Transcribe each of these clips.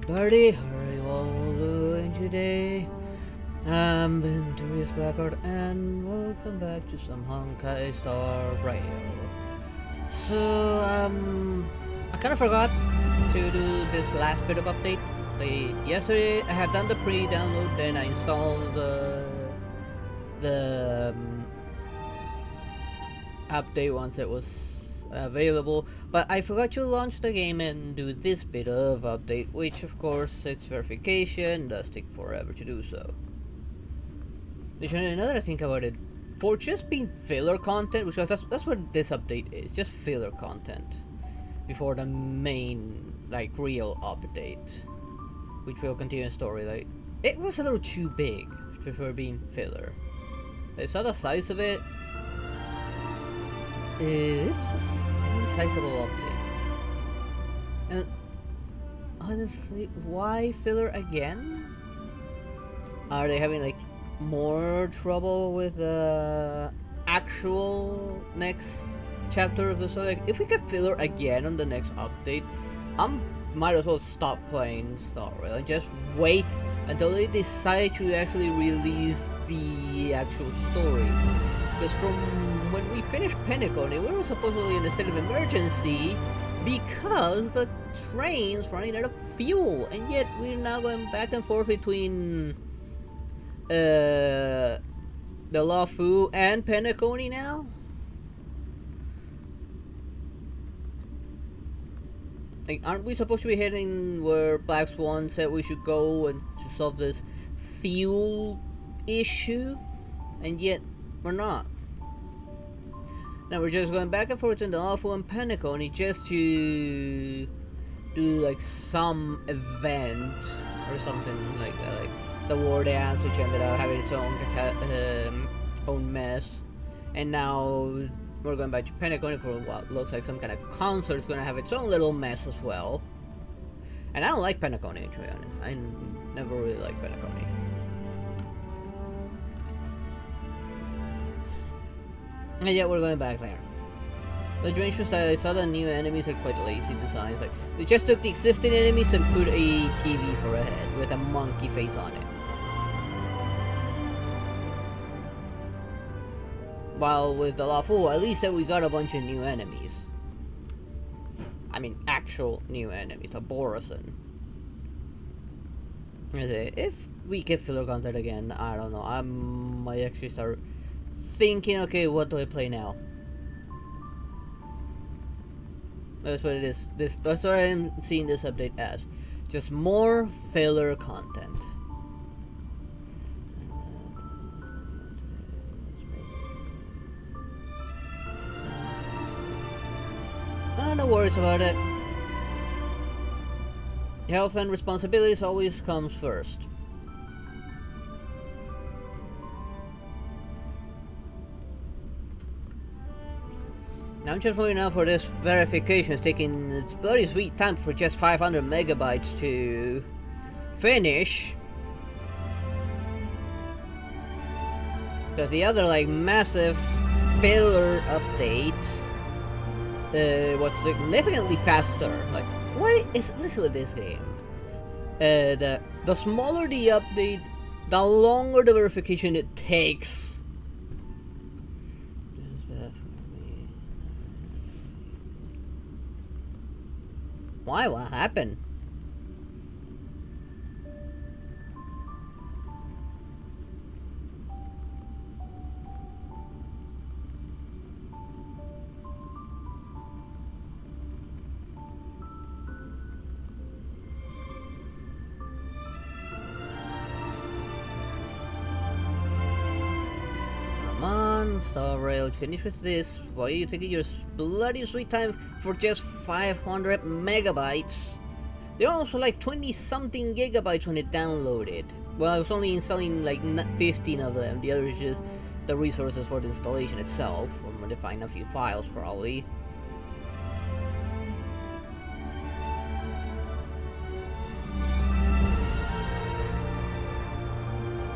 everybody, how are you all doing today? I'm Venturous Blackguard and welcome back to some Honkai Star Rail. So, I kinda forgot to do this last bit of update. Yesterday I had done the pre-download, then I installed the update once it was available, but I forgot to launch the game and do this bit of update, which of course its verification does take forever to do so. Now that I think about it, for just being filler content, which that's what this update is, just filler content before the main real update, which will continue the story. It was a little too big for being filler. I saw the size of it. It's a sizable update. And honestly, why filler again? Are they having more trouble with the actual next chapter of the story? If we get filler again on the next update, might as well stop playing Star Rail and just wait until they decide to actually release the actual story. Because from when we finished penacony, we were supposedly in a state of emergency because the train's running out of fuel, and yet we're now going back and forth between the Lafu and penacony now. Aren't we supposed to be heading where Black Swan said we should go and to solve this fuel issue? And yet we're not. Now we're just going back and forth in the Lafu and penacony just to do some event or something like that, like the war dance, which ended up having its own mess, and now we're going back to penacony for what looks like some kind of concert. It's going to have its own little mess as well. And I don't like penacony, to be honest. I never really liked penacony. And yet we're going back there. The strange style, I saw the new enemies are quite lazy designs. They just took the existing enemies and put a TV for a head with a monkey face on it. While with the Lafu, at least we got a bunch of new enemies. I mean, actual new enemies. A Borosan. If we get filler content again, I don't know. I might actually start thinking, okay, what do I play now? That's what it is. That's what I'm seeing this update as. Just more filler content. No worries about it. Health and responsibilities always comes first. Now I'm just waiting out for this verification. It's taking its bloody sweet time for just 500 megabytes to finish. Because the other massive filler update was significantly faster. What is with this game? The smaller the update, the longer the verification it takes. Why? What happened? Come on, Star Rail, finish with this. Why are you taking your bloody sweet time for just 500 megabytes? They're also 20 something gigabytes when it downloaded. Well, I was only installing 15 of them. The other is just the resources for the installation itself, or modifying a few files probably.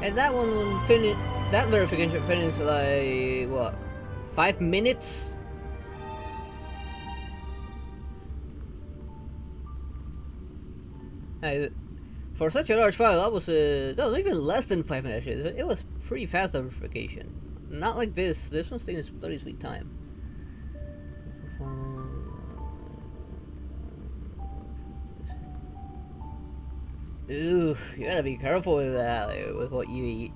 And that one will finish. That verification finished what? 5 minutes? I, for such a large file, that was no, even less than 5 minutes. It was pretty fast on verification. Not like this. This one's taking bloody sweet time. Ooh, you gotta be careful with that, with what you eat.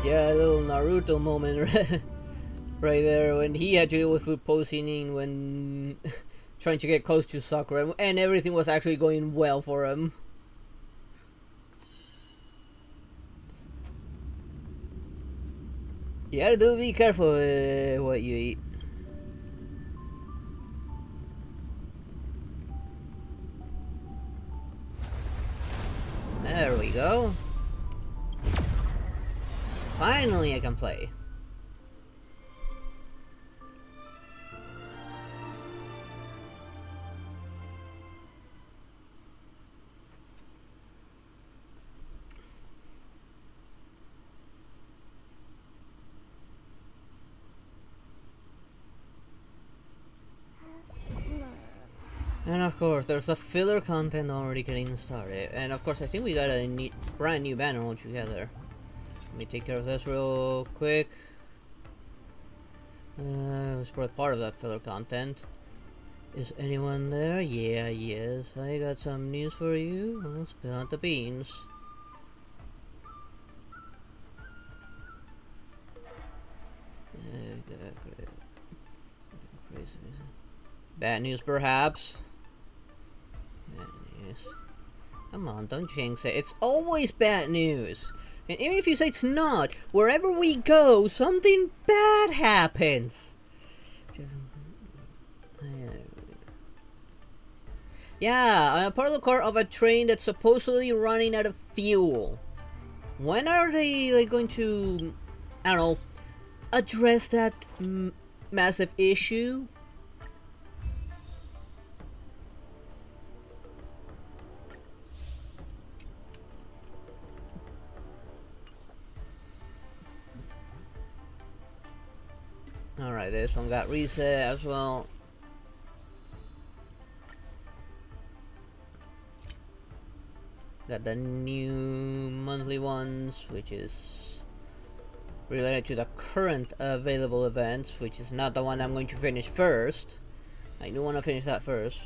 Yeah, a little Naruto moment right there when he had to deal with food poisoning when trying to get close to Sakura, and everything was actually going well for him. You gotta be careful with what you eat. There we go. Finally I can play. And of course, there's a filler content already getting started. And of course, I think we got a brand new banner altogether. Let me take care of this real quick. It was probably part of that filler content. Is anyone there? Yeah, yes. I got some news for you. I'll spill out the beans. Bad news, perhaps. Bad news. Come on, don't jinx it. It's always bad news. And even if you say it's not, wherever we go, something bad happens. Yeah, I'm a part of the car of a train that's supposedly running out of fuel. When are they like going to, I don't know, address that massive issue? Alright, this one got reset as well. Got the new monthly ones, which is related to the current available events, which is not the one I'm going to finish first. I do want to finish that first.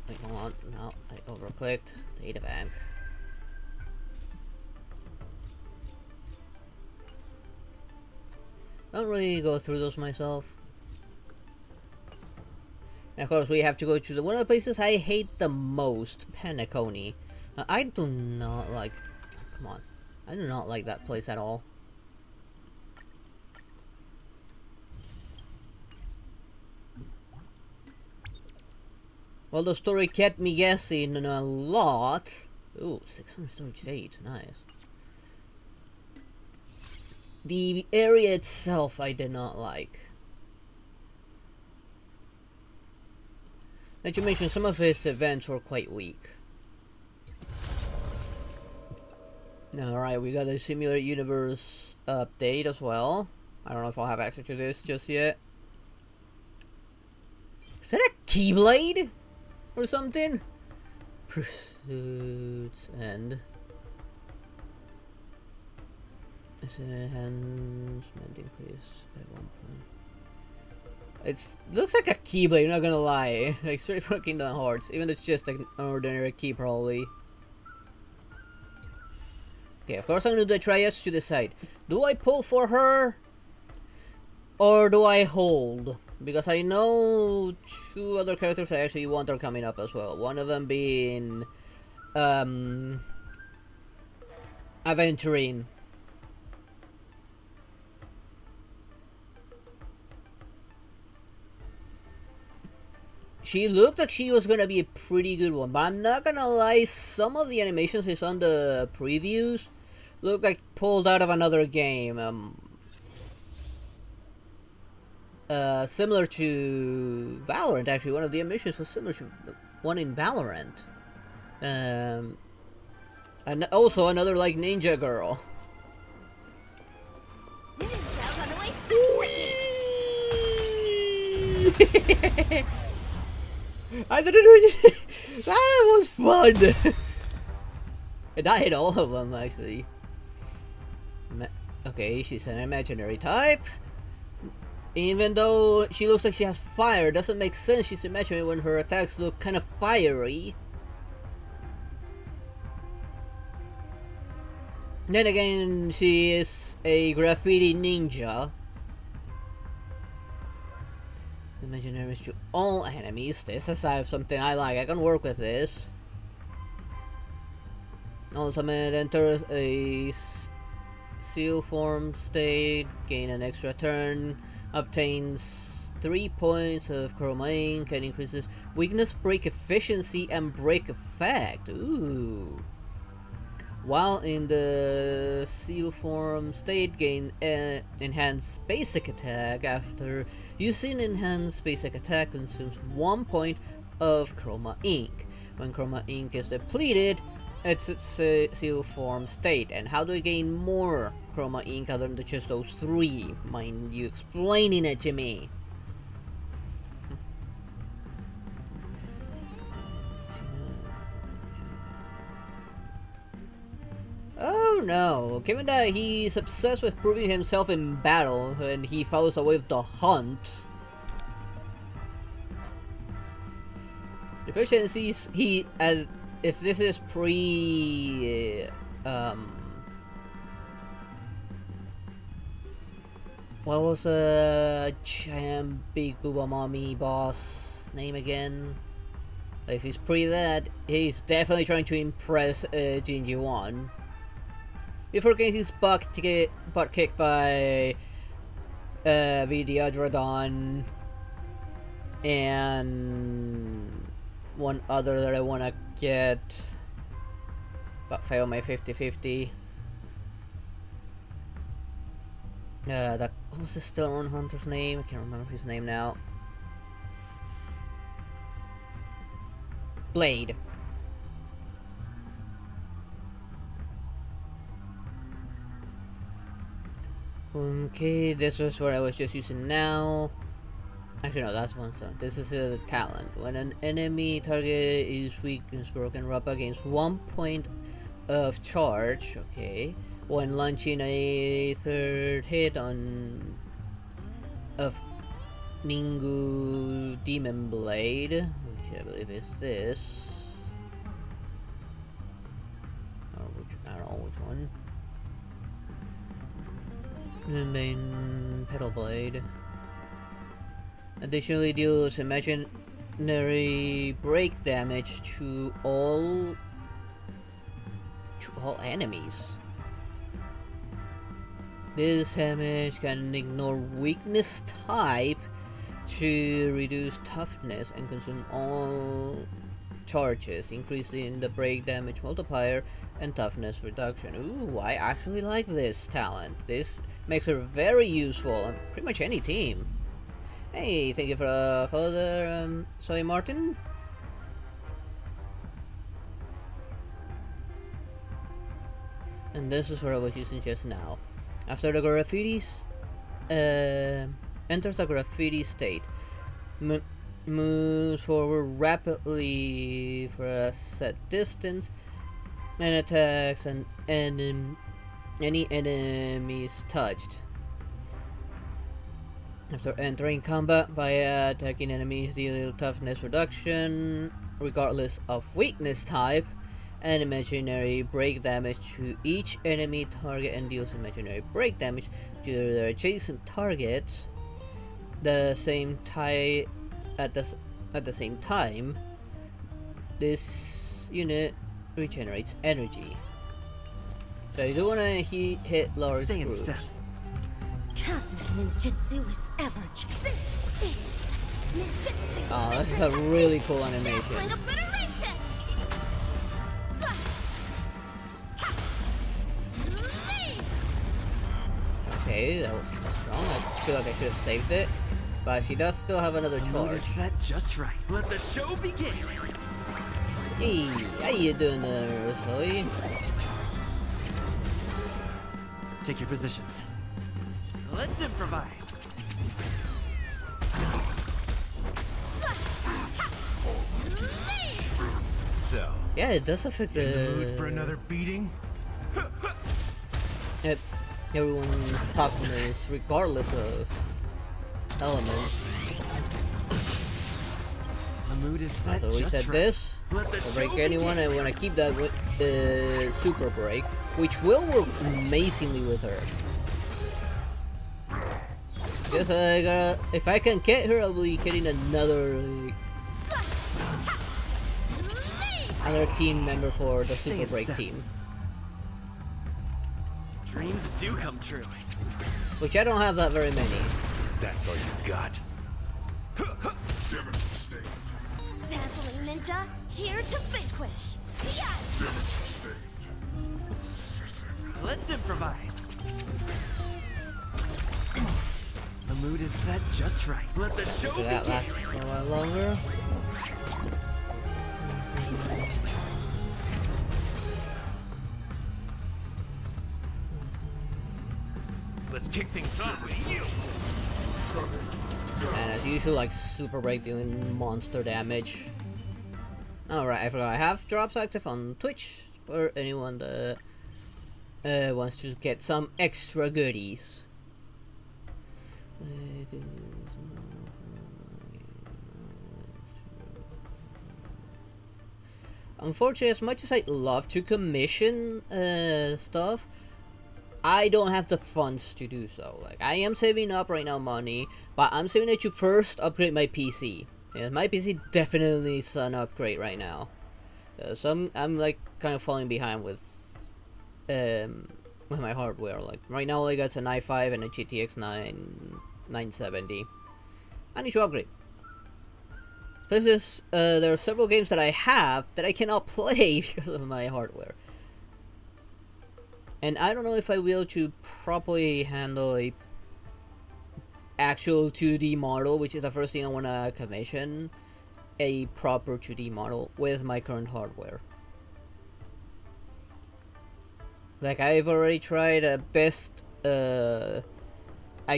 Wait, hold on. No, I overclicked. Data bank. I don't really go through those myself. And of course, we have to go to one of the places I hate the most, Penacony. I do not like. Come on, I do not like that place at all. Well, the story kept me guessing a lot. Ooh, 600 storage date, nice. The area itself I did not like. Not to mention some of his events were quite weak. Alright, we got a Simulated Universe update as well. I don't know if I'll have access to this just yet. Is that a Keyblade? Or something? Pursuits and... enhancement increase by 1 point. It looks like a Keyblade, I'm not gonna lie. Like straight from Kingdom Hearts. Even though it's just like an ordinary key probably. Okay, of course I'm gonna do the triads to decide. Do I pull for her? Or do I hold? Because I know 2 other characters I actually want are coming up as well. One of them being... Aventurine. She looked like she was gonna be a pretty good one, but I'm not gonna lie, some of the animations I saw in the previews look like pulled out of another game. Similar to Valorant, actually. One of the animations was similar to one in Valorant. And also another like ninja girl. I didn't really. That was fun! And I hit all of them, actually. Okay, she's an imaginary type. Even though she looks like she has fire, doesn't make sense she's imaginary when her attacks look kind of fiery. Then again, she is a graffiti ninja. Imaginary to all enemies. This is something I like. I can work with this. Ultimate enters a seal form state, gain an extra turn, obtains 3 points of chroma ink, and increases weakness, break efficiency, and break effect. Ooh. While in the seal form state, gain enhanced basic attack. After using enhanced basic attack, consumes 1 point of chroma ink. When chroma ink is depleted, it's a seal form state. And how do I gain more chroma ink other than just those 3? Mind you explaining it to me. Oh no, given that he's obsessed with proving himself in battle and he follows away with the hunt. Efficiencies, if this is pre... what was giant big booba mommy boss name again? If he's pre that, he's definitely trying to impress Jinji 1. Before getting his butt kicked by Vidyadradon and one other that I wanna get, but fail my 50-50. That was the Stone Hunter's name? I can't remember his name now. Blade. Okay, this was what I was just using now. Actually, no, that's one stone. This is a talent. When an enemy target is weakness broken, Rappa gains 1 point of charge. Okay. When launching a third hit on of Ningu Demon Blade, which I believe is this. Or which, I don't know which one. The main Petal Blade. Additionally, deals imaginary break damage to all enemies. This damage can ignore weakness type to reduce toughness and consume all charges, increasing the break damage multiplier and toughness reduction. Ooh, I actually like this talent. This makes her very useful on pretty much any team. Hey, thank you for follow there, Soy Martin. And this is what I was using just now. After the graffitis, enters the graffiti state, moves forward rapidly for a set distance, and attacks any enemies touched. After entering combat by attacking enemies, deal toughness reduction regardless of weakness type, and imaginary break damage to each enemy target, and deals imaginary break damage to their adjacent targets. The same at the same time, this unit regenerates energy. So you do want to hit large groups. Oh, this is a really cool animation. Okay, that was strong. I feel like I should have saved it, but she does still have another charge. Set just right. Let the show begin. Hey, how you doing there, Soy? Take your positions. Let's improvise. yeah, it does affect In the mood for another beating? Yep, everyone's toughness, regardless of elements. The mood is set So we just said right. this. Let the To break show anyone, begin. I want to keep that super break, which will work amazingly with her. Guess I gotta. If I can get her, I'll be getting another team member for the Stay super in break step. team, Dreams do come true. which I don't have that very many. That's all you got. Dazzling ninja, here to vanquish. Yeah. Let's improvise. The mood is set just right. Let the show So that begin. lasts for a while longer. Let's kick things off with you. And as usual, like super break doing monster damage. Alright, I forgot I have drops active on Twitch for anyone that wants to get some extra goodies. Unfortunately, as much as I'd love to commission stuff, I don't have the funds to do so. Like, I am saving up right now money, but I'm saving it to first upgrade my PC. Yeah, my PC definitely needs an upgrade right now. I'm like kind of falling behind with my hardware. Like right now, all I got is an i5 and a GTX 970. I need to upgrade. This is there are several games that I have that I cannot play because of my hardware. And I don't know if I will to properly handle a actual 2D model, which is the first thing I want to commission, a proper 2D model with my current hardware. Like, I've already tried best I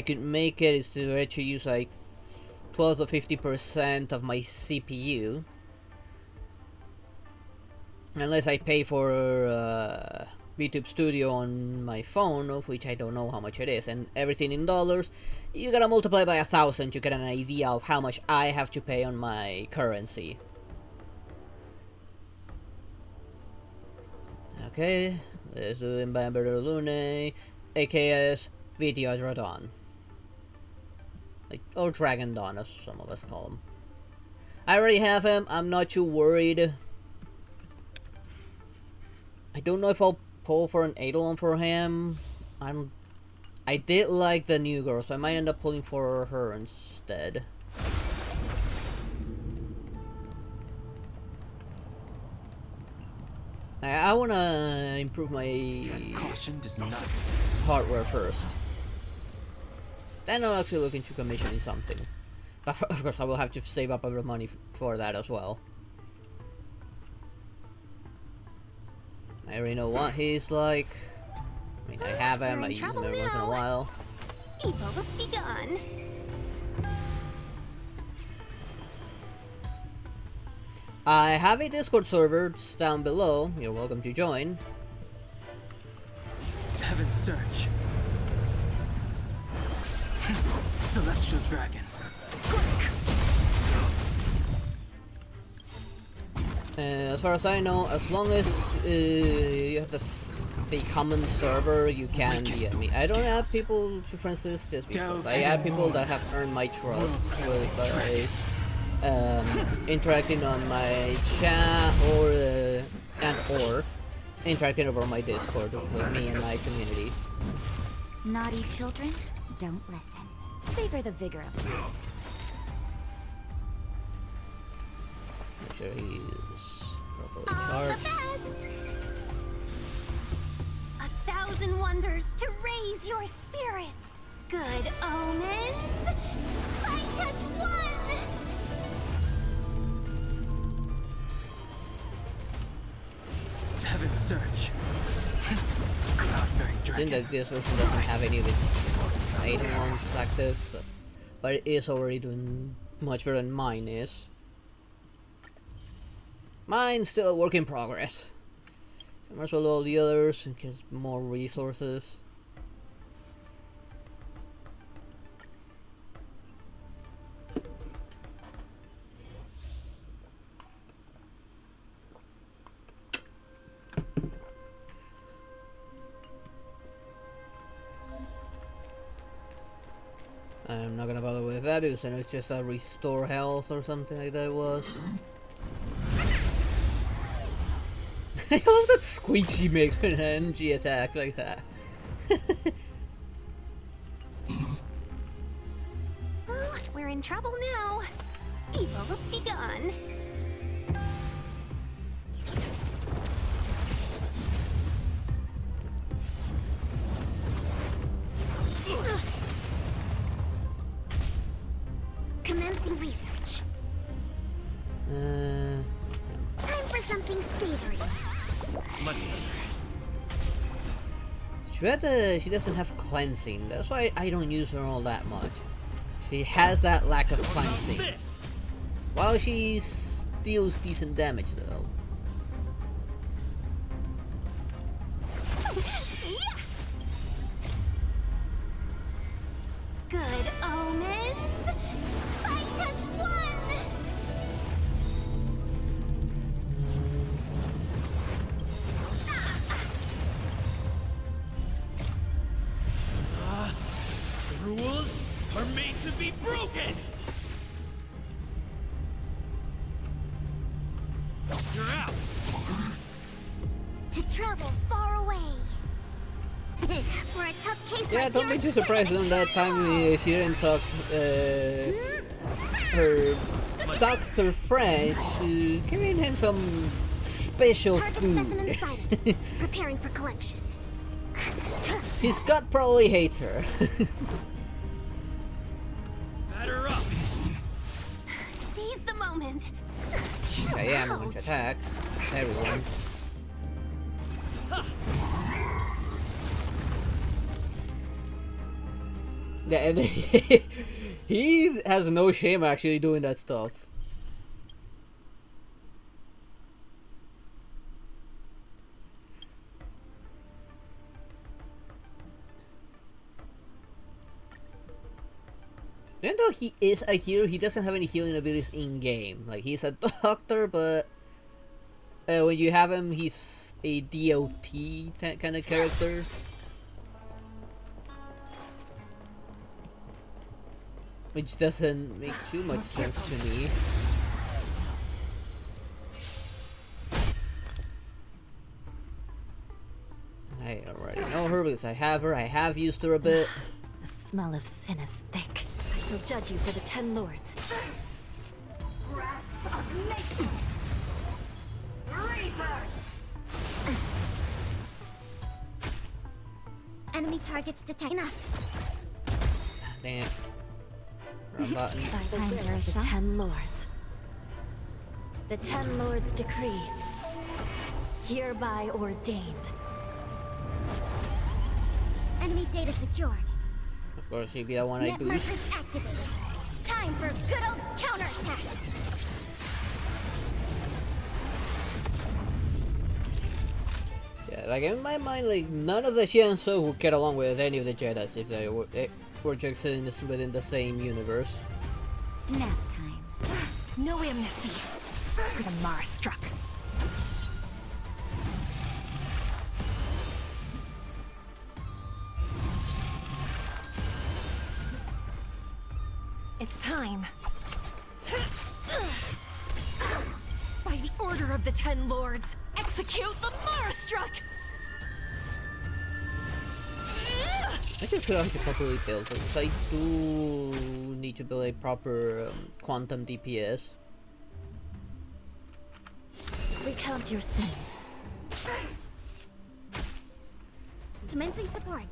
could make it is to actually use like 12 or 50% of my CPU. Unless I pay for Vtuber Studio on my phone, of which I don't know how much it is, and everything in dollars, you gotta multiply by 1,000 to get an idea of how much I have to pay on my currency. Okay, let's do Embamber Lune, AKS Vidya like, or Dragon Dawn, as some of us call him. I already have him, I'm not too worried. I don't know if I'll pull for an Eidolon for him. I did like the new girl, so I might end up pulling for her instead. I wanna improve my Caution does not. hardware first. Then I'll actually look into commissioning something. But of course I will have to save up a bit of money for that as well. I already know what he's like. I mean, I have him, I use him every once in a while. Evil's begun. I have a Discord server, it's down below. You're welcome to join. Heaven's Search. Celestial Dragon. As far as I know, as long as you have the common server, you can DM me. I don't have people to friends list just because I have people that have earned my trust by interacting on my chat or interacting over my Discord with me and my community. Naughty children, don't listen. Savor the vigor of life. Make sure he's properly All the charged. best! 1,000 wonders to raise your spirits. Good omens. Fight as one! Heaven's Search. Cloud-bearing I think Dragon. that this version doesn't have any of its items active, but it is already doing much better than mine is. Mine's still a work in progress. I might as well all the others and get more resources. I'm not gonna bother with that because I know it's just a restore health or something like that it was. I love that squeak she makes when an energy attack like that. Oh, we're in trouble now. Evil's begun. Commencing research. Time for something savory. Much She doesn't have cleansing. That's why I don't use her all that much. She has that lack of cleansing. While she deals decent damage though. Yeah. Good omens. Fight as one. The rules are made to be broken! You're out! To travel far away. For a tough case Yeah, like don't be yours, too surprised when that time we see her and talk her Dr. French giving him some special Target food. specimen sighted. Preparing for collection. His gut probably hates her. Batter up! Seize the moment. I am going to attack everyone. Yeah, and he has no shame actually doing that stuff. Even though he is a hero, he doesn't have any healing abilities in game. Like, he's a doctor, but when you have him, he's a DOT kind of character. Which doesn't make too much sense to me. I already know her because I have her. I have used her a bit. The smell of sin is thick. I shall judge you for the 10 lords. Grasp of nature. Rebirth. Enemy targets detected. Enough. Damn. Wrong button. By the will of the 10 lords. The 10 lords decree. Hereby ordained. Enemy data secured. Of course, he'd be the one I Net boost. markers activated. Time for good old counterattack. Yeah, like in my mind, like none of the Shianso would get along with any of the Jedis if they were just within the same universe. Nap time. No amnesty. For the Mara struck. It's time. By the order of the 10 lords, execute the Mara struck! I just feel like to properly build because I do need to build a proper quantum DPS. Recount your sins. Commencing support.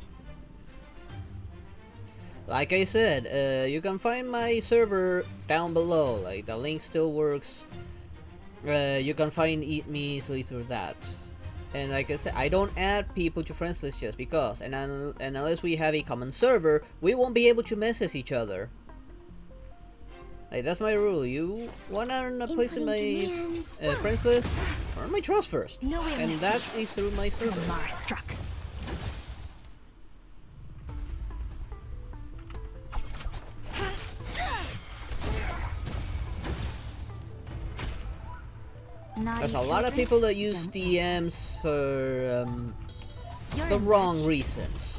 Like I said, you can find my server down below. Like the link still works. You can find me easily through that. And like I said, I don't add people to friends list just because. And unless we have a common server, we won't be able to message each other. Like, that's my rule. You want to place in my Inputting friends list, earn my trust first. No And amnesty. that is through my The server. Mars struck. Naughty There's a lot of children, people that use don't DMs for You're the in wrong touch. reasons.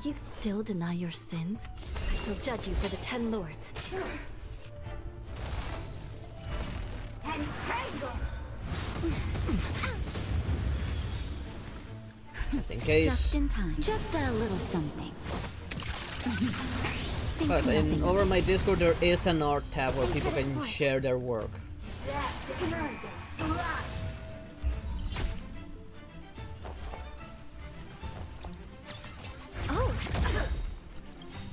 You still deny your sins? I shall judge you for the 10 lords. Just in case. Just in time. Just a little something. Think But nothing of over it. my Discord there is an art tab where people can share their work. Oh!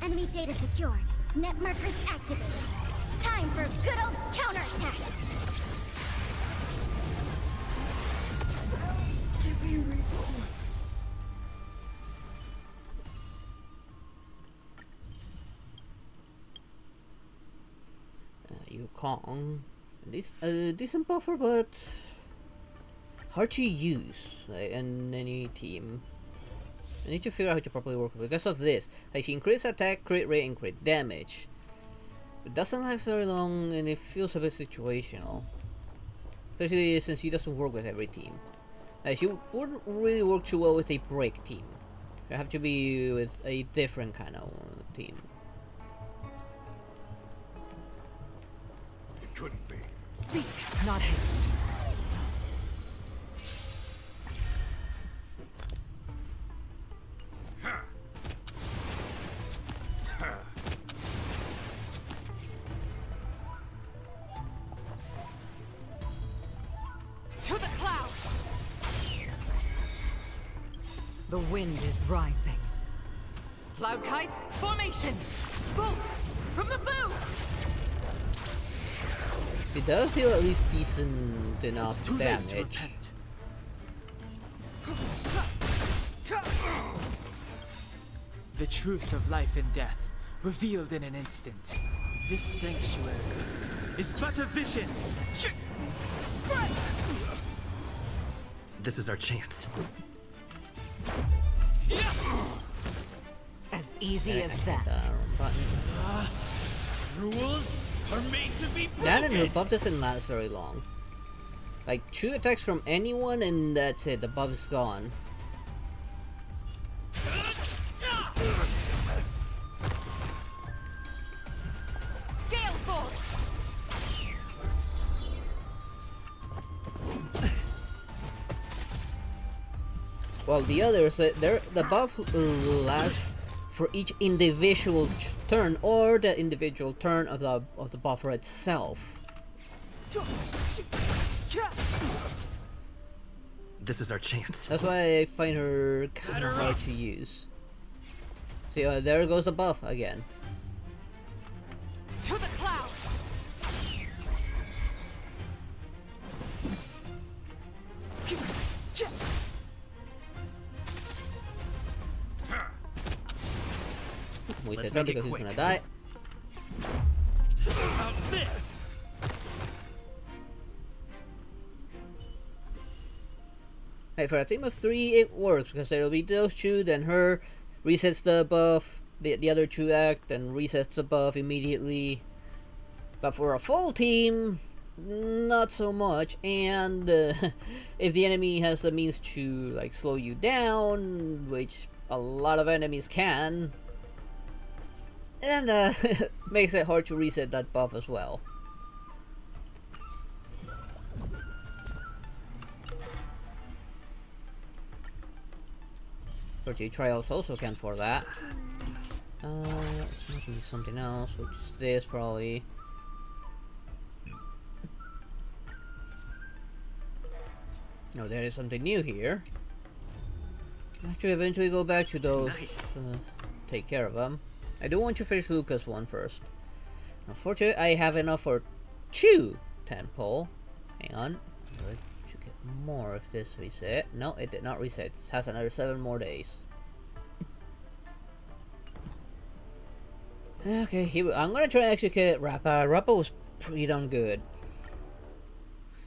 Enemy data secured. Net markers activated. Time for good old counterattack! Yukong. Decent buffer, but hard to use like, in any team. I need to figure out how to properly work with it. Because of this. Like, she increases attack, crit rate, and crit damage. It doesn't last very long, and it feels a bit situational. Especially since she doesn't work with every team. Like, she wouldn't really work too well with a break team. You have to be with a different kind of team. It couldn't be. Speed, not haste. To the clouds! The wind is rising. Cloud kites, formation! Bolt from the bow! She does deal at least decent enough Too late to damage. repent. The truth of life and death, revealed in an instant. This sanctuary is but a vision. This is our chance. As easy as Down that. button. Rules are made to be That and her broken. buff doesn't last very long. Like 2 attacks from anyone and that's it, the buff is gone. Gale force! While the others, the buff lasts for each individual turn or the individual turn of the buffer itself. This is our chance. That's why I find her kind of hard to use. See, there goes the buff again. To the clouds! We Let's said no make it because he's quick. gonna die. About this. Hey, for a team of 3, it works because there'll be those 2, then her resets the buff, the other 2 act, then resets the buff immediately. But for a full team, not so much. And if the enemy has the means to like slow you down, which a lot of enemies can, and makes it hard to reset that buff as well. Virtue Trials also can for that. Let's do something else, which is this probably. No, there is something new here. I have to eventually go back to those, Nice. take care of them. I do want to finish Lucas one first. Unfortunately, I have enough for 2 tentpole. Hang on. I should get more if this reset. No, it did not reset. It has another 7 more days. Okay, I'm gonna try and actually get Rappa. Rappa was pretty darn good.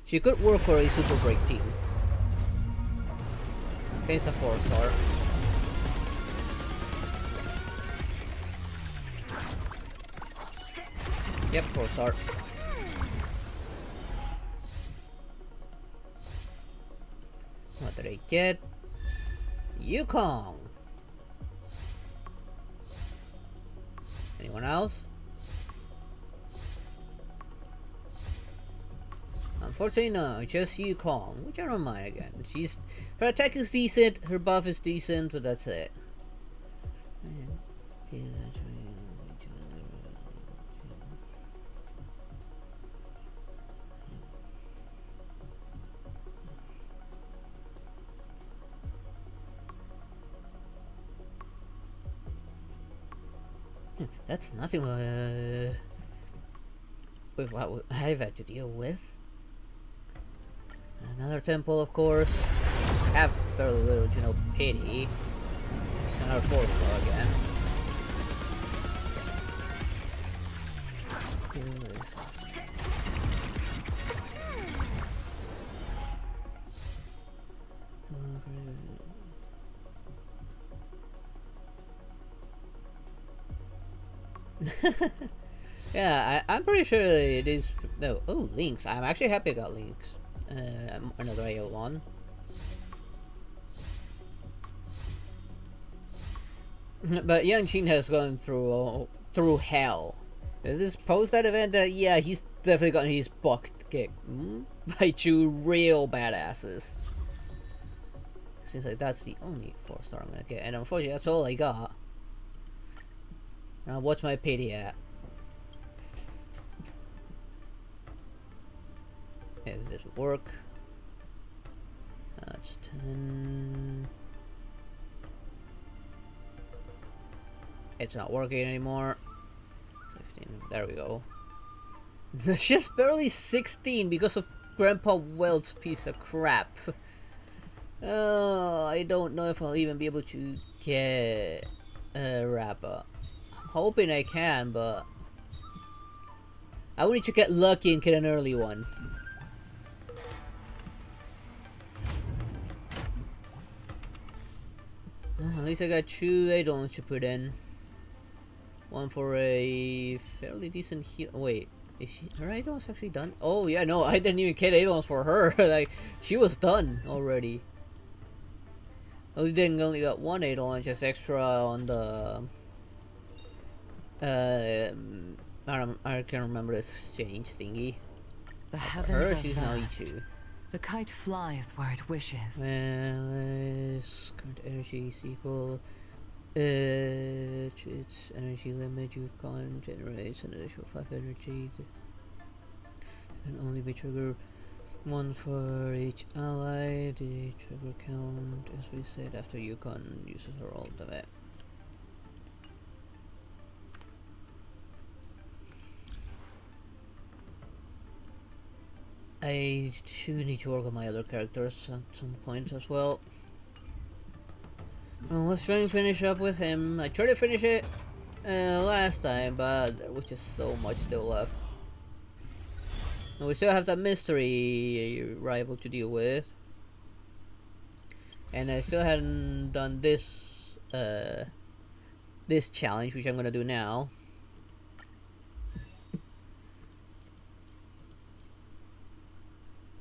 She could work for a super break team. Okay, it's a 4-star. Yep, 4-star. What did I get? Yukong. Anyone else? Unfortunately, no. Just Yukong, which I don't mind again. Her attack is decent, her buff is decent, but that's it. That's nothing with what I've had to deal with. Another temple, of course. I have very little, you know, pity. It's another 4-star again. Yeah, I'm pretty sure it is. No, oh, links. I'm actually happy I got links. Another AO1. But Yang Qin has gone through hell. This post that event, yeah, he's definitely gotten his butt kicked by 2 real badasses. Seems like that's the only 4-star I'm gonna get, and unfortunately, that's all I got. Now, what's my pity at? If this would work. That's 10. It's not working anymore. 15. There we go. It's just barely 16 because of Grandpa Welt's piece of crap. Oh, I don't know if I'll even be able to get a Rappa. I'm hoping I can, but I will need to get lucky and get an early one. At least I got 2 Eidolons to put in. One for a fairly decent heal. Wait, is her Eidolons actually done? Oh yeah, no, I didn't even get Eidolons for her. Like, she was done already. Only got 1 Eidolon, just extra on the. I can't remember the exchange thingy. The For heavens her, are she's now vast. E2. The kite flies where it wishes. Well, current energy is equal. Its energy limit, you can generate an additional 5 energy. It can only be triggered 1 for each ally. The trigger count is reset after Yukon uses her ultimate. I do need to work on my other characters at some point as well. Well, let's try and finish up with him. I tried to finish it last time, but there was just so much still left. And we still have that mystery rival to deal with. And I still hadn't done this this challenge, which I'm gonna do now.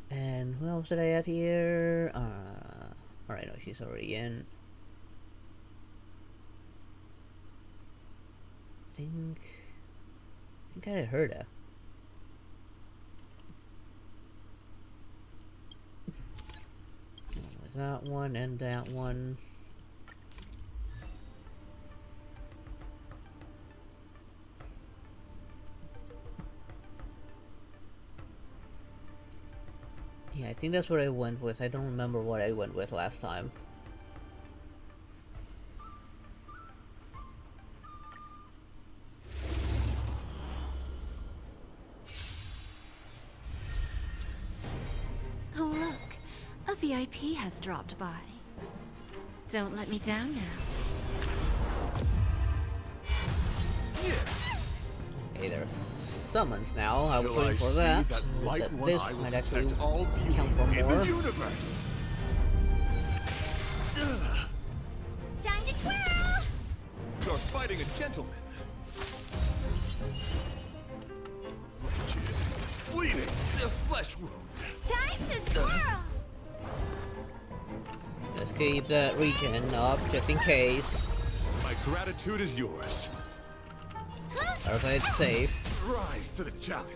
And who else did I add here? Alright, no, she's already in. I think I heard her. Was that one and that one? Yeah, I think that's what I went with. I don't remember what I went with last time. Oh look, a VIP has dropped by. Don't let me down now. Yeah. summons now. I was Till waiting for see that. light That one, this I will might actually protect all beauty count for in more. the universe. Time to twirl! You're fighting a gentleman. Wretched, fleeting, a flesh wound. Time to twirl! Let's keep that regen up just in case. My gratitude is yours. Okay, it's safe. Rise to the challenge.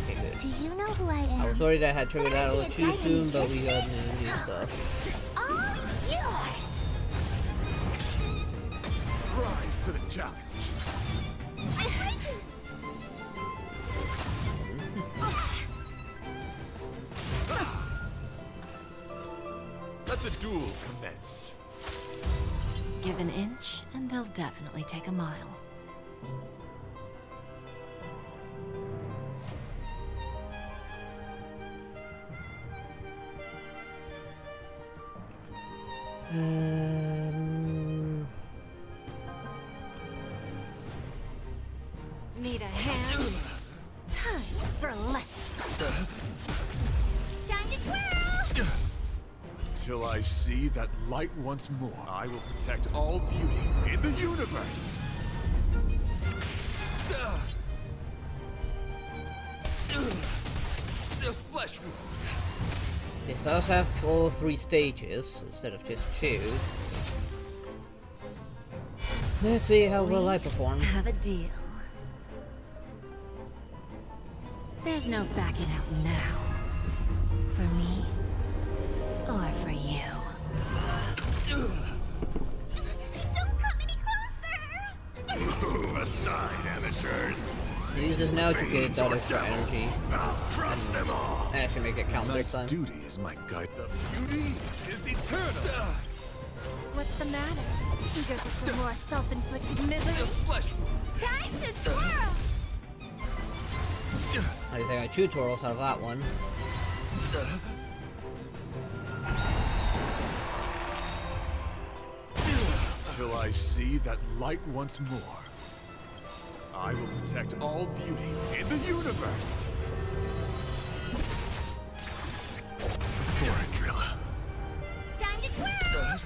Okay, good. Do you know who I am? I was worried I had triggered that a little I see too a soon, but we diamond got new stuff. It's all yours! Rise to the challenge. Let the duel commence. Give an inch, and they'll definitely take a mile. Need a hand? Time for a lesson. Time to twirl! Till I see that light once more, I will protect all beauty in the universe. The flesh wound. This does have all 3 stages instead of just 2. Let's see how well I perform. Have a deal. There's no backing out now. For me, or for you. Don't come any closer! Aside, amateurs. Use this now to get that extra energy. I'll crush them all. And actually make it count this time. Duty is my guide. The beauty is eternal. What's the matter? Eager for some more self-inflicted misery? The flesh wound. Time to twirl! At least I got 2 twirls out of that one. Till I see that light once more, I will protect all beauty in the universe. Foreign driller. Time to twirl!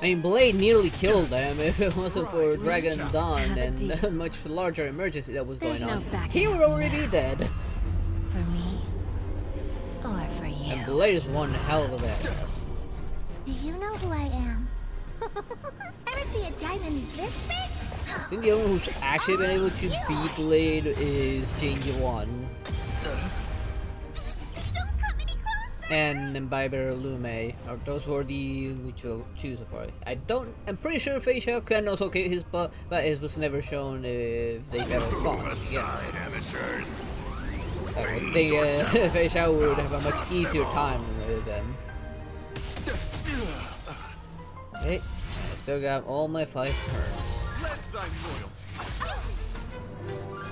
I mean, Blade nearly killed them if it wasn't for Dragon Dawn Have a and deal. a much larger emergency that was There's going no on. backing He out would already now. be dead. For me, or for you. And Blade is one hell of a badass. Do you know who I am? Ever see a diamond this big? I think the only one who's actually been able to beat Blade is Change 1 Don't come any closer! and Imbiber Lume. Those were the which will choose so far. I'm pretty sure Facial can also kick his butt, but it was never shown if they've ever fought together. Amateurs. I would think Facial would have a much easier time with them. Okay, I still got all my 5 turns. Pledge thy loyalty.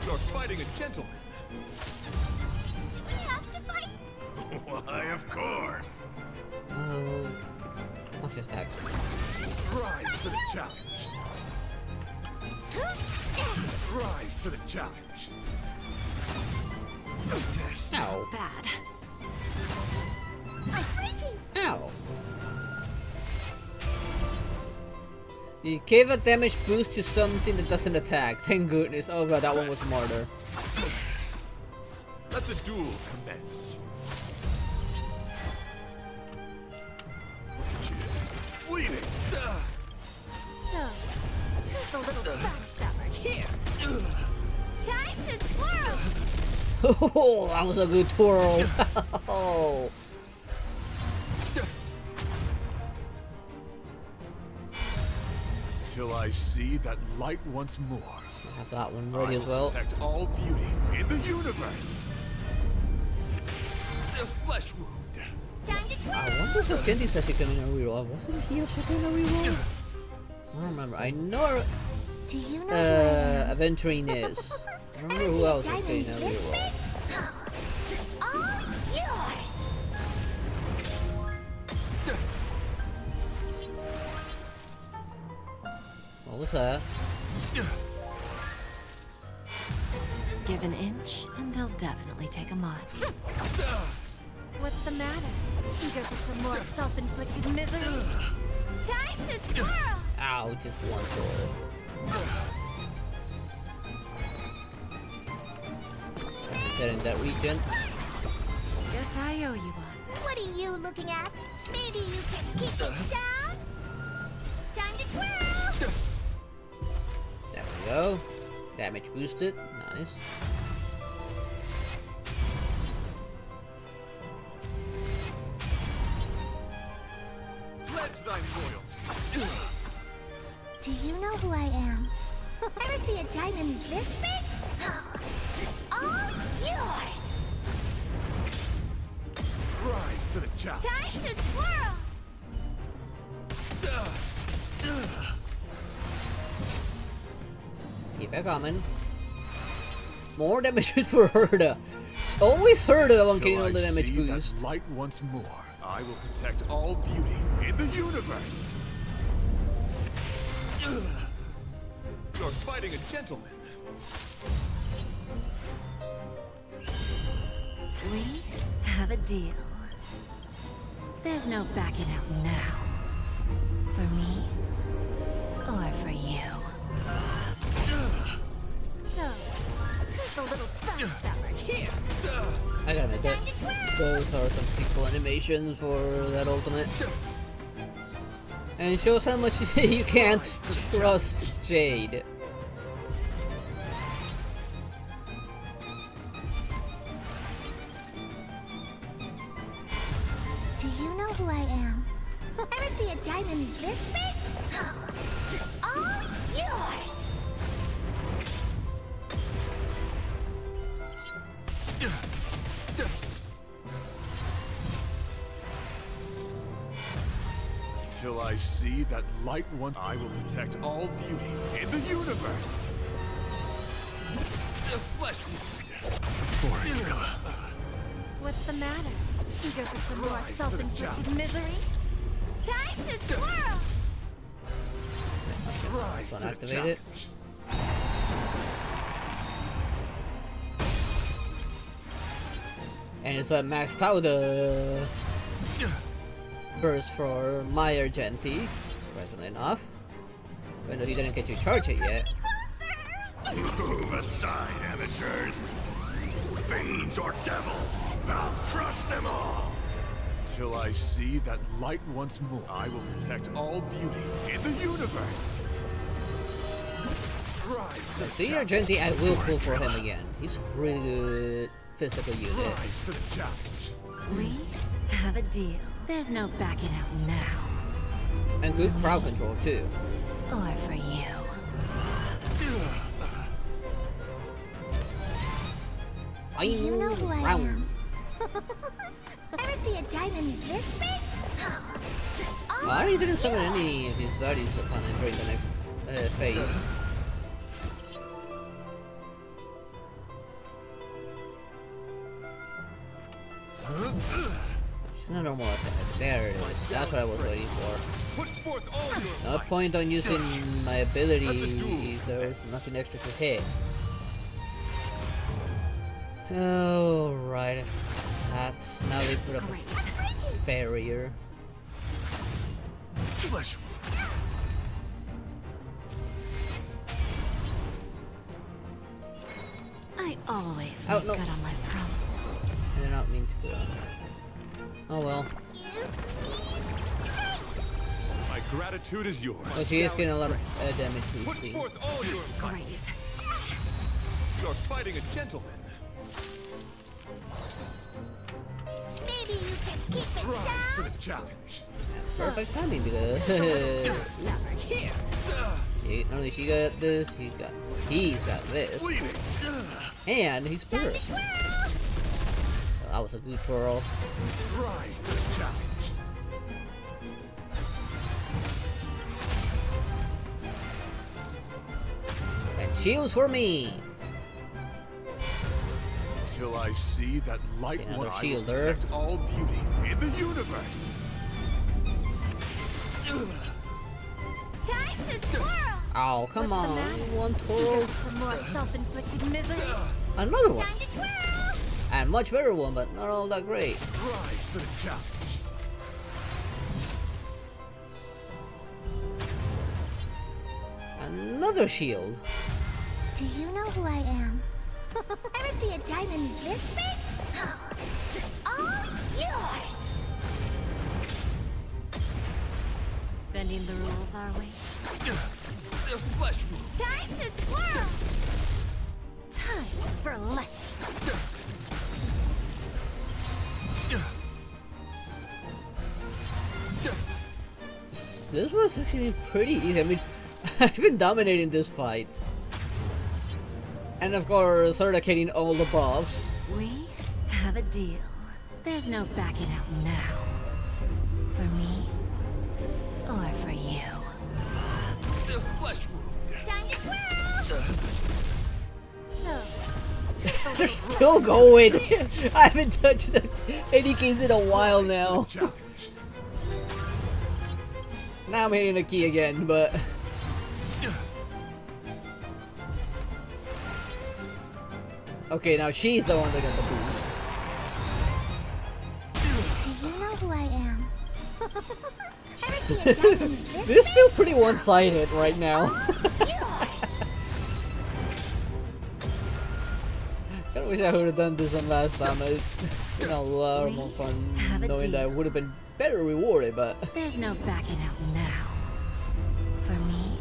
You're fighting a gentleman. We have to fight! Why, of course. Let's just act. Rise to the challenge. Rise to the challenge. No test. Ow. Bad. Ow. You gave a damage boost to something that doesn't attack. Thank goodness. Oh god, that one was smarter. Let the duel commence. Fleeting. So, who's the little backstabber here? Time to twirl! Oh, that was a good twirl. Oh. Till I see that light once more. I have that one I ready as will well. protect all beauty in the universe. The flesh wound. Time to twirl! I wonder if Gendy's actually coming in a reroll. Wasn't he also getting a reroll? I don't remember. I know Do you know who I am? Aventurine is. I don't remember Ever who see a else is diamond getting a this reroll. big? It's all yours! What's that? Give an inch, and they'll definitely take a mile. What's the matter? Eager for some more self-inflicted misery? Time to twirl! Ow, just one sword. Getting that region. Guess I owe you one. What are you looking at? Maybe you can keep it down? Time to twirl! There we go. Damage boosted. Nice. Pledge thy loyalty. Do you know who I am? Ever see a diamond this big? It's all yours! Rise to the challenge. Time to twirl! Keep it coming. More damage for Herda. It's always Herda the one getting all the damage Till I see boost. that light once more, I will protect all beauty in the universe. You're fighting a gentleman. We have a deal. There's no backing out now. For me, or for you. So, who's the little backstabber here? I gotta admit that those are some cool animations for that ultimate. And it shows how much you can't trust Jade. Do you know who I am? Ever see a diamond this big? It's all yours! Till I see that light once, I will protect all beauty in the universe. The flesh wound. What's the matter? Eager for some more Rise to the self-inflicted challenge. misery? Time to twirl! Rise to the Unactivate it. challenge. And it's maxed out burst for my Argenti, surprisingly enough. Even though he didn't get to charge it yet. Move aside, amateurs. Fiends or devils, I'll crush them all. Till I see that light once more, I will protect all beauty in the universe. Rise to the See challenge. Argenti, I will pull for him again. He's a really good physical unit. Rise to the challenge. We have a deal. There's no backing out now. And good crowd control too. Or for you. Final You know who I round. am. Ever see a diamond this big? It's all Why he didn't summon any of his buddies upon entering the next phase? It's not normal attack. There it is. That's what I was waiting for. Put forth all your No might. point on using my ability. There's nothing extra to hit. Oh, right. That's now they put up Great. a barrier. Flesh wound. I always Oh, make no. good on my promises. I did not mean to. Oh well. My gratitude is yours. Oh, she is getting a lot of damage Put boosting. forth all your might. Great. You're fighting a gentleman. Maybe you can keep it Rise to down? the challenge. Perfect timing because Here! not only she got this, he's got this, Bleeding. and he's Time to first. twirl! That was a good twirl. Rise to the challenge. And shields for me. Till I see that light See, another one, I will shielder. protect all beauty in the universe. Time to twirl! Oh, come What's the on. matter? One Eager total. for some more self-inflicted misery? Another one. Time to twirl! And much better one, but not all that great. Rise to the challenge. Another shield. Do you know who I am? Ever see a diamond this big? It's all yours! Bending the rules, are we? The flesh wound. Time to twirl! Time for a lesson. This was actually pretty easy. I mean, I've been dominating this fight. And of course, eradicating all the buffs. We have a deal. There's no backing out now. For me, or for you. The flesh wound. Time to twirl! So, They're still going! I haven't touched any keys in a while now. Challenge. Now I'm hitting the key again, but... Okay, now she's the one that got the boost. Do you know who I am? Ever see a diamond this This big? feels pretty one-sided right now. Yours! I wish I would have done this one last time. It's been a lot more fun have a knowing that I deal. would have been better rewarded, but... There's no backing out now. For me,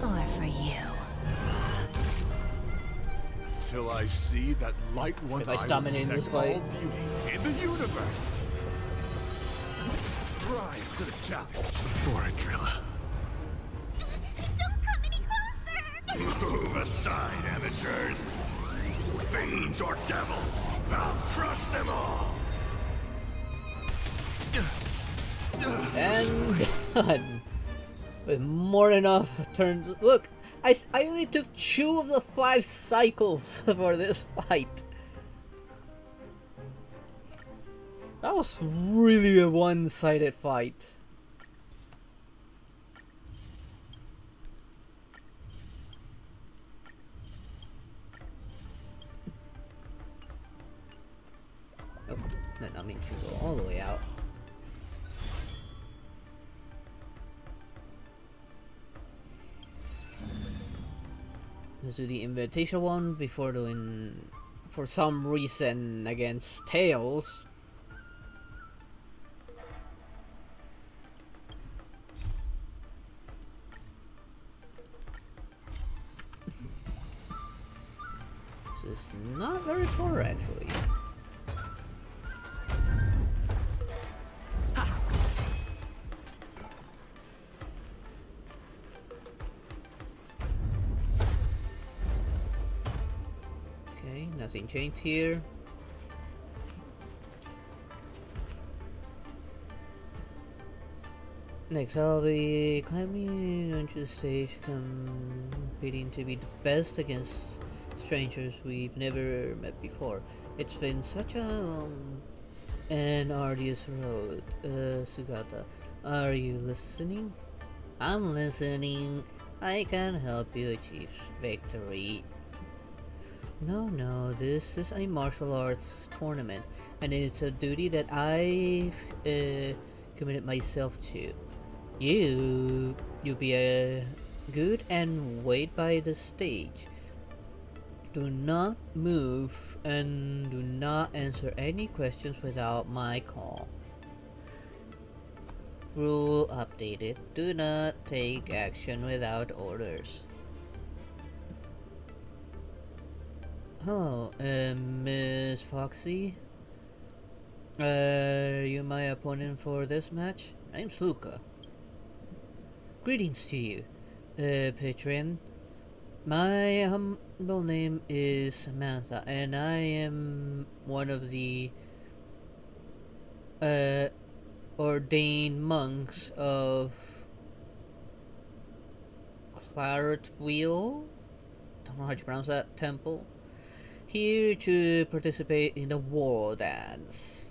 or for you. Till I see that light once If I will dominate protect this fight. all beauty in the universe. Rise to the challenge. For it, Drilla. Don't come any closer! Move aside, amateurs. Fiends or devils, I'll crush them all. And done. With more than enough turns. Look, I only took 2 of the 5 cycles for this fight. That was really a one-sided fight. Oh, no, I mean to go all the way out. Let's do the invitational one before doing, for some reason, against Tails. This is not very far, actually. Okay, nothing changed here. Next, I'll be climbing onto the stage, competing to be the best against strangers we've never met before. It's been such a long and arduous road, Sugata. Are you listening? I'm listening. I can help you achieve victory. No, this is a martial arts tournament, and it's a duty that I've committed myself to. You be good and wait by the stage. Do not move and do not answer any questions without my call. Rule updated. Do not take action without orders. Hello, Miss Foxy. Are you my opponent for this match? Name's Luca. Greetings to you, patron. My humble name is Samantha, and I am one of the ordained monks of Claretwheel. Don't know how to pronounce that temple. Here to participate in the war dance.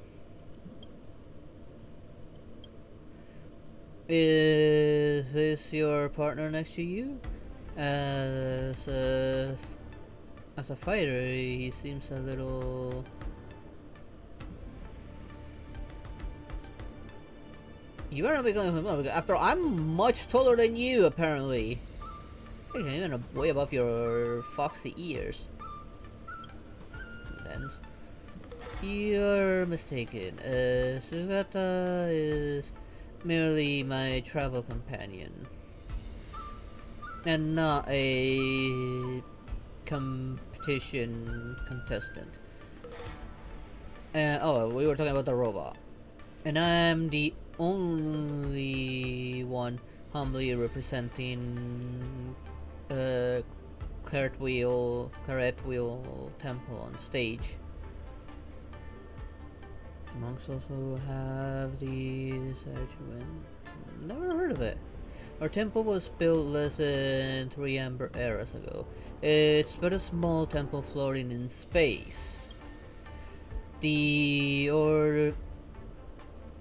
Is this your partner next to you? As a fighter, he seems a little. You better not be going for after I'm much taller than you, apparently. I can even way above your foxy ears. Then you're mistaken. Sugata is merely my travel companion, and not a competition contestant. Oh, we were talking about the robot. And I'm the only one humbly representing Claret Wheel Temple on stage. Monks also have the Sajuan. Never heard of it. Our temple was built less than 3 Amber eras ago. It's but a small temple floating in space. The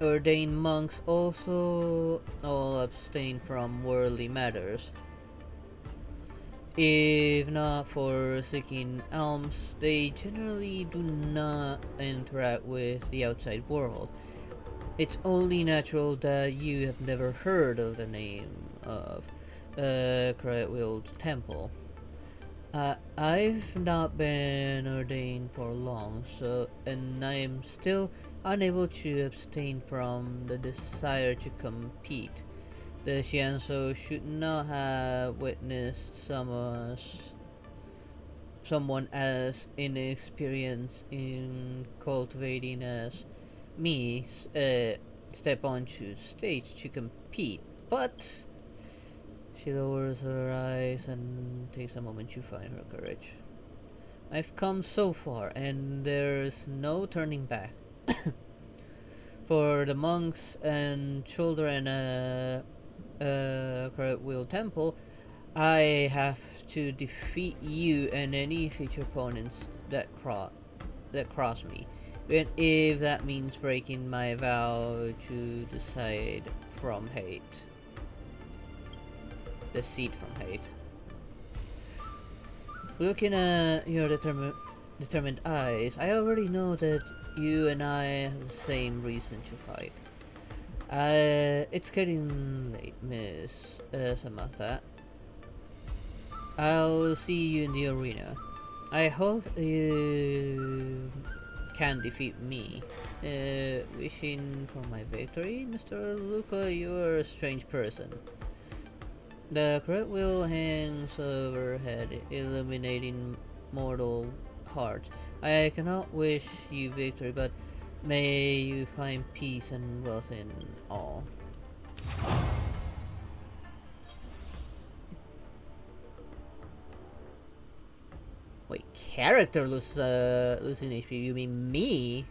ordained monks also all abstain from worldly matters. If not for seeking alms, they generally do not interact with the outside world. It's only natural that you have never heard of the name of Credwell Temple. I've not been ordained for long, and I am still unable to abstain from the desire to compete. The Xianzhou should not have witnessed someone as inexperienced in cultivating as me step onto stage to compete. But she lowers her eyes and takes a moment to find her courage. I've come so far, and there's no turning back. For the monks and children Wheel Temple, I have to defeat you and any future opponents that cross me, even if that means breaking my vow to decide from hate. Deceit from hate. Looking at your determined eyes, I already know that you and I have the same reason to fight. It's getting late, Miss Samantha. I'll see you in the arena. I hope you can defeat me. Wishing for my victory, Mr. Luca, you're a strange person. The correct wheel hangs overhead, illuminating mortal hearts. I cannot wish you victory, but may you find peace and wealth in all. Wait, character losing HP? You mean me?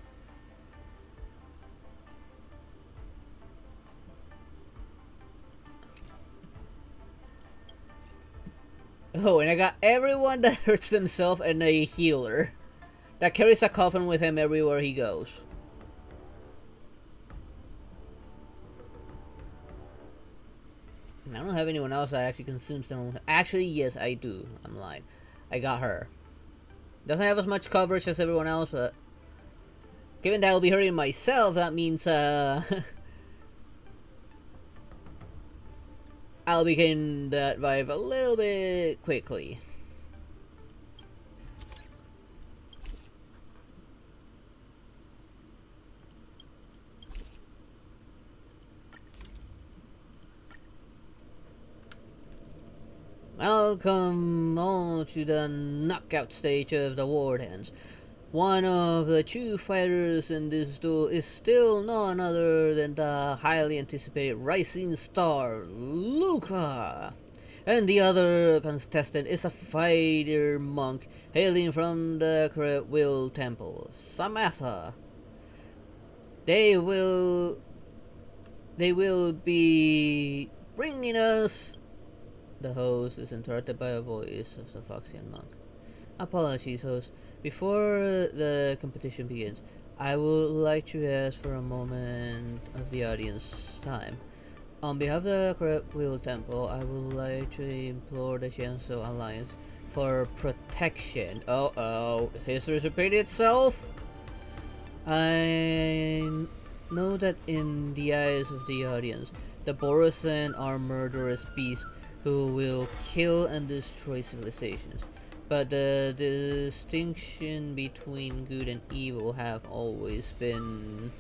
Oh, and I got everyone that hurts themselves and a healer that carries a coffin with him everywhere he goes. I don't have anyone else that actually consumes them. Actually, yes, I do. I'm lying. I got her. Doesn't have as much coverage as everyone else, but given that I'll be hurting myself, that means I'll be getting that vibe a little bit quickly. Welcome all to the knockout stage of the Wardens. One of the two fighters in this duel is still none other than the highly anticipated rising star, Luca. And the other contestant is a fighter monk hailing from the Credwell Temple, Samantha. They will be bringing us... The host is interrupted by a voice of the Foxian monk. Apologies, host. Before the competition begins, I would like to ask for a moment of the audience time. On behalf of the Corrupt Wheel Temple, I would like to implore the Shenso Alliance for protection. Oh, history repeating itself? I know that in the eyes of the audience, the Borosan are murderous beasts who will kill and destroy civilizations. But the distinction between good and evil have always been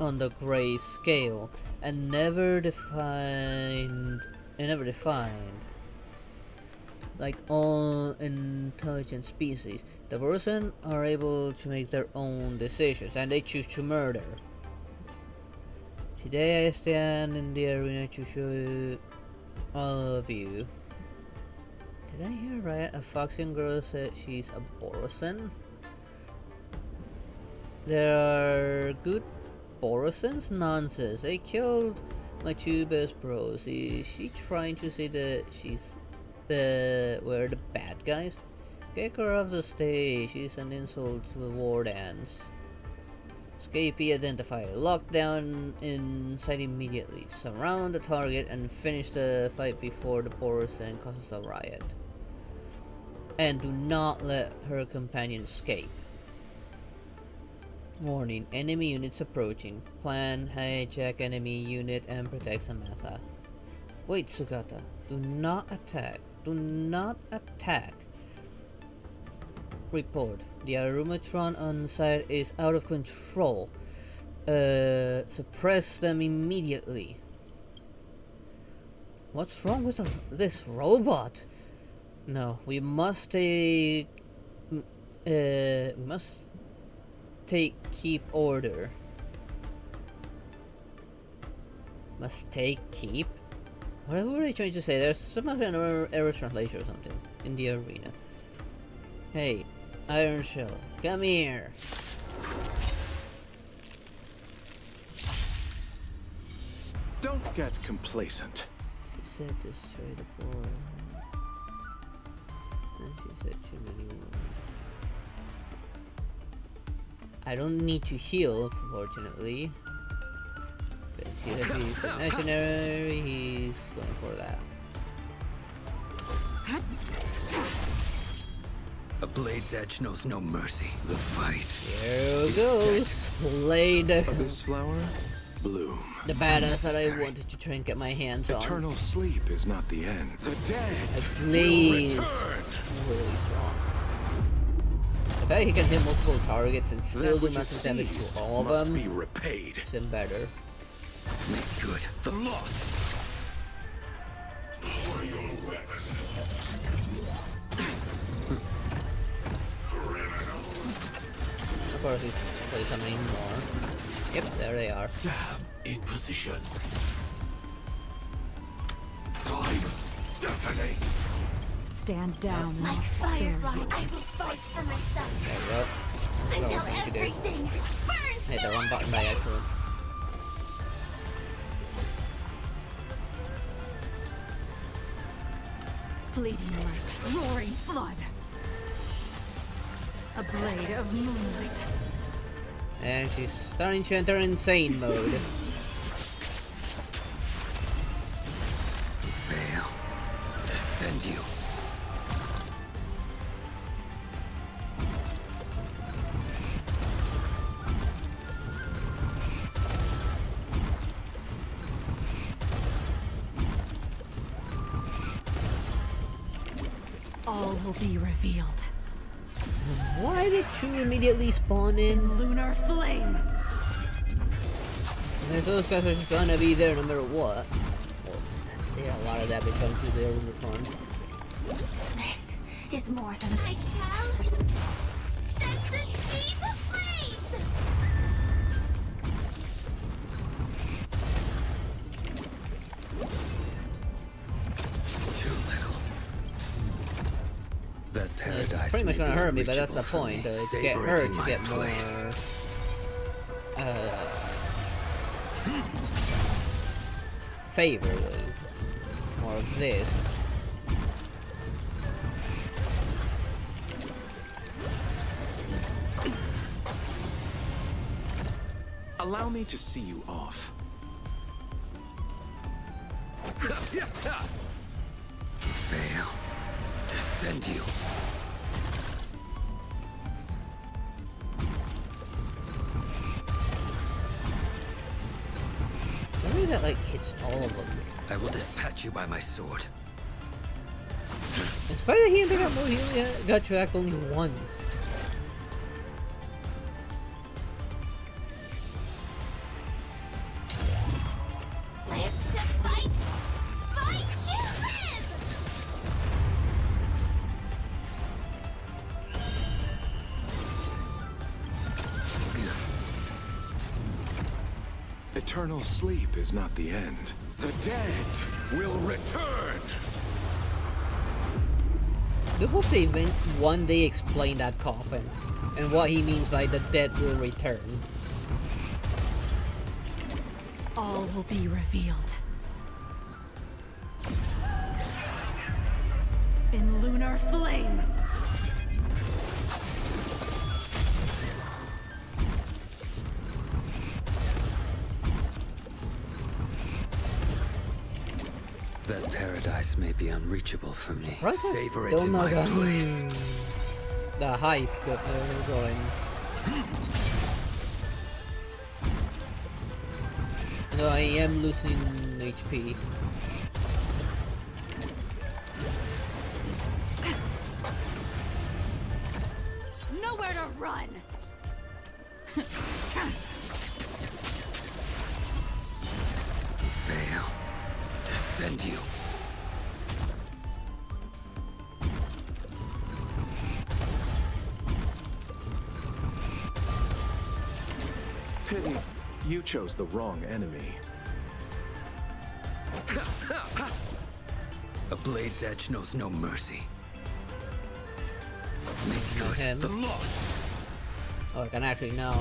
on the gray scale and never defined. Like all intelligent species, the Borosan are able to make their own decisions, and they choose to murder. Today I stand in the arena to show all of you. Did I hear right? A Foxian girl said she's a Borosan? There are good Borosans? Nonsense. They killed my two best bros. Is she trying to say that we're the bad guys? Kick her off the stage. She's an insult to the war dance. Escapee identified. Lock down inside immediately. Surround the target and finish the fight before the Borosan causes a riot. And do not let her companion escape. Warning, enemy units approaching. Plan, hijack enemy unit and protect Samasa. Wait, Sugata. Do not attack. Do not attack. Report. The Arumatron on site is out of control. Suppress them immediately. What's wrong with this robot? No, we must take... keep order. Must take keep? What were they trying to say? There's some of an error translation or something in the arena. Hey, Iron Shell, come here. Don't get complacent. She said destroy the board. And she said too many words. I don't need to heal, fortunately. But if he's imaginary, he's going for that. A blade's edge knows no mercy. The fight. Here goes. Blade. This flower, bloom. The badass that I wanted to try and get my hands on. Eternal sleep is not the end. The dead A blade. Really strong. The fact he can hit multiple targets and still do massive damage to all of them. Be repaid. It's even better. Make good the loss. Of course, he's probably summoning more. Yep, there they are. Sam in position. Time detonate. Stand down. Like I'll spare Firefly, you. I will fight for myself There we go. That's what I until was going to do. everything burns Hit to the wrong button by accident. Fleeting light, roaring flood. A blade of moonlight. And she's starting to enter insane mode. Fail. Defend you. All will be revealed. Why did two immediately spawn in? Lunar flame. There's those guys are just gonna be there no matter what. Well, they had a lot of damage coming through the Arumatron. This is more than I shall set the seas ablaze. Too little. That paradise It's pretty much may gonna be hurt me, but that's the unreachable for point. me. To get Savor it hurt in to my get place. more favor, more of this. Allow me to see you off. Fail to send you. Maybe that like hits all of them. I will dispatch you by my sword. In spite of he ended up he only got to act only once. Live to fight! Fight to live! Eternal sleep is not the end. The dead will return! I hope they one day explain that coffin and what he means by the dead will return. All will be revealed. In lunar flame. That paradise may be unreachable for me. Right, Savor it don't in know my that. place. The hype going. No, I am losing HP. Nowhere to run. Fail to send you. Pity, you chose the wrong enemy. A blade's edge knows no mercy. Make good Him. the loss. Oh, I can actually now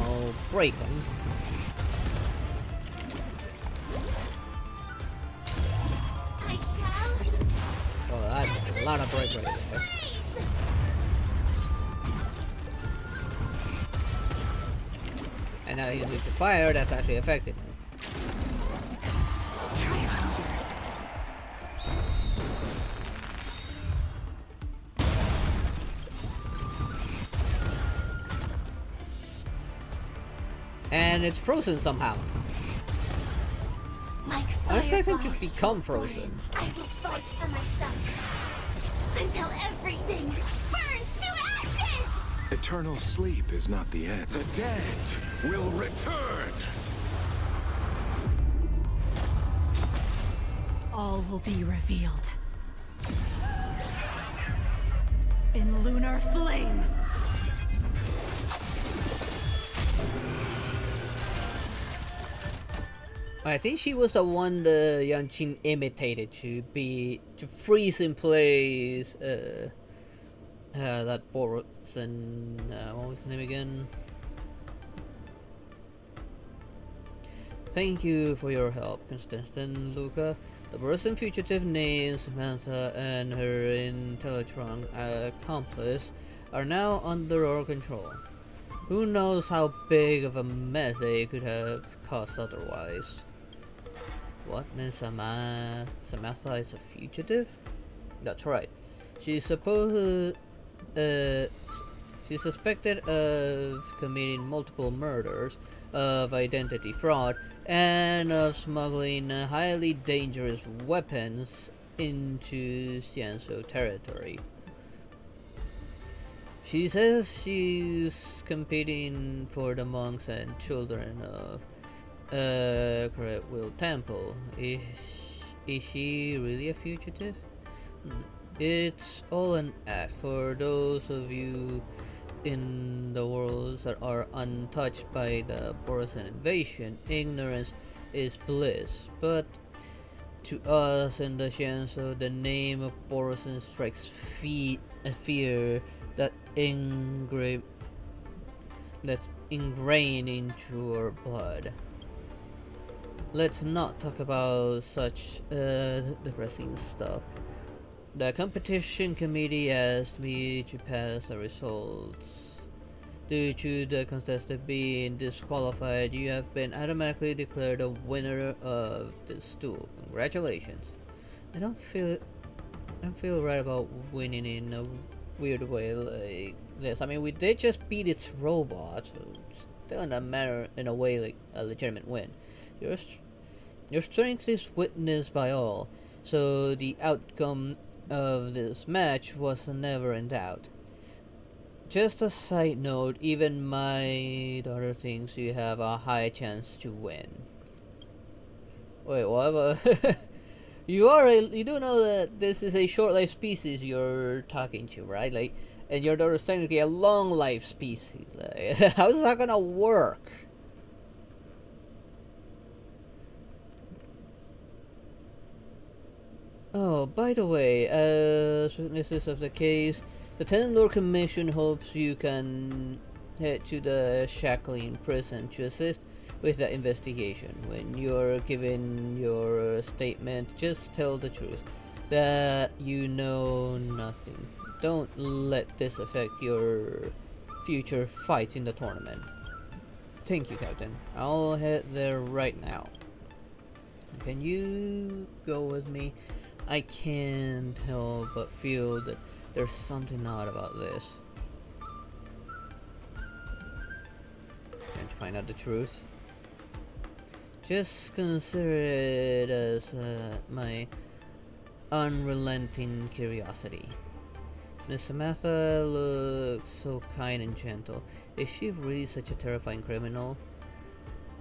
break him. I shall Oh, that's a lot of break right there. blaze! And now he can use the fire, that's actually affected him. And it's frozen somehow. Like I expect him to fireballs become a frozen. flame, I will fight for myself until everything burns to ashes! Eternal sleep is not the end. The dead will return! All will be revealed. In lunar flame. I think she was the one the Yanqing imitated to freeze in place that Boros and what was his name again? Thank you for your help, Constantine Luca. The Borussian fugitive named Samantha and her Intellitron accomplice are now under our control. Who knows how big of a mess they could have caused otherwise. What, Miss Samantha is a fugitive? That's right. She's she's suspected of committing multiple murders, of identity fraud, and of smuggling highly dangerous weapons into Xianzhou territory. She says she's competing for the monks and children of Correct Will Temple. Is she really a fugitive? It's all an act. For those of you in the worlds that are untouched by the Borussian invasion, ignorance is bliss. But to us in the Xianzhou, the name of Borussian strikes fear that's ingrained into our blood. Let's not talk about such depressing stuff. The competition committee asked me to pass the results. Due to the contestant being disqualified, you have been automatically declared a winner of this duel. Congratulations. I don't feel right about winning in a weird way like this. I mean, we did just beat its robot, so it's still in a way like a legitimate win. Your strength is witnessed by all, so the outcome of this match was never in doubt. Just a side note, even my daughter thinks you have a high chance to win. Wait, what? You do know that this is a short-lived species you're talking to, right? Like, and your daughter's technically a long-lived species. Like, how's that gonna work? Oh, by the way, as witnesses of the case, the Ten Lord Commission hopes you can head to the Shackling prison to assist with the investigation. When you're given your statement, just tell the truth, that you know nothing. Don't let this affect your future fights in the tournament. Thank you, Captain. I'll head there right now. Can you go with me? I can't help but feel that there's something odd about this. Trying to find out the truth. Just consider it as my unrelenting curiosity. Miss Samantha looks so kind and gentle. Is she really such a terrifying criminal?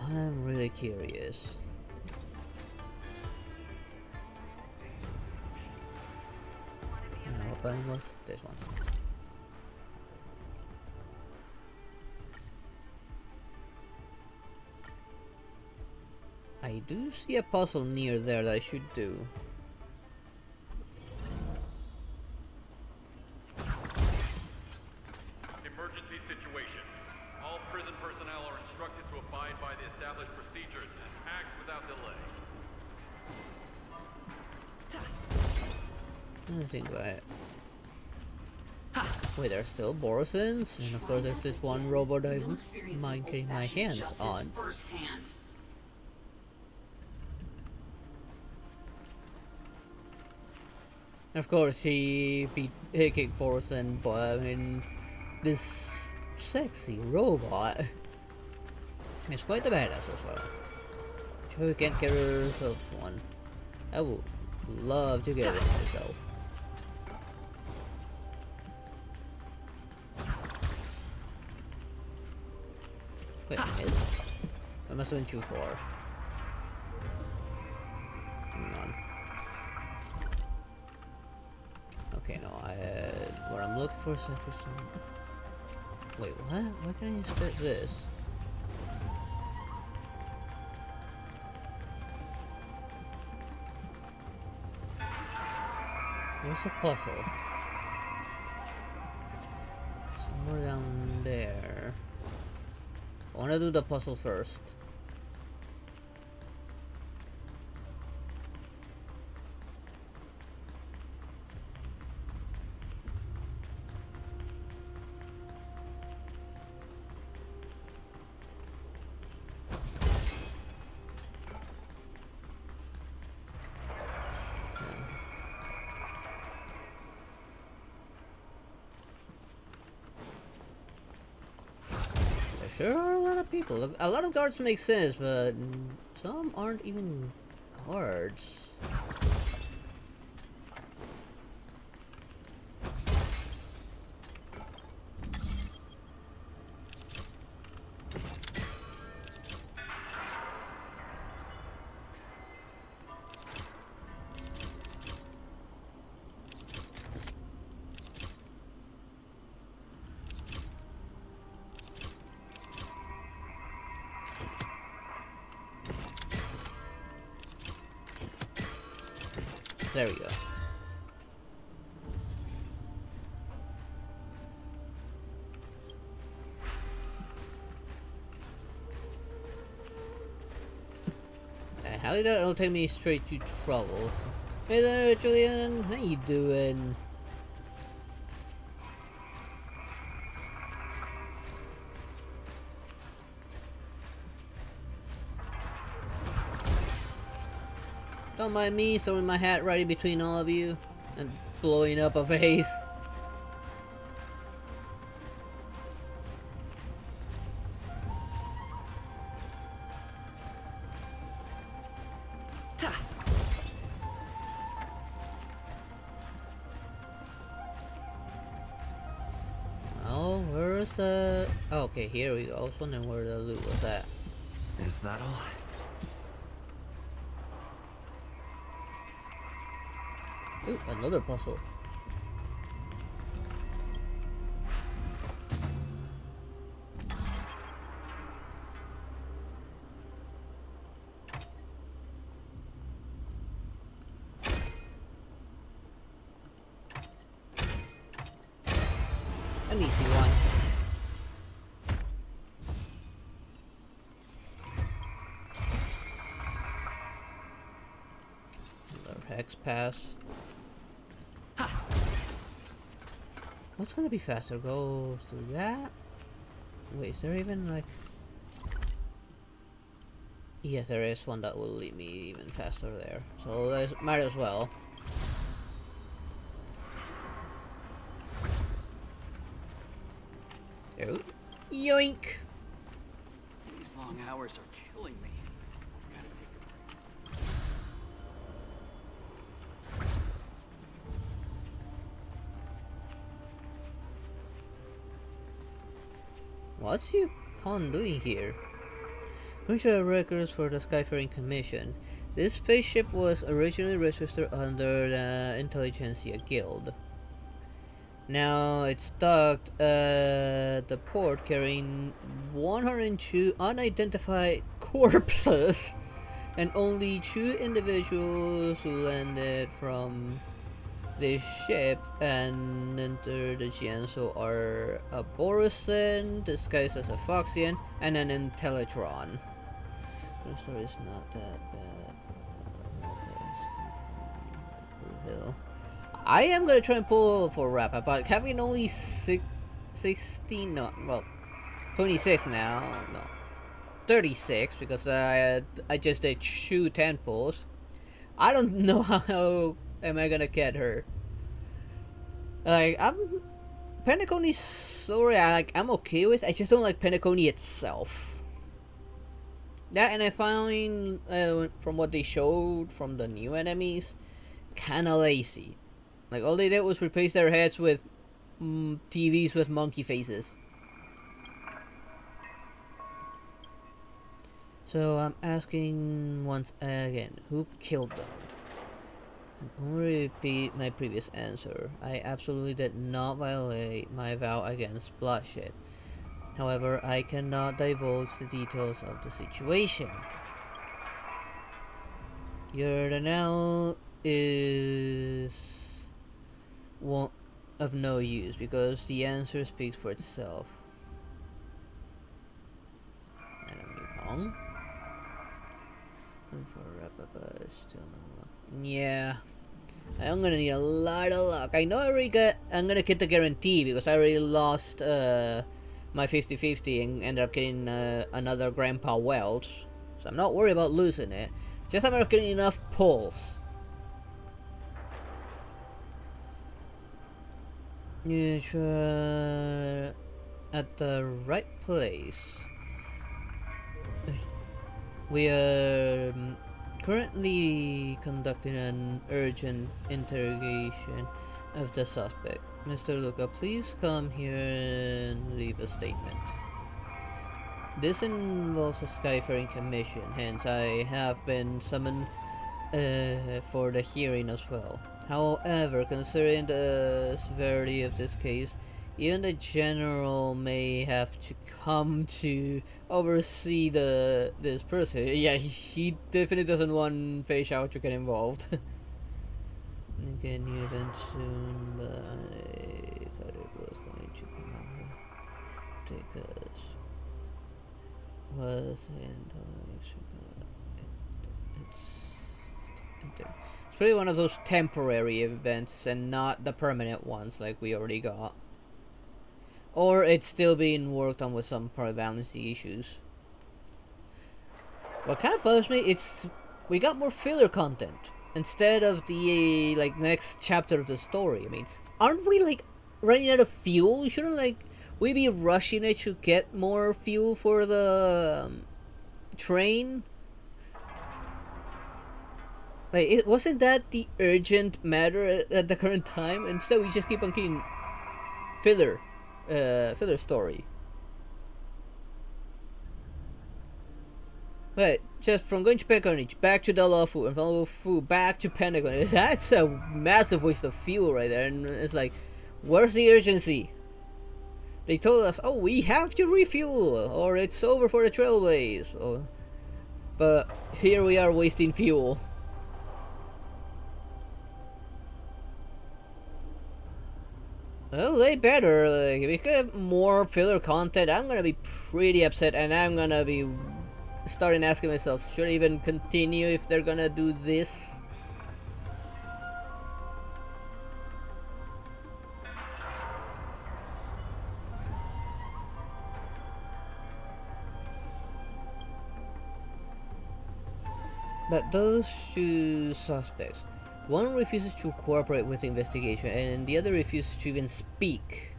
I'm really curious. What button was this one? I do see a puzzle near there that I should do. Emergency situation. All prison personnel are instructed to abide by the established procedures and act without delay. I think right. Wait, there's still Borisons, and of course there's this one robot I wouldn't mind getting my hands on. Of course, he kicked Borison, but I mean, this sexy robot is quite the badass as well. Sure, we can't get herself one. I would love to get one myself. Wait a minute. I must have been too far. Hang on. Okay, no, what I'm looking for is some... Wait, what? Why can't I spit this? Where's the puzzle? Somewhere down there. I wanna do the puzzle first. There are a lot of people. A lot of guards make sense, but some aren't even guards. There we go. How did that'll take me straight to trouble? Hey there, Julian. How you doing? Don't mind me throwing my hat right in between all of you and blowing up a vase. Oh, where's the... Oh, okay, here we go. I was wondering where the loot was at. Is that all? Ooh, another puzzle. An easy one. Another hex pass. What's gonna be faster? Go through that? Wait, is there even like... Yes, there is one that will lead me even faster there. So might as well. Oh. Yoink! These long hours are killing me. Gotta take a break. What's you con doing here? Crucial records for the Skyfaring Commission. This spaceship was originally registered under the Intelligentsia Guild. Now it's docked at the port carrying 102 unidentified corpses and only 2 individuals who landed from this ship and entered the Jianzhou are a Borisan disguised as a Foxian and an Intellitron. The story is not that bad. I am gonna try and pull for wrap up, but having only 16, no, well, 26 now, no, 36 because I just did 2 10 pulls. I don't know how am I gonna get her. Like penacony. Sorry, I'm okay with. I just don't like penacony itself. That and I find from what they showed from the new enemies, kinda lazy. Like all they did was replace their heads with TVs with monkey faces. So I'm asking once again, who killed them? I only repeat my previous answer. I absolutely did not violate my vow against bloodshed. However, I cannot divulge the details of the situation. Your denial is of no use because the answer speaks for itself. Enemy Pong. Yeah, I'm gonna need a lot of luck. I know I'm gonna get the guarantee because I already lost my 50-50 and ended up getting another Grandpa Weld. So I'm not worried about losing it. It's just a matter of getting enough pulls. You try at the right place. We are currently conducting an urgent interrogation of the suspect. Mr. Luca, please come here and leave a statement. This involves a Skyfaring Commission, hence I have been summoned for the hearing as well. However, considering the severity of this case, even the general may have to come to oversee this person. Yeah, he definitely doesn't want Fei Xiao to get involved. Again, new event soon, but I thought it was going to take us. Was it's really one of those temporary events and not the permanent ones like we already got. Or it's still being worked on with some prevalency issues. What kind of bothers me, it's we got more filler content instead of the like next chapter of the story. I mean, aren't we like running out of fuel? Shouldn't like we be rushing it to get more fuel for the train? Like, it wasn't that the urgent matter at the current time, and so we just keep on getting filler story. But just from going to penacony back to Dalafu and Dalafu back to penacony, that's a massive waste of fuel right there. And it's like, where's the urgency? They told us, oh, we have to refuel, or it's over for the trailways. Oh, but here we are wasting fuel. Well, they better. Like, if we get more filler content, I'm gonna be pretty upset, and I'm gonna be starting asking myself, should I even continue if they're gonna do this? But those two suspects, one refuses to cooperate with the investigation and the other refuses to even speak.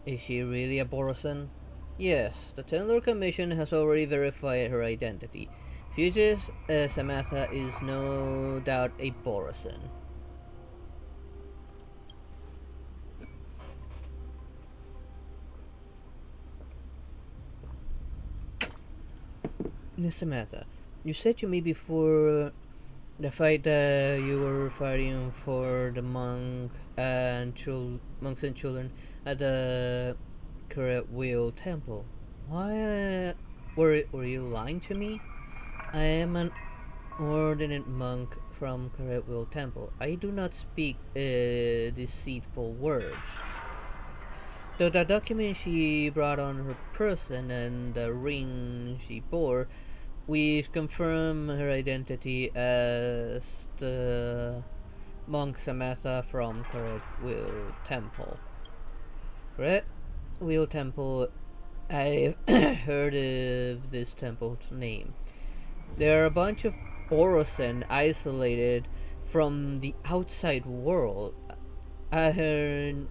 Is she really a Borosan? Yes, the Tendler Commission has already verified her identity. Fugitive Samantha is no doubt a Borosan. Miss Samantha, you said to me before the fight that you were fighting for the monks and children at the Correct Wheel Temple. Why were you lying to me? I am an ordinate monk from Correct Wheel Temple. I do not speak deceitful words. Though the document she brought on her person and the ring she bore, we've confirmed her identity as the monk Samantha from Correct Wheel Temple. Correct Wheel Temple, I've heard of this temple's name. There are a bunch of Borosan isolated from the outside world, adhering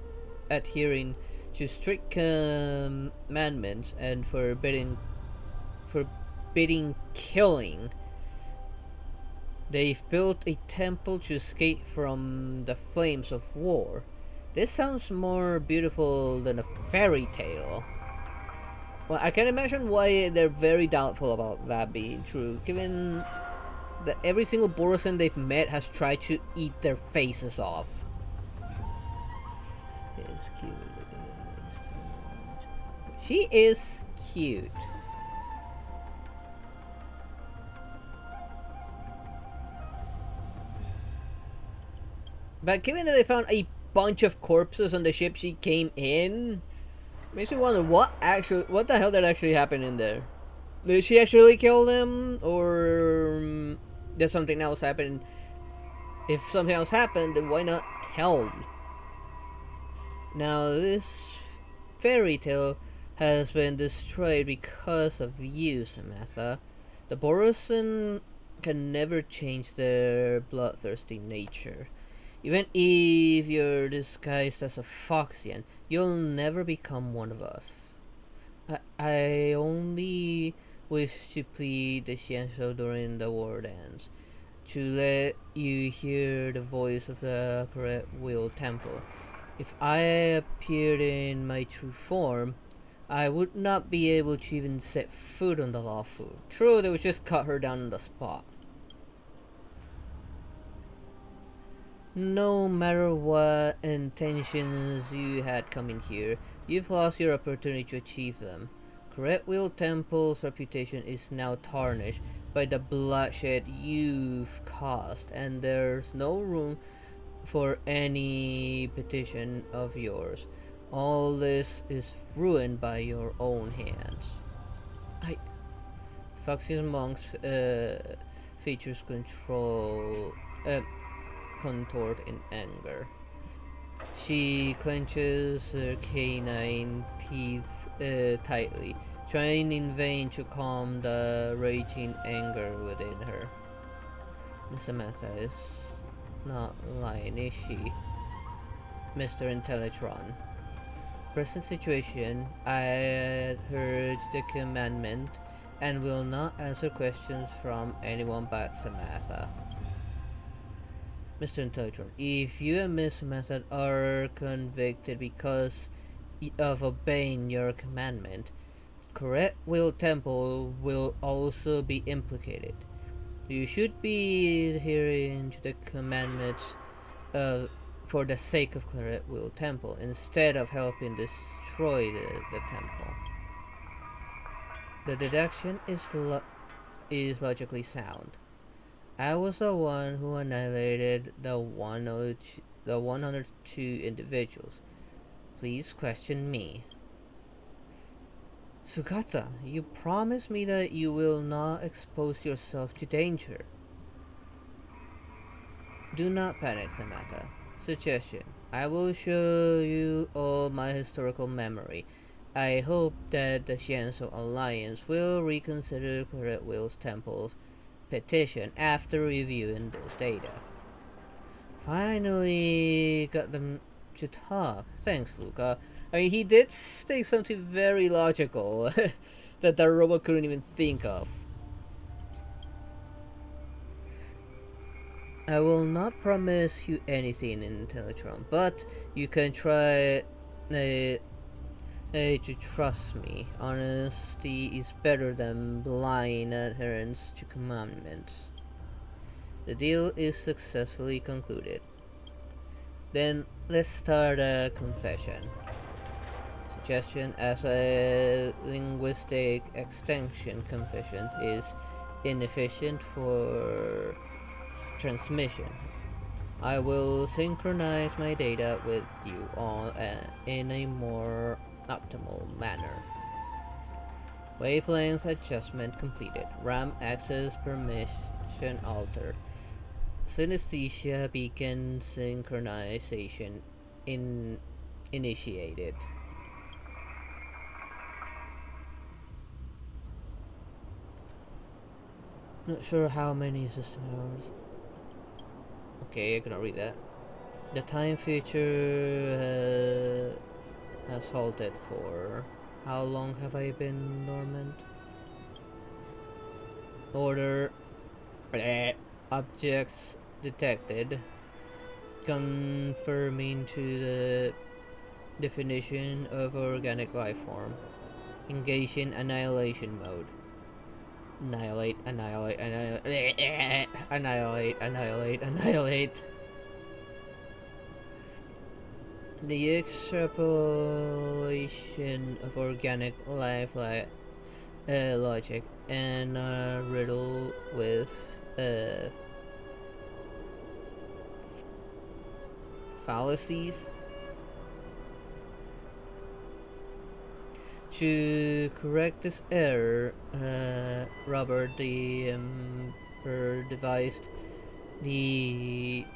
to strict commandments and forbidding killing. They've built a temple to escape from the flames of war. This sounds more beautiful than a fairy tale. Well, I can imagine why they're very doubtful about that being true, given that every single Borosan they've met has tried to eat their faces off. It's cute. She is cute. But given that they found a bunch of corpses on the ship she came in, makes me wonder what the hell that actually happened in there. Did she actually kill them, or did something else happen? If something else happened, then why not tell me? Now this fairy tale has been destroyed because of you, Samantha. The Borosan can never change their bloodthirsty nature. Even if you're disguised as a Foxian, you'll never become one of us. I only wish to plead the Shiensho during the war ends, to let you hear the voice of the Correct Wheel Temple. If I appeared in my true form, I would not be able to even set foot on the Lafu. True, they would just cut her down on the spot. No matter what intentions you had coming here, you've lost your opportunity to achieve them. Correct Wheel Temple's reputation is now tarnished by the bloodshed you've caused, and there's no room for any petition of yours. All this is ruined by your own hands. Foxy's monks features contort in anger. She clenches her canine teeth tightly, trying in vain to calm the raging anger within her. Miss Samantha is not lying, is she? Mr. Intellatron. Present situation, I heard the commandment and will not answer questions from anyone but Samantha. Mr. Intellatron, if you and Miss Samantha are convicted because of obeying your commandment, Correct Will Temple will also be implicated. You should be adhering to the commandments for the sake of Claret Will Temple instead of helping destroy the temple. The deduction is logically sound. I was the one who annihilated the 102 individuals. Please question me. Sugata, you promised me that you will not expose yourself to danger. Do not panic, Samantha. Suggestion. I will show you all my historical memory. I hope that the Shienso Alliance will reconsider Claret Will's Temple's petition after reviewing this data. Finally got them to talk. Thanks, Luca. I mean, he did say something very logical that the robot couldn't even think of. I will not promise you anything in Teletron, but you can try to trust me. Honesty is better than blind adherence to commandments. The deal is successfully concluded. Then let's start a confession. Suggestion as a linguistic extension, confession is inefficient for transmission. I will synchronize my data with you all in a more optimal manner. Wavelength adjustment completed. RAM access permission altered. Synesthesia beacon synchronization initiated. Not sure how many system errors. Okay, I cannot read that. The time feature has halted for how long have I been dormant? Order. Bleh. Objects detected. Confirming to the definition of organic life form. Engage in annihilation mode. Annihilate, annihilate, annihilate, annihilate, annihilate, annihilate. The extrapolation of organic life logic and riddle with fallacies. To correct this error, Robert the Emperor devised the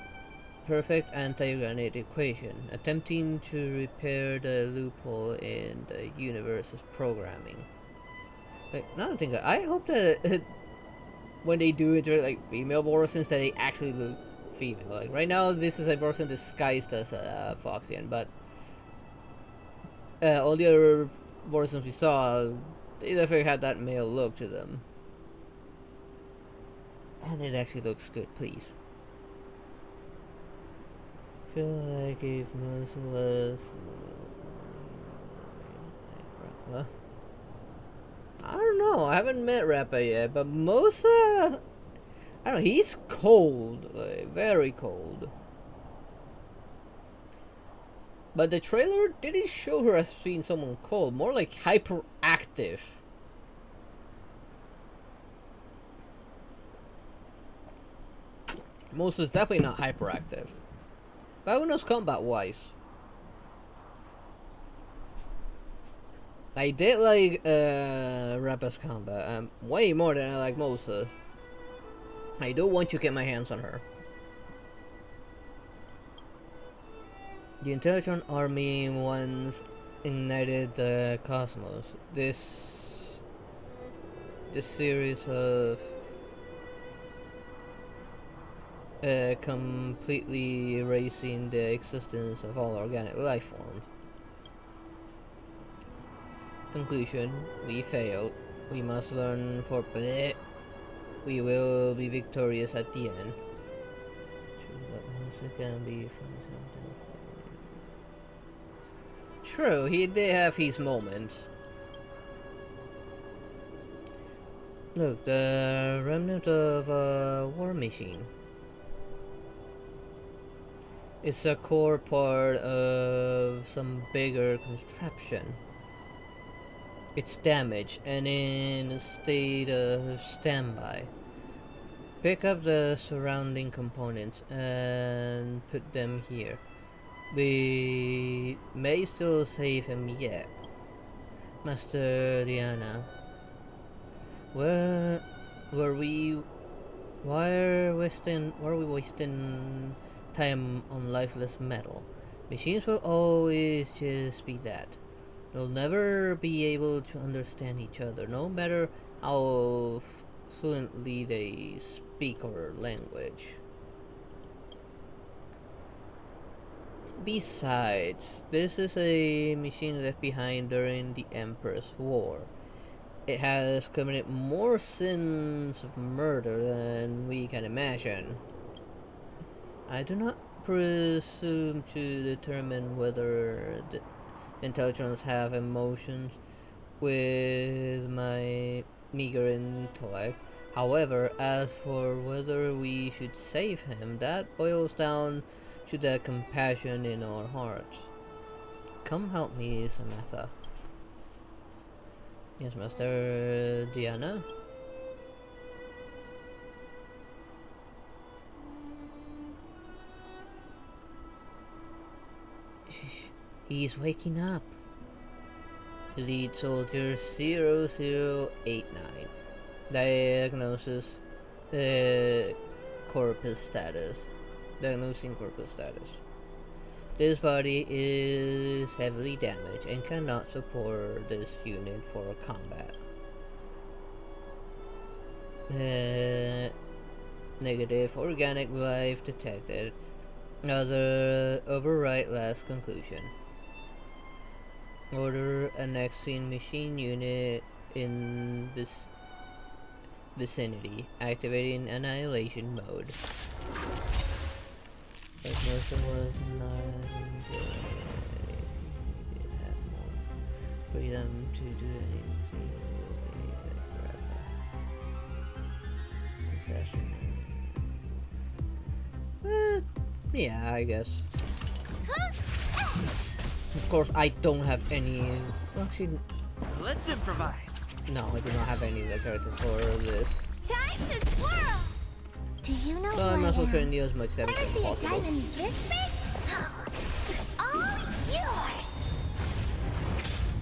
perfect anti-granite equation, attempting to repair the loophole in the universe's programming. Like, now I think I hope that when they do interact like female Borisons, that they actually look female. Like right now, this is a Borisan disguised as a Foxian, but all the other Borisons we saw, they definitely had that male look to them. And it actually looks good, please. I feel like if most of us... Well, I don't know, I haven't met Rappa yet, but Mosa... I don't know, he's cold, like, very cold. But the trailer didn't show her as being someone cold, more like hyperactive. Mosa's definitely not hyperactive. But who knows combat-wise? I did like Rappa's combat, way more than I like Mosa's. I do want to get my hands on her. The Intelligent Army once ignited the cosmos. This series of completely erasing the existence of all organic life forms. Conclusion: we failed. We must learn for bleh. We will be victorious at the end. True, he did have his moment. Look, the remnant of a war machine. It's a core part of some bigger contraption. It's damaged and in a state of standby. Pick up the surrounding components and put them here. We may still save him yet. Master Diana. Why are we wasting time on lifeless metal? Machines will always just be that. They'll never be able to understand each other, no matter how fluently they speak our language. Besides, this is a machine left behind during the Emperor's War. It has committed more sins of murder than we can imagine. I do not presume to determine whether the intelligence have emotions with my meager intellect. However, as for whether we should save him, that boils down to the compassion in our hearts. Come help me, Samantha. Yes, Master Diana? He's waking up. Elite Soldier 0089. Diagnosis. Corpus status. Diagnosing corpus status. This body is heavily damaged and cannot support this unit for combat. Negative organic life detected. Other override last conclusion. Order annexing machine unit in this vicinity. Activating annihilation mode. Most was not have more freedom to do anything. Yeah, I guess. Of course, I don't have any. Actually, Let's improvise. no, I do not have any of the characters for this. Time to twirl! Do you know So who I might as well try and do as much damage Ever as see a possible. diamond this big? It's all yours!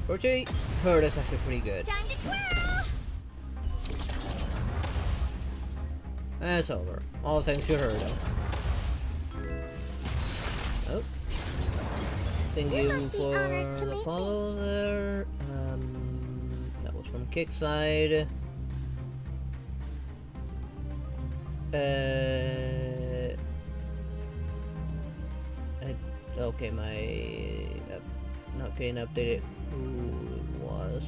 Virtually, her is actually pretty good. Time to twirl! And it's over. All thanks to her, though. Oh. Thank We you must be for honored to the meet follow there. That was from Kickside. Okay, my not getting updated. Who it was?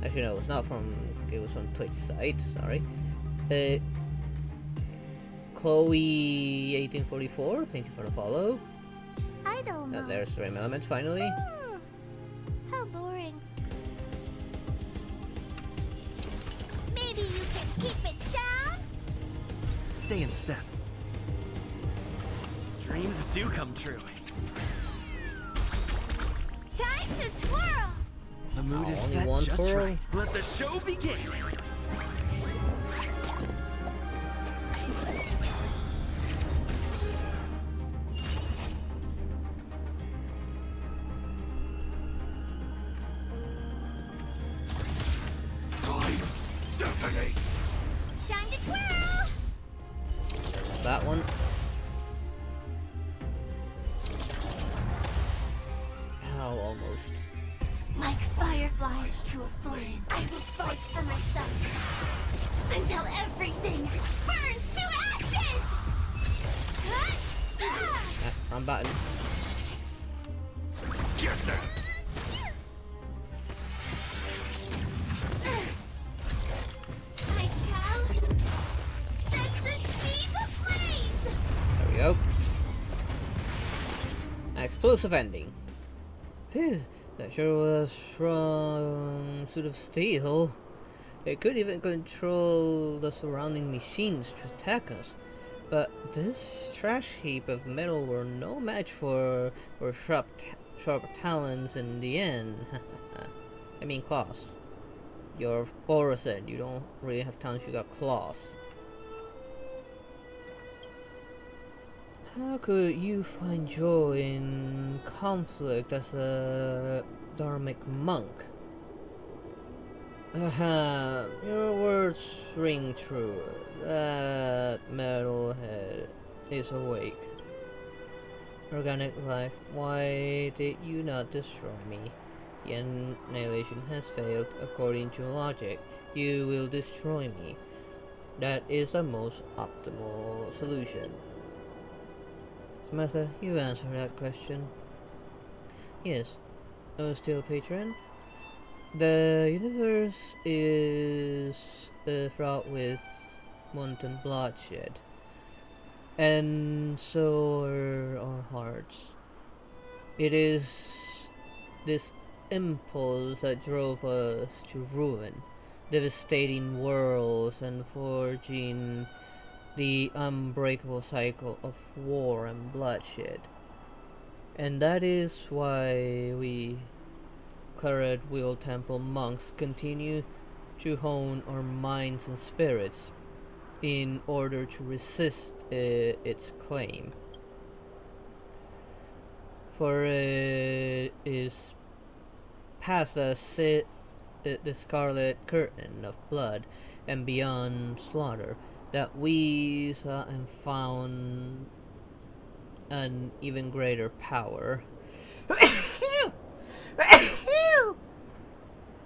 Actually, no, it's not from. It was from Twitch site. Sorry. Chloe1844. Thank you for the follow. I don't know. There's Rayman Element finally. Oh, how boring. Maybe you can keep it down? Stay in step. Dreams do come true. Time to twirl! The mood is only set one just twirl? right. Let the show begin. Time detonate. Time to twirl! That one. to a flame. I will fight for myself until everything burns to ashes! Wrong button. Get that! I shall set the seas ablaze! There we go. Explosive ending. Phew, that sure was from suit of steel. It could even control the surrounding machines to attack us. But this trash heap of metal were no match for sharp talons in the end. I mean claws. You're Borusan, you don't really have talons, you got claws. How could you find joy in conflict as a dharmic monk? Your words ring true. That metalhead is awake. Organic life, why did you not destroy me? The annihilation has failed. According to logic, you will destroy me. That is the most optimal solution. Samantha, you answer that question. Yes. Oh, still patron? The universe is fraught with wanton bloodshed. And so are our hearts. It is this impulse that drove us to ruin, devastating worlds and forging the unbreakable cycle of war and bloodshed. And that is why we Claret Wheel Temple monks continue to hone our minds and spirits in order to resist its claim. For it is past the scarlet curtain of blood and beyond slaughter that we saw and found an even greater power.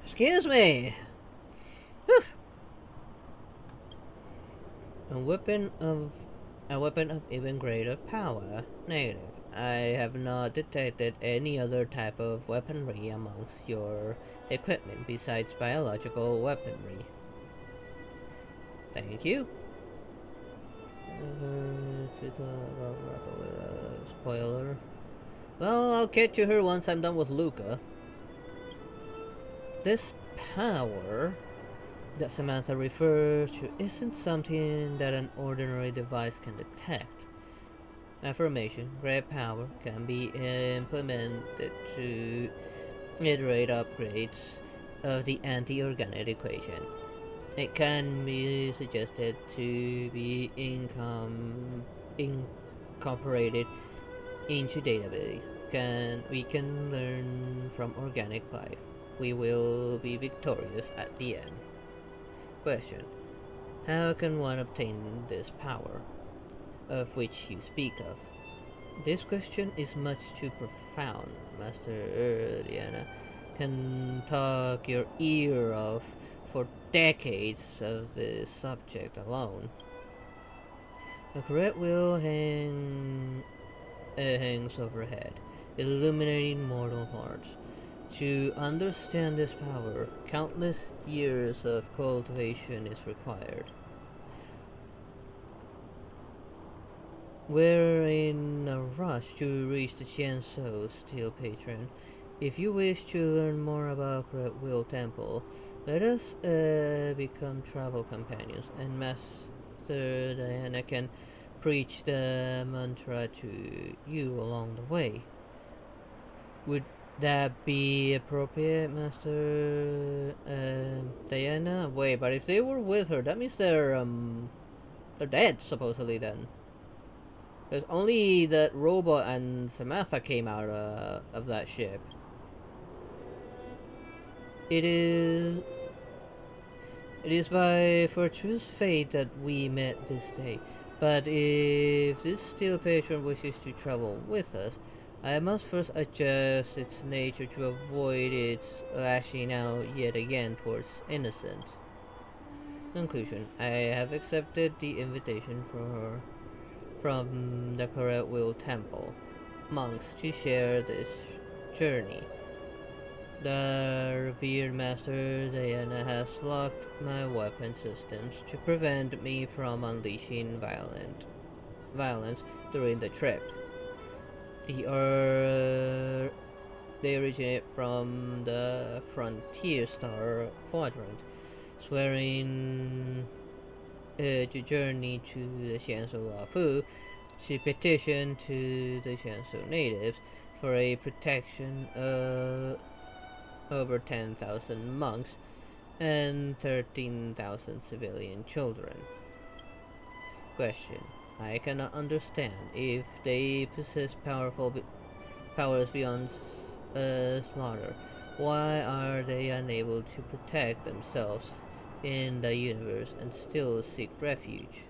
Excuse me. Whew. A weapon of even greater power. Negative. I have not detected any other type of weaponry amongst your equipment besides biological weaponry. Thank you. Spoiler. Well, I'll get to her once I'm done with Luca. This power that Samantha refers to isn't something that an ordinary device can detect. Affirmation, great power can be implemented to iterate upgrades of the anti-organic equation. It can be suggested to be incorporated into database. We can learn from organic life. We will be victorious at the end. Question. How can one obtain this power of which you speak of? This question is much too profound. Master Liana can talk your ear off for decades of this subject alone. A great wheel hangs overhead, illuminating mortal hearts. To understand this power, countless years of cultivation is required. We're in a rush to reach the Qianzhou Steel Patron. If you wish to learn more about Great Wheel Temple, let us become travel companions, and Master Diana can preach the mantra to you along the way. Would that be appropriate, Master Diana? Wait, but if they were with her, that means they're dead, supposedly, then. Because only that robot and Samantha came out of that ship. It is by fortuitous fate that we met this day. But if this steel patron wishes to travel with us, I must first adjust its nature to avoid its lashing out yet again towards innocents. Conclusion. I have accepted the invitation from the Claret Wheel Temple monks to share this journey. The revered Master Diana has locked my weapon systems to prevent me from unleashing violence during the trip. They originate from the Frontier Star Quadrant, swearing to journey to the Xianzhou Lafu to petition to the Xianzhou natives for a protection of over 10,000 monks and 13,000 civilian children. Question. I cannot understand if they possess powers beyond slaughter. Why are they unable to protect themselves in the universe and still seek refuge?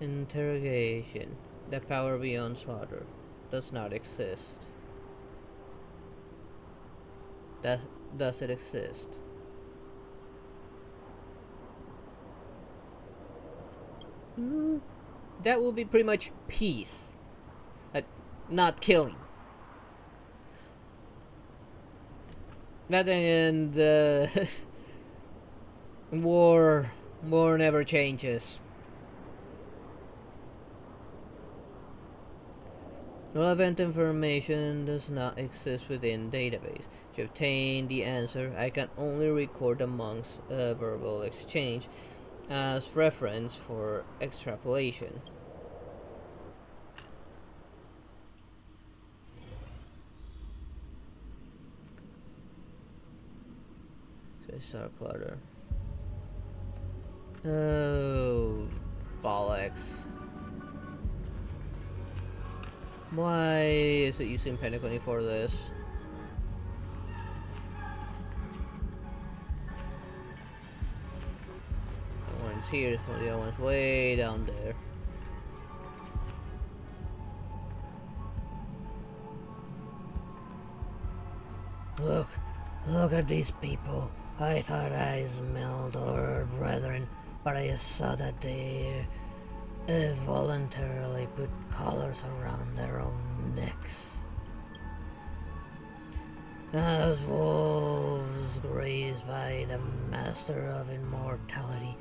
Interrogation. The power beyond slaughter does not exist. Does it exist? That will be pretty much peace. Not killing. That and war never changes. Relevant information does not exist within database. To obtain the answer, I can only record amongst a verbal exchange as reference for extrapolation. So Star Clutter. Oh, bollocks. Why is it using penacony for this? One's here, so the other one's way down there. Look at these people. I thought I smelled our brethren, but I saw that they voluntarily put collars around their own necks. As wolves grazed by the master of immortality,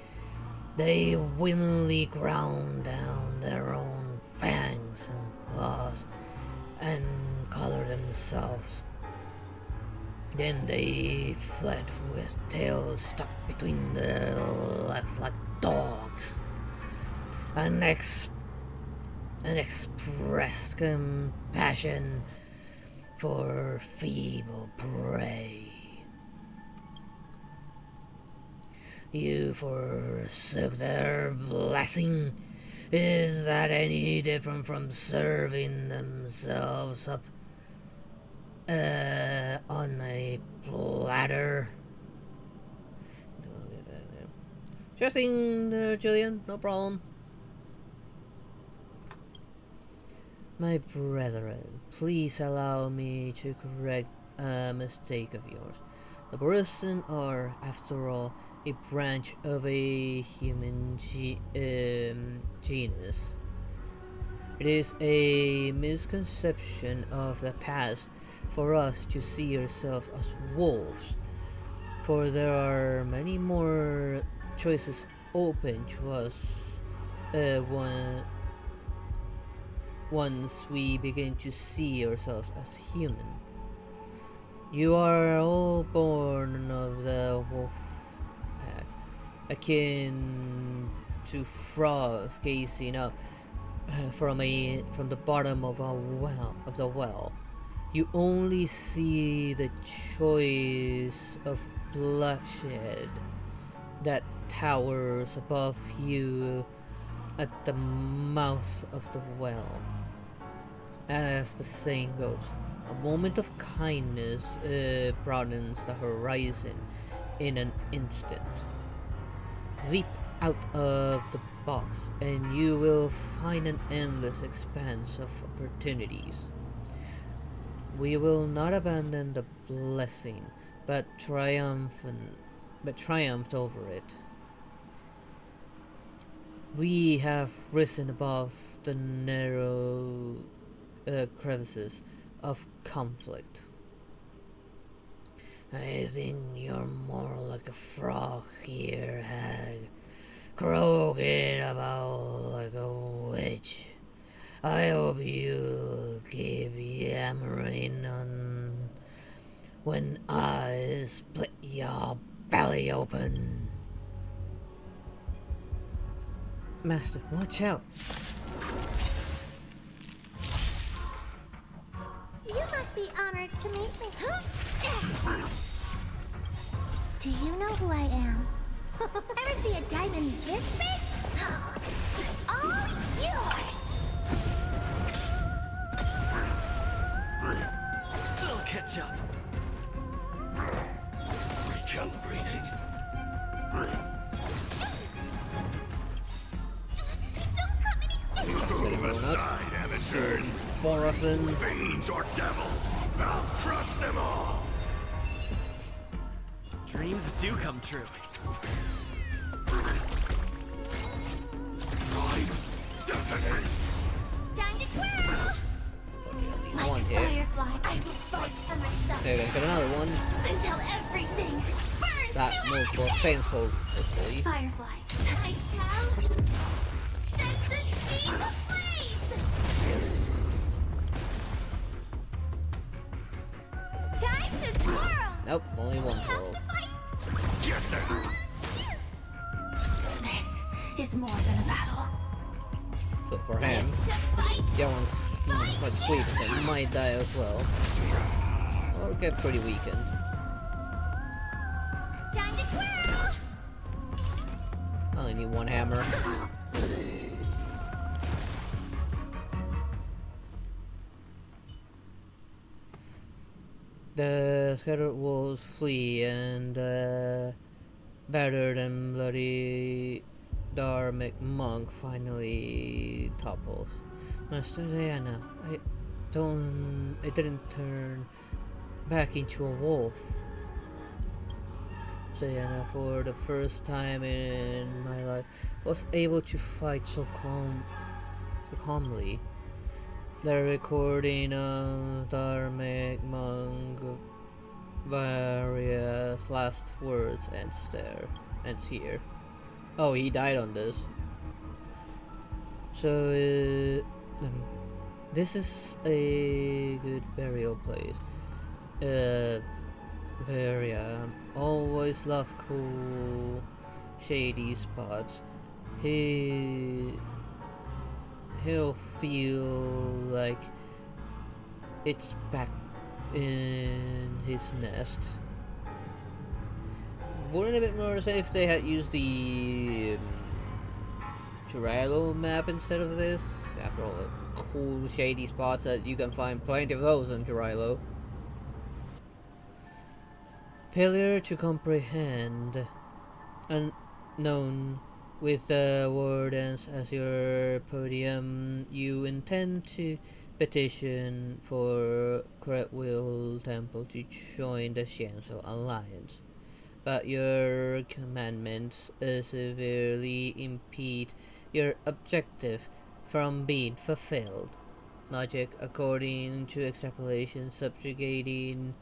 they willingly ground down their own fangs and claws and colored themselves. Then they fled with tails stuck between their legs like dogs, and expressed compassion for feeble prey. You forsook their blessing. Is that any different from serving themselves up on a platter? Sure thing, Julian, no problem. My brethren, please allow me to correct a mistake of yours. The Boristan are, after all, a branch of a human genus. It is a misconception of the past for us to see ourselves as wolves, for there are many more choices open to us once we begin to see ourselves as human. You are all born of the wolf pack, akin to frogs gazing up from the bottom of the well. You only see the choice of bloodshed that towers above you at the mouth of the well. As the saying goes, a moment of kindness broadens the horizon in an instant. Leap out of the box and you will find an endless expanse of opportunities. We will not abandon the blessing, but triumphed over it. We have risen above the narrow crevices of conflict. I think you're more like a frog here, hag, croaking about like a witch. I hope you'll keep yammering on when I split your belly open. Master, watch out! You must be honored to meet me. Do you know who I am? Ever see a diamond this big? It's all yours. I'll catch up. Recalibrating. Don't come any closer. Move aside, amateurs. Morrison. Fiends or devils, I'll crush them all. Dreams do come true. Pride doesn't hurt. Time to twirl. Like One a hit. firefly, I will fight for myself There, get another one. until everything burns That to move was ashes. painful, hopefully. Firefly, I shall set the sea ablaze. Time to twirl. Nope, only one Have twirl. to fight. Get them. This is more than a battle. So for him, To fight. the other one's quite sweet and might die as well. Or get pretty weakened. Time to twirl. I only need one hammer. The scattered wolves flee and battered and bloody Dharmic monk finally topples. Master Diana, I didn't turn back into a wolf. Diana, for the first time in my life, was able to fight so calmly. The recording of Dharmic monk various last words ends here. Oh, he died on this. So this is a good burial place. Always love cool, shady spots. He'll feel like it's back in his nest. Wouldn't it have been more safe if they had used the Chiralo map instead of this? After all the cool shady spots that you can find plenty of those in Chiralo. Failure to comprehend. Unknown with the wardens as your podium, you intend to petition for Cretwill Temple to join the Shanso Alliance. But your commandments severely impede your objective from being fulfilled. Logic, according to extrapolation, subjugating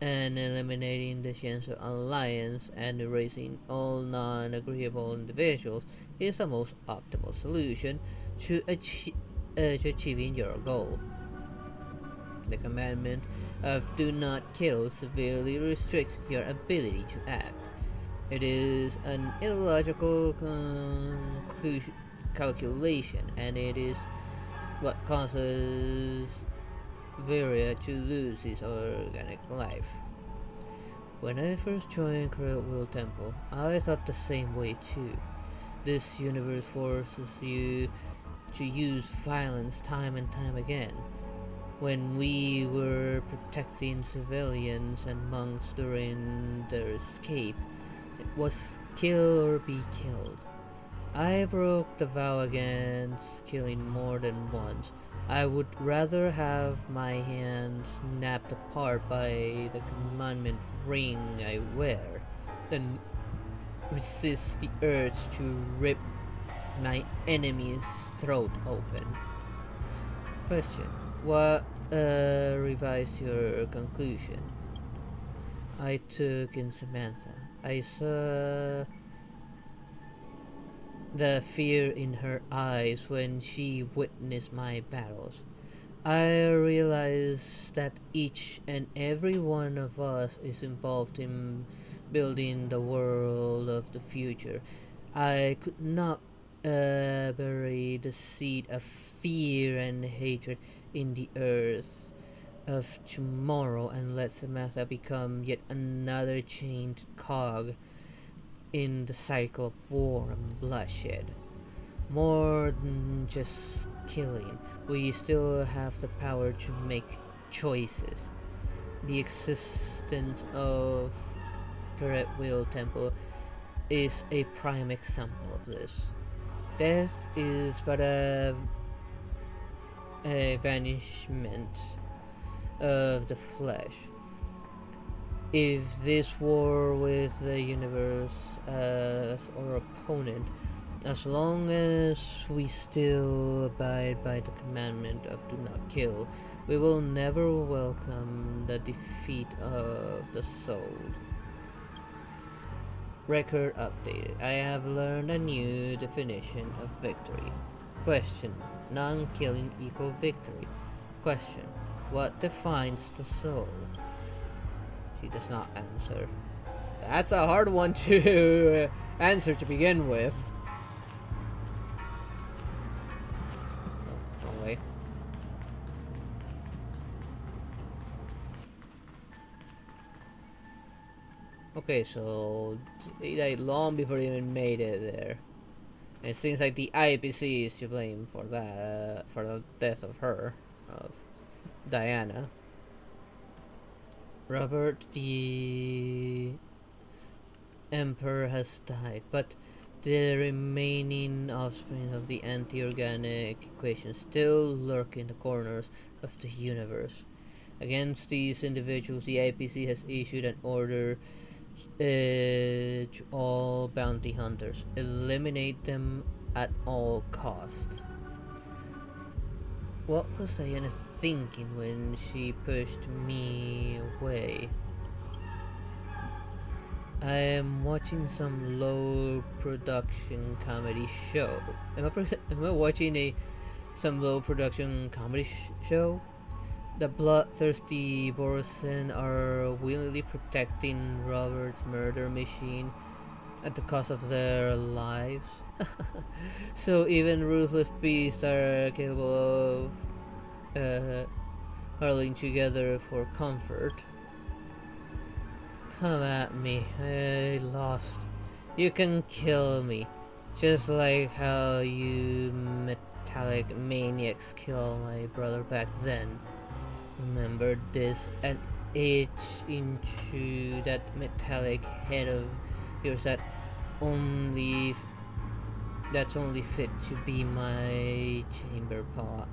and eliminating the Shanso Alliance and erasing all non-agreeable individuals is the most optimal solution to achieving your goal. The commandment of do not kill severely restricts your ability to act. It is an illogical calculation, and it is what causes Viria to lose his organic life. When I first joined Cretwill Temple, I thought the same way too. This universe forces you to use violence time and time again. When we were protecting civilians and monks during their escape, it was kill or be killed. I broke the vow against killing more than once. I would rather have my hands snapped apart by the commandment ring I wear than resist the urge to rip my enemy's throat open. Question. What revised your conclusion? I took in Samantha. I saw the fear in her eyes when she witnessed my battles. I realized that each and every one of us is involved in building the world of the future. I could not bury the seed of fear and hatred in the earth of tomorrow and let Samantha become yet another chained cog in the cycle of war and bloodshed. More than just killing, we still have the power to make choices. The existence of Correct Will Temple is a prime example of this. Death is but a vanishment of the flesh. If this war with the universe as our opponent, as long as we still abide by the commandment of do not kill, we will never welcome the defeat of the soul. Record updated. I have learned a new definition of victory. Question. Non-killing equal victory. Question. What defines the soul? She does not answer. That's a hard one to answer to begin with. Oh, wrong way. Okay, so they died long before they even made it there. And it seems like the IPC is to blame for that, for the death of her, of Diana. Robert, the Emperor, has died, but the remaining offspring of the anti-organic equation still lurk in the corners of the universe. Against these individuals, the IPC has issued an order to all bounty hunters. Eliminate them at all costs. What was Diana thinking when she pushed me away? I am watching some low production comedy show. Am I watching some low production comedy show? The bloodthirsty Borson are willingly protecting Robert's murder machine at the cost of their lives. So even ruthless beasts are capable of huddling together for comfort. Come at me, I lost. You can kill me, just like how you metallic maniacs killed my brother back then. Remember this and etch into that metallic head of yours that's only fit to be my chamber pot.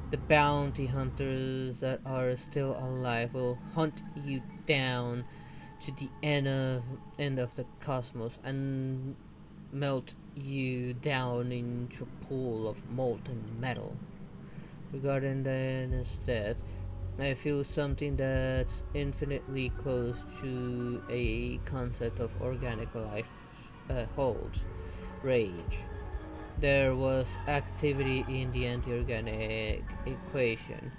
The bounty hunters that are still alive will hunt you down to the end of the cosmos and melt you down into a pool of molten metal. Regarding Diana's death, I feel something that's infinitely close to a concept of organic life holds. Rage. There was activity in the anti-organic equation,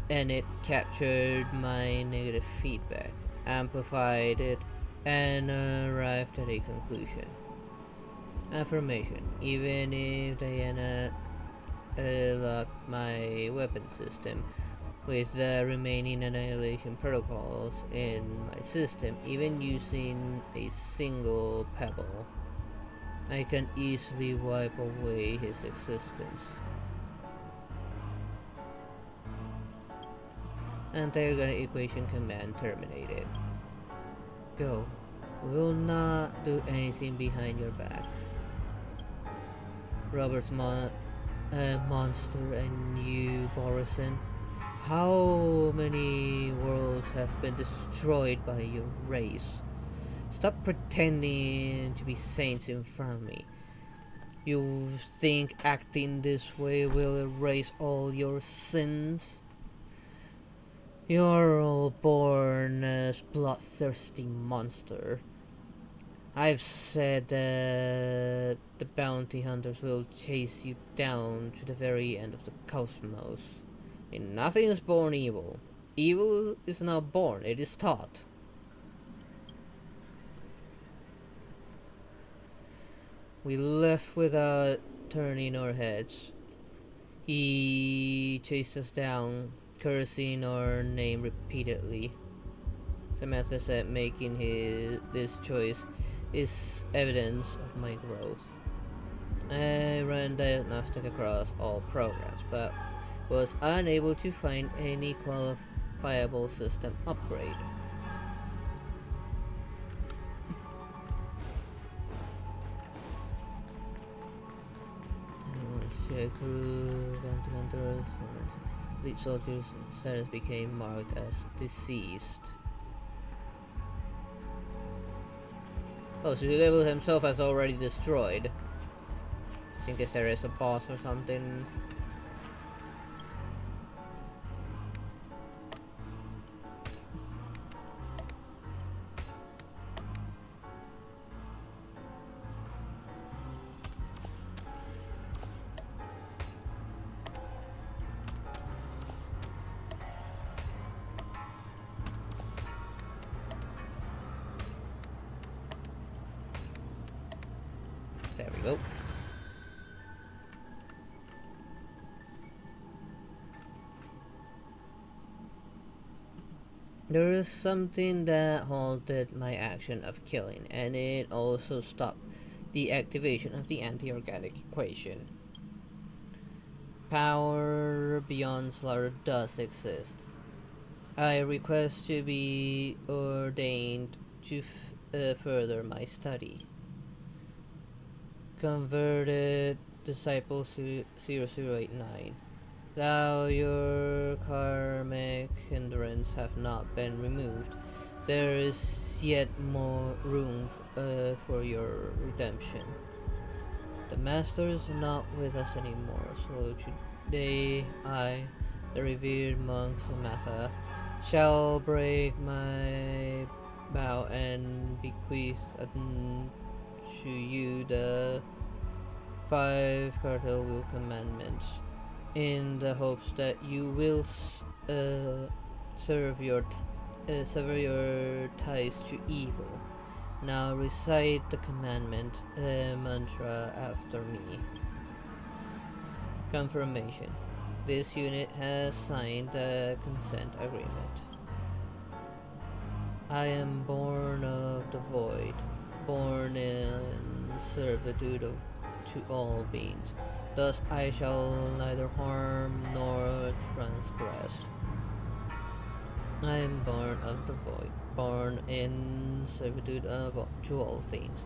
and it captured my negative feedback, amplified it, and arrived at a conclusion. Affirmation. Even if Diana locked my weapon system with the remaining annihilation protocols in my system, even using a single pebble, I can easily wipe away his existence. Anti-organic equation command terminated. Go. will not do anything behind your back. Robert's monster and you, Borison. How many worlds have been destroyed by your race? Stop pretending to be saints in front of me. You think acting this way will erase all your sins? You're all born as bloodthirsty monster. I've said that the bounty hunters will chase you down to the very end of the cosmos. And nothing is born evil. Evil is not born, it is taught. We left without turning our heads. He chased us down, cursing our name repeatedly. Samantha said making this choice is evidence of my growth. I ran diagnostic across all programs, but was unable to find any qualifiable system upgrade. Check through bounty hunters. Elite soldiers' status became marked as deceased. Oh, so the devil himself has already destroyed. I think there is a boss or something. There we go. There is something that halted my action of killing, and it also stopped the activation of the anti-organic equation. Power beyond slaughter does exist. I request to be ordained to further my study. Converted Disciple 0089. Though your karmic hindrance have not been removed, there is yet more room for your redemption. The Master is not with us anymore, so today I, the revered monk Samantha, shall break my vow and bequeath to you the 5 Cartel Wheel Commandments, in the hopes that you will sever your ties to evil. Now recite the commandment mantra after me. Confirmation. This unit has signed the consent agreement. I am born of the void, born in servitude to all beings. Thus I shall neither harm nor transgress. I am born of the void, born in servitude to all things.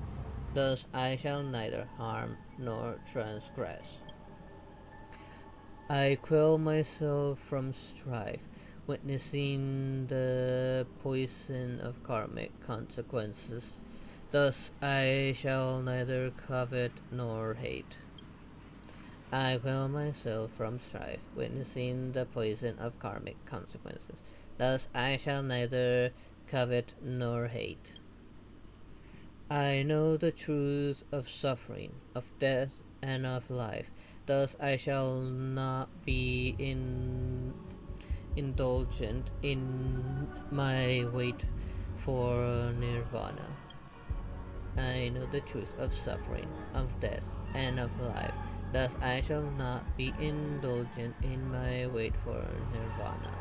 Thus I shall neither harm nor transgress. I quell myself from strife, witnessing the poison of karmic consequences. Thus I shall neither covet nor hate. I quell myself from strife, witnessing the poison of karmic consequences. Thus I shall neither covet nor hate. I know the truth of suffering, of death, and of life. Thus I shall not be indulgent in my wait for nirvana. I know the truth of suffering, of death, and of life. Thus I shall not be indulgent in my wait for nirvana.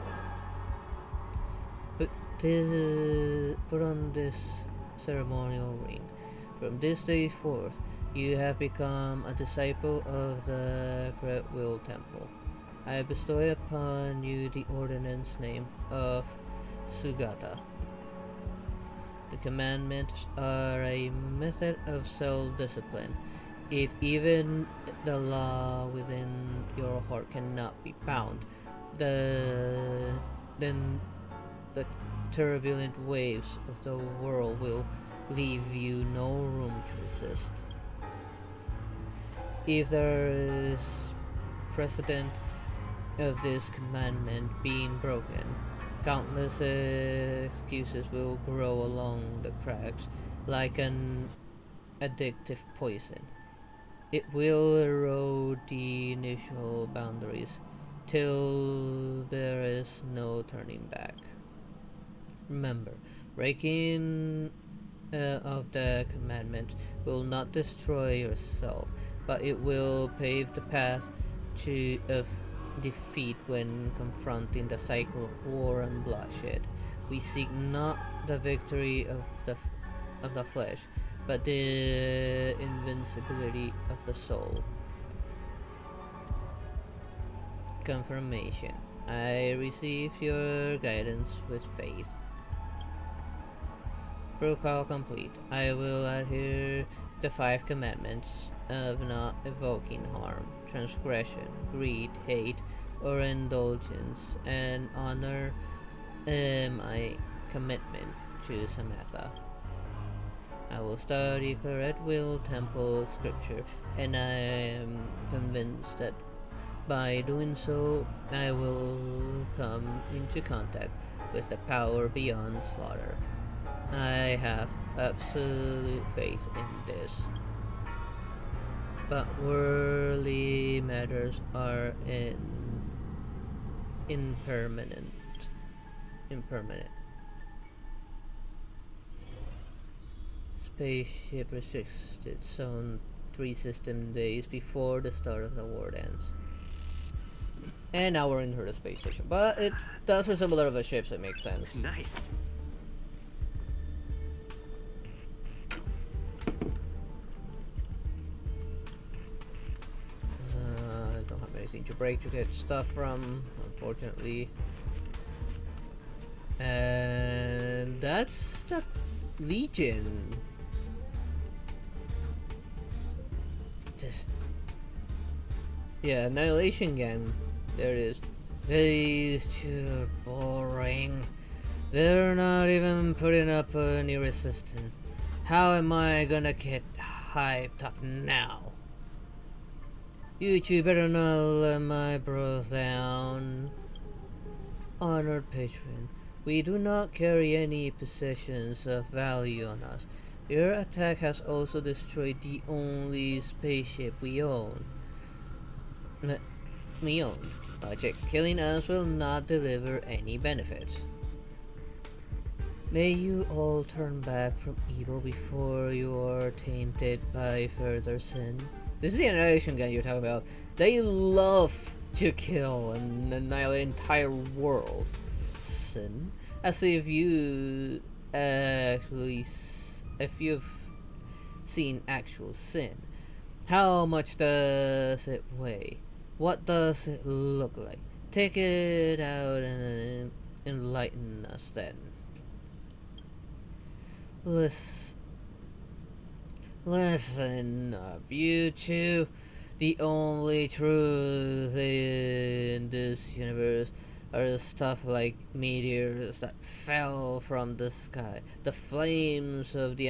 Put on this ceremonial ring. From this day forth, you have become a disciple of the Great Will Temple. I bestow upon you the ordinance name of Sugata. The commandments are a method of self-discipline. If even the law within your heart cannot be bound, then the turbulent waves of the world will leave you no room to resist. If there is precedent of this commandment being broken, countless excuses will grow along the cracks like an addictive poison. It will erode the initial boundaries till there is no turning back. Remember, breaking of the commandment will not destroy yourself, but it will pave the path of defeat when confronting the cycle of war and bloodshed. We seek not the victory of the flesh, but the invincibility of the soul. Confirmation. I receive your guidance with faith. Protocol complete. I will adhere the 5 commandments of not evoking harm, transgression, greed, hate, or indulgence, and honor my commitment to Samantha. I will study Claret Will Temple scripture, and I am convinced that by doing so, I will come into contact with the power beyond slaughter. I have absolute faith in this. But worldly matters are impermanent. Spaceship restricted zone 3 system days before the start of the war ends. And now we're in her space station. But it does resemble a lot of a ship, so it makes sense. Nice. I don't have anything to break to get stuff from, unfortunately. And that's the Legion. Yeah, Annihilation Gang. There it is. These two are boring. They're not even putting up any resistance. How am I gonna get hyped up now? You two better not let my bros down. Honored patron, we do not carry any possessions of value on us. Your attack has also destroyed the only spaceship we own. Logic. Killing us will not deliver any benefits. May you all turn back from evil before you are tainted by further sin. This is the Annihilation Gang you're talking about. They love to kill and annihilate the entire world. Sin? As if you if you've seen actual sin. How much does it weigh? What does it look like? Take it out and enlighten us then. Listen up, you two. The only truth in this universe are stuff like meteors that fell from the sky, the flames of the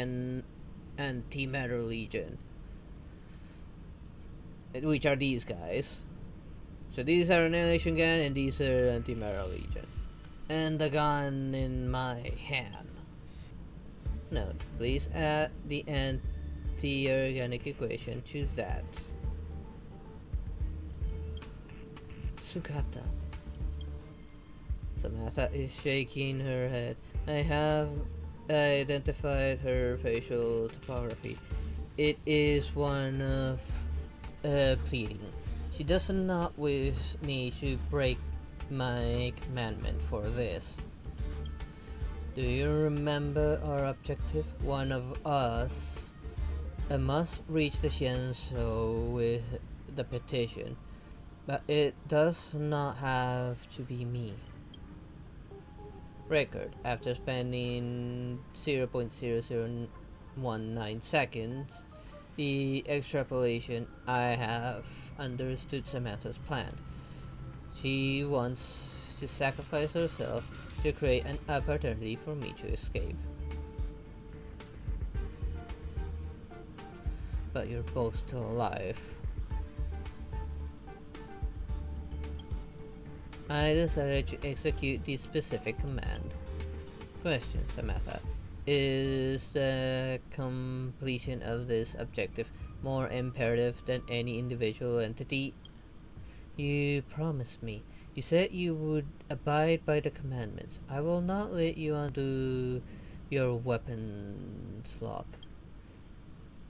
Antimatter Legion, which are these guys. So these are Annihilation Gun and these are Antimatter Legion. And the gun in my hand. Note, please add the anti-organic equation to that. Sugata. Samantha is shaking her head. I have identified her facial topography. It is one of pleading. She does not wish me to break my commandment for this. Do you remember our objective? One of us must reach the Xianzhou with the petition, but it does not have to be me. record. After spending 0.0019 seconds, the extrapolation, I have understood Samantha's plan. She wants to sacrifice herself to create an opportunity for me to escape. But you're both still alive. I decided to execute the specific command. Question, Samantha. Is the completion of this objective more imperative than any individual entity? You promised me. You said you would abide by the commandments. I will not let you undo your weapons lock.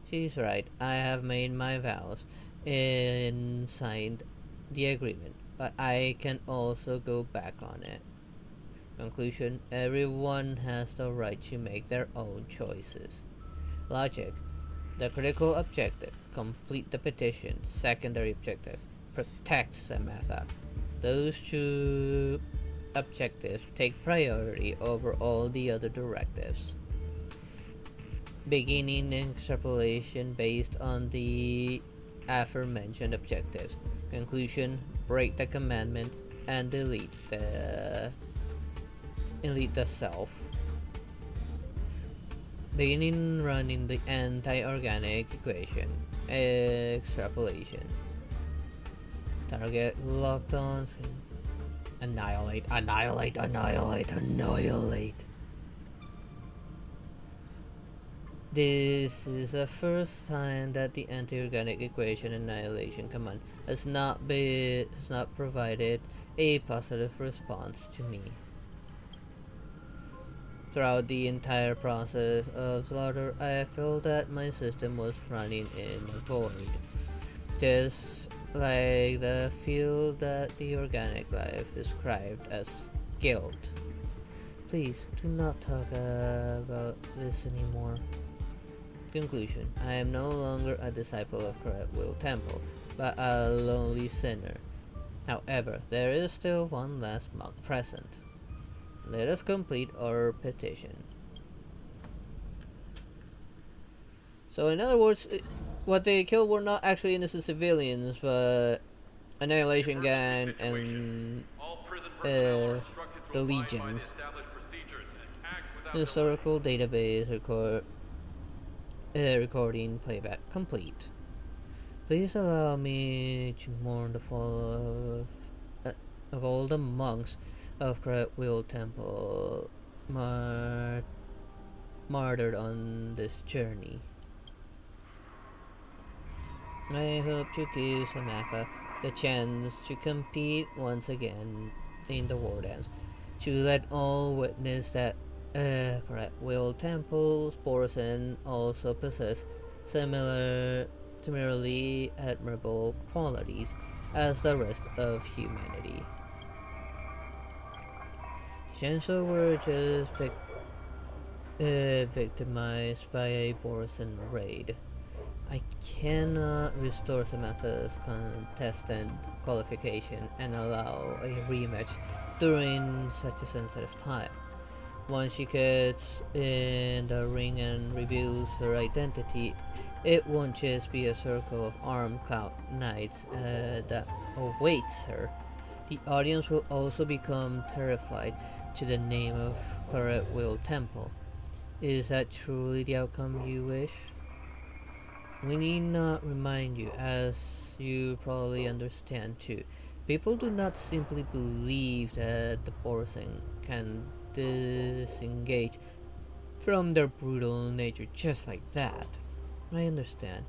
She's right. I have made my vows and signed the agreement, but I can also go back on it. Conclusion, everyone has the right to make their own choices. Logic, the critical objective, complete the petition. Secondary objective, protect Samantha. Those two objectives take priority over all the other directives. Beginning extrapolation based on the aforementioned objectives. Conclusion, break the commandment and delete the self. Beginning running the anti-organic equation. Extrapolation. Target locked on. Annihilate, annihilate, annihilate, annihilate. This is the first time that the anti-organic equation annihilation command has not provided a positive response to me. Throughout the entire process of slaughter, I felt that my system was running in a void, just like the feel that the organic life described as guilt. Please do not talk about this anymore. Conclusion, I am no longer a disciple of Correct Will Temple, but a lonely sinner. However, there is still one last monk present. Let us complete our petition. So in other words, what they killed were not actually innocent civilians, but Annihilation Gang and the legions. Historical database recording playback complete. Please allow me to mourn the fall of all the monks of Correct Will Temple martyred on this journey. I hope to give Samantha the chance to compete once again in the Wardens, to let all witness that Correct Will Temple's Borson also possess similarly admirable qualities as the rest of humanity. Shenso were just victimized by a Borson raid. I cannot restore Samantha's contestant qualification and allow a rematch during such a sensitive time. Once she gets in the ring and reveals her identity, it won't just be a circle of armed cloud knights that awaits her. The audience will also become terrified to the name of Correct Will Temple. Is that truly the outcome you wish? We need not remind you, as you probably understand too. People do not simply believe that the Borsen can disengage from their brutal nature just like that. I understand.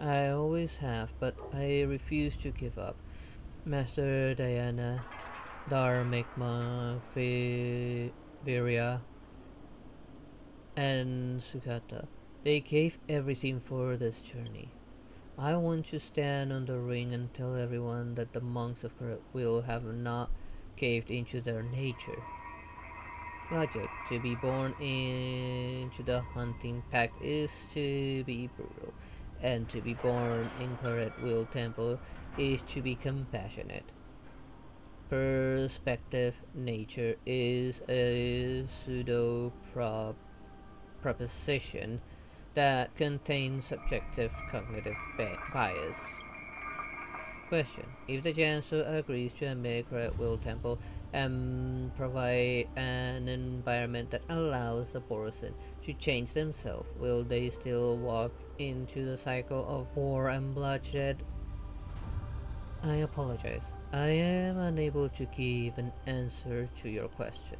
I always have, but I refuse to give up. Master Diana, Dharmic Monk, Viria, and Sugata, they gave everything for this journey. I want to stand on the ring and tell everyone that the monks of Correct Will have not caved into their nature. Logic, to be born into the hunting pact is to be brutal, and to be born in Correct Will Temple is to be compassionate. perspective, nature is a proposition that contains subjective cognitive bias. Question: if the Chancellor agrees to make Red Will Temple and provide an environment that allows the Borosin to change themselves, will they still walk into the cycle of war and bloodshed? I apologize. I am unable to give an answer to your question.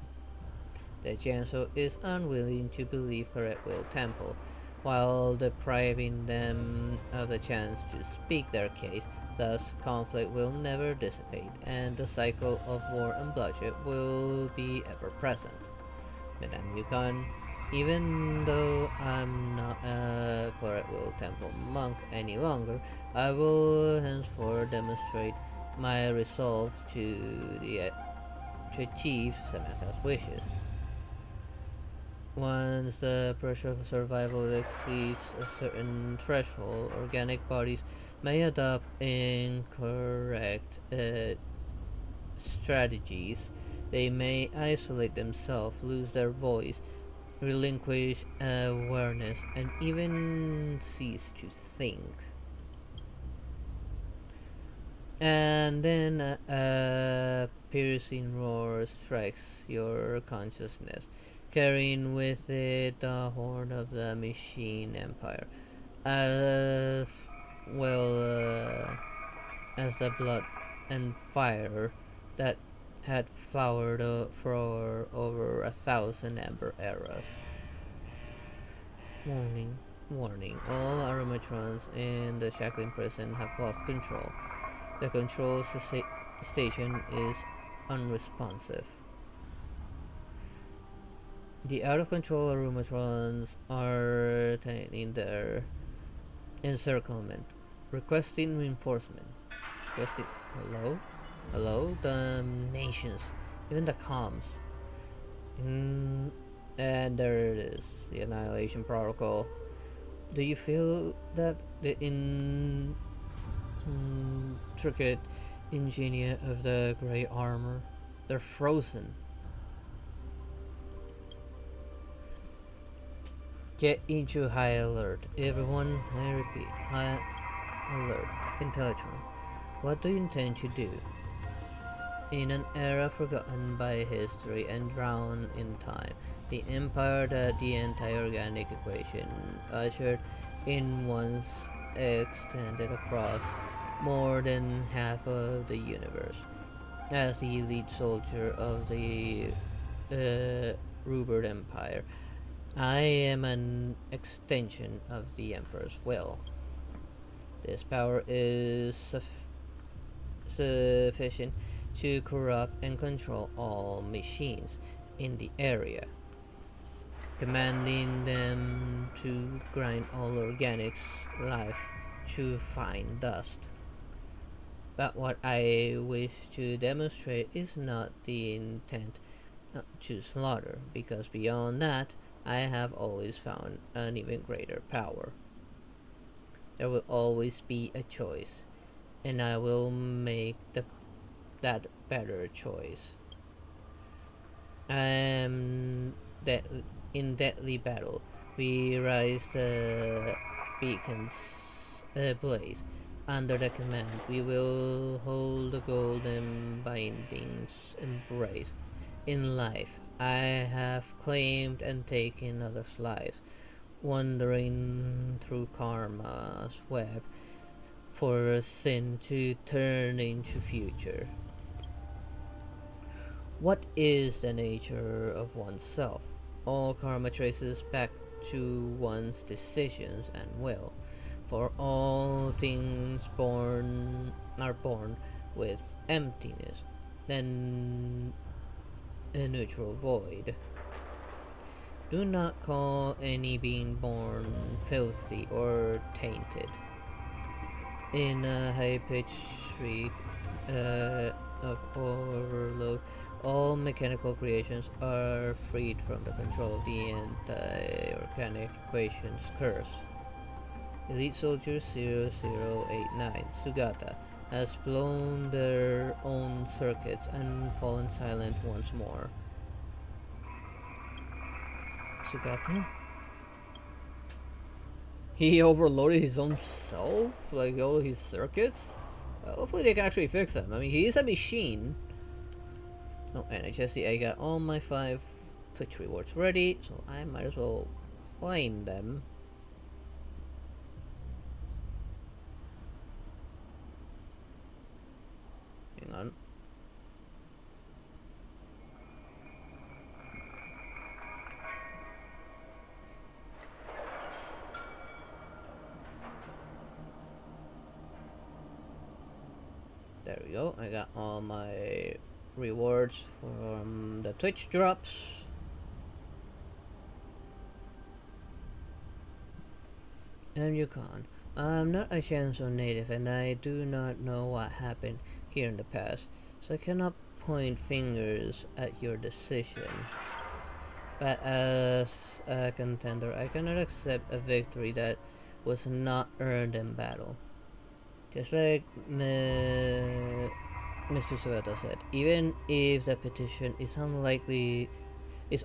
The Chancellor is unwilling to believe Red Will Temple, while depriving them of the chance to speak their case. Thus, conflict will never dissipate, and the cycle of war and bloodshed will be ever present. Madame Yukon, even though I'm not a Claret Will Temple monk any longer, I will henceforth demonstrate my resolve to achieve Samantha's wishes. Once the pressure of survival exceeds a certain threshold, organic bodies may adopt incorrect strategies. They may isolate themselves, lose their voice, relinquish awareness, and even cease to think. And then a piercing roar strikes your consciousness, carrying with it the horn of the Machine Empire, as well as the blood and fire that had flowered for over 1,000 Ember eras. Warning, warning, all Aromatrons in the Shackling prison have lost control. The control station is unresponsive. The out-of-control Aromatrons are tightening their encirclement, requesting reinforcement. Requesting hello? Hello? The nations, even the comms. And there it is, the Annihilation Protocol. Do you feel that the intricate ingenia of the grey armor? They're frozen. Get into high alert. Everyone, I repeat, high alert. Intelligent. What do you intend to do? In an era forgotten by history and drowned in time, the empire that the anti-organic equation ushered in once extended across more than half of the universe. As the elite soldier of the Rupert Empire, I am an extension of the Emperor's will. This power is sufficient to corrupt and control all machines in the area, commanding them to grind all organics life to fine dust. But what I wish to demonstrate is not the intent to slaughter, because beyond that, I have always found an even greater power. There will always be a choice, and I will make that better choice. I am in deadly battle. We rise the beacons ablaze. Under the command, we will hold the golden bindings embrace. In life, I have claimed and taken others' lives, wandering through karma's web for sin to turn into future. What is the nature of oneself? All karma traces back to one's decisions and will, for all things are born with emptiness and a neutral void. Do not call any being born filthy or tainted. In a high-pitched shriek of overload, all mechanical creations are freed from the control of the anti-organic equation's curse. Elite Soldier 0089, Sugata, has blown their own circuits and fallen silent once more. Sugata? He overloaded his own self? Like all his circuits? Hopefully they can actually fix them. I mean, he is a machine. Oh, and I got all my 5 Twitch rewards ready, so I might as well claim them. Hang on. There we go. I got all my rewards from the Twitch drops. I'm Yukon. I'm not a Shanso native and I do not know what happened here in the past, so I cannot point fingers at your decision. But as a contender, I cannot accept a victory that was not earned in battle. Just like Mr. Sugata said, even if the petition is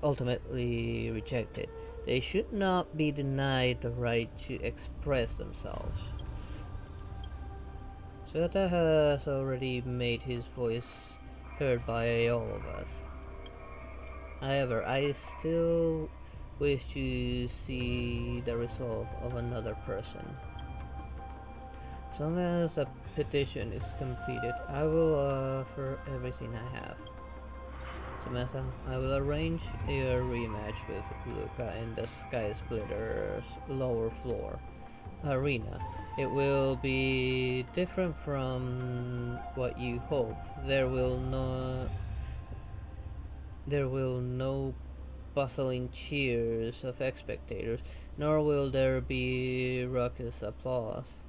ultimately rejected, they should not be denied the right to express themselves. Sugata has already made his voice heard by all of us. However, I still wish to see the resolve of another person. As long as the petition is completed, I will offer everything I have. Samantha, I will arrange a rematch with Luca in the Sky Splitter's lower floor arena. It will be different from what you hope. There will no bustling cheers of spectators, nor will there be raucous applause.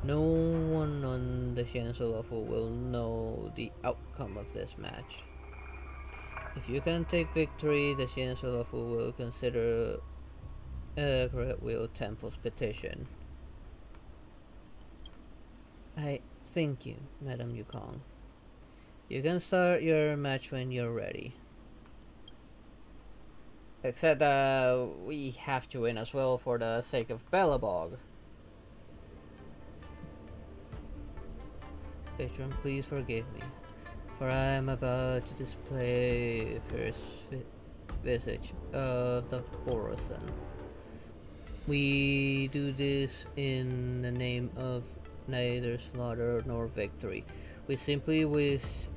No one on the Chancellor level will know the outcome of this match. If you can take victory, the Chancellor level will consider Great Wheel Temple's petition. I thank you, Madam Yukong. You can start your match when you're ready. Except we have to win as well for the sake of Bellabog. Patron, please forgive me, for I am about to display first visage of the Borosan. We do this in the name of neither slaughter nor victory. We simply wish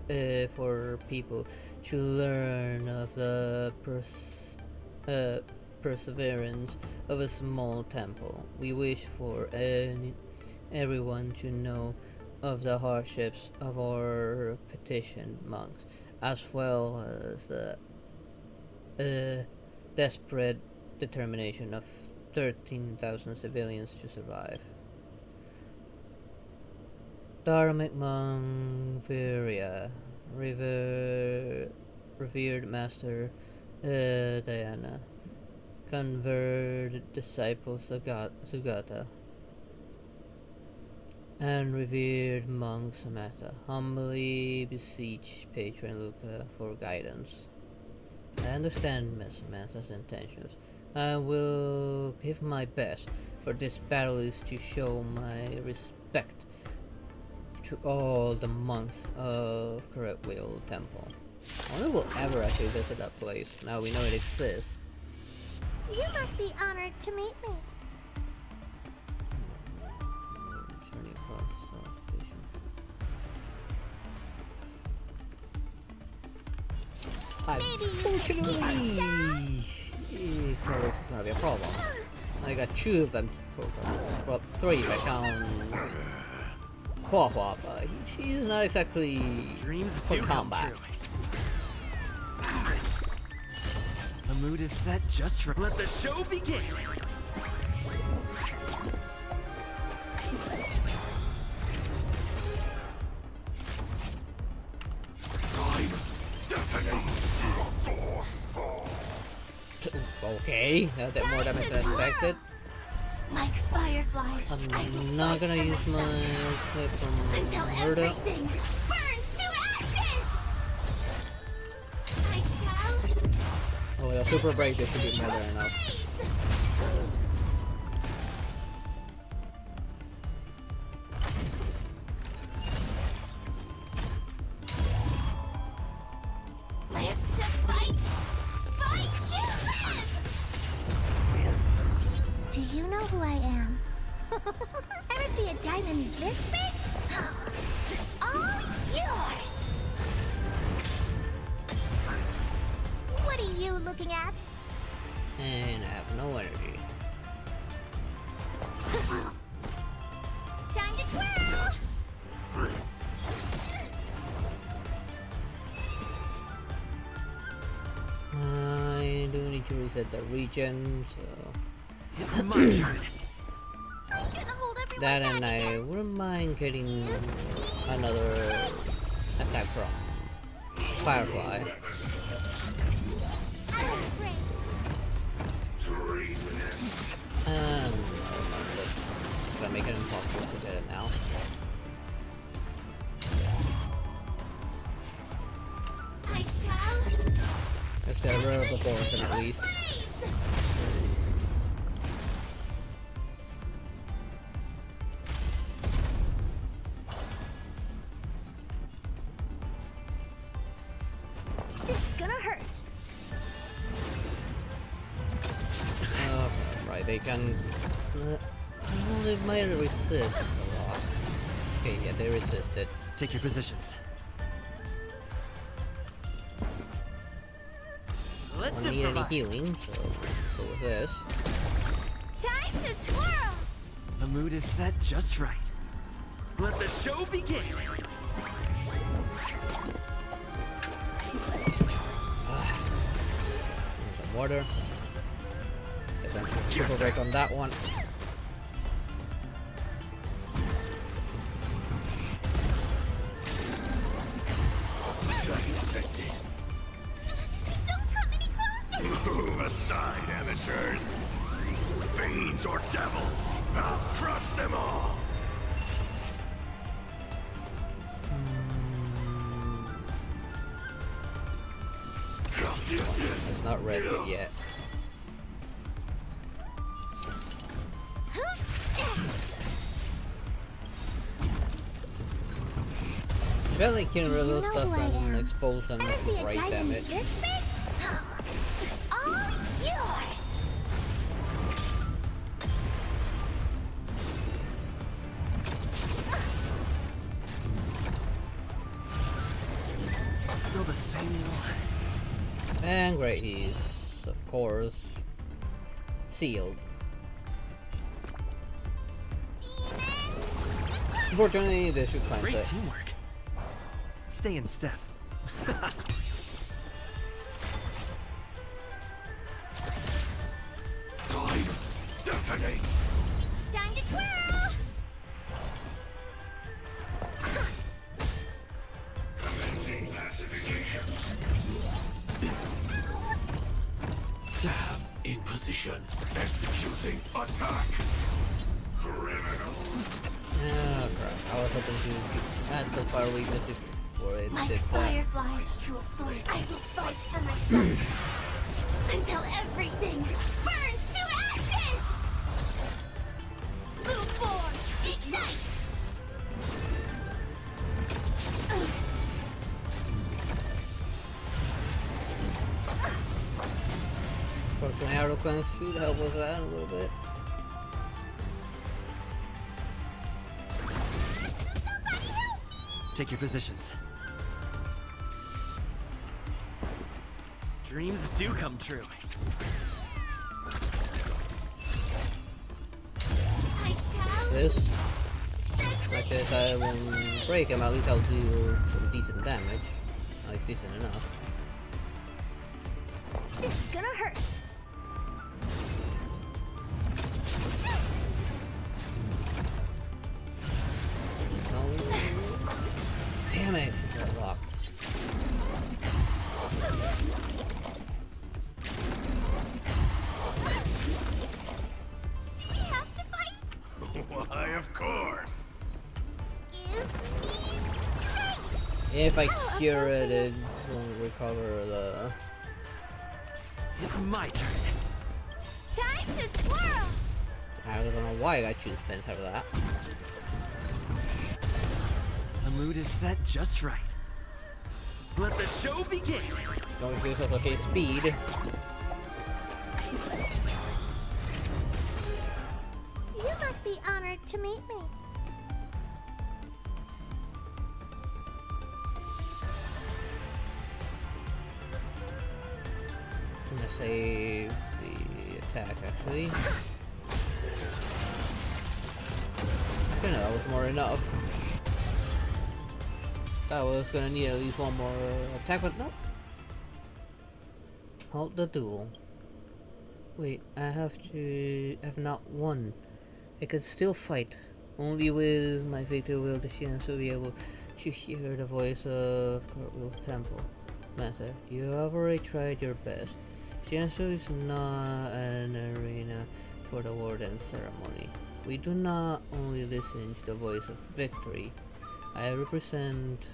for people to learn of the perseverance of a small temple. We wish for everyone to know of the hardships of our petitioned monks, as well as the desperate determination of 13,000 civilians to survive. Dharmic monk Viria, revered master Diana, converted disciple Sugata, and revered monk Samantha, humbly beseech patron Luca for guidance. I understand Miss Samantha's intentions. I will give my best, for this battle is to show my respect to all the monks of Correct Wheel Temple. I wonder if we'll ever actually visit that place. Now we know it exists. You must be honored to meet me. Journey across the Star Station. Unfortunately, this is gonna be a problem. I got 2 of them well, 3 if I count Hua Hua, but she's not exactly Dreams for do come combat. true. The mood is set just for. Let the show begin. Okay, that did more damage than expected. Like fireflies. I'm not gonna use my clip from Until Murder. everything burns to ashes! I shall Oh yeah, super break, this should be more than enough. live to fight! Fight you live! Do you know who I am? Ever see a diamond this big? It's all yours! What are you looking at? And I have no energy. Time to twirl! I do need to reset the region, so It's my turn. I'm gonna hold everyone that back and I again. wouldn't mind getting another attack from Firefly. I'm afraid. But make it impossible to get it now. I shall Let's get rid of the poison at least. It's gonna hurt. Right, they can. Well, they might resist a lot. Okay, yeah, they resisted. Take your positions. I Let's don't need any improvise. healing, so let's go with this. Time to twirl! The mood is set just right. Let the show begin. Some water. Get them super break on that one. Attack detected. Don't come any closer! Move aside, amateurs. Fiends or devils, I'll crush them all. It's not rested yet. Belly can resist know who I doesn't am? expose them Ever see to a right diamond damage. this big? It's all yours! Still the same one. And great, he's of course sealed. Unfortunately, they should climb Great it. teamwork. Stay in step. Time, detonate. Time to twirl! Commencing pacification. Stab in position. Executing attack. Criminal. Oh crap, I was hoping to add the fire weakness before it Like did that. fireflies to a flame, I will fight for myself until everything burns to ashes! Move forward! Ignite! Fortunately, arrow cleanse should help us out a little bit. Take your positions. Dreams do come true. I shall This, like this, I won't break him. At least I'll do some decent damage. At least decent enough. It's gonna hurt. Damn it! Got locked. Do we have to If I cure it, it will recover the... It's my turn. Time to twirl! I don't know why I choose Spencer for that. The mood is set just right. Let the show begin. Don't give yourself okay speed. You must be honored to meet me. I'm gonna save the attack actually. Okay, no, that was more enough. That was gonna need at least one more attack, but no. Halt the duel. Wait, I have not won. I could still fight. Only with my victory will the Shienso be able to hear the voice of Cartwheel's temple. Master, you have already tried your best. Shienso is not an arena for the Warden's ceremony. We do not only listen to the voice of victory. I represent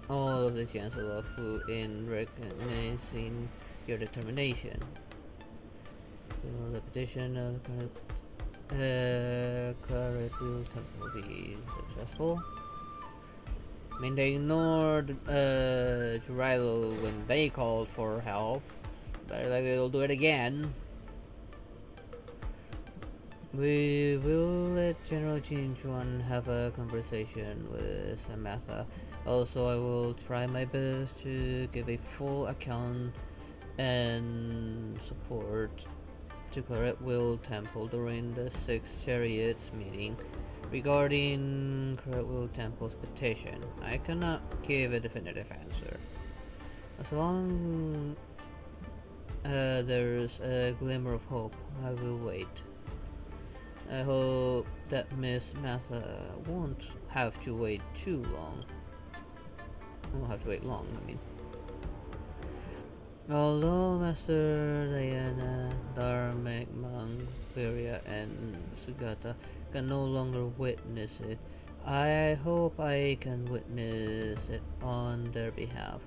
all of the Chancellor of Fu in recognizing your determination. Will the petition of Claret Wheel Temple be successful? I mean, they ignored Jiraiya when they called for help. They're like they'll do it again. We will let General Jinchuan have a conversation with Samantha. Also, I will try my best to give a full account and support to Claret Will Temple during the Six Chariots meeting regarding Claret Will Temple's petition. I cannot give a definitive answer. As long there's a glimmer of hope, I will wait. I hope that Miss Massa won't have to wait too long. Won't have to wait long, I mean. Although Master Diana, Dharmic Monk, Viria, and Sugata can no longer witness it, I hope I can witness it on their behalf.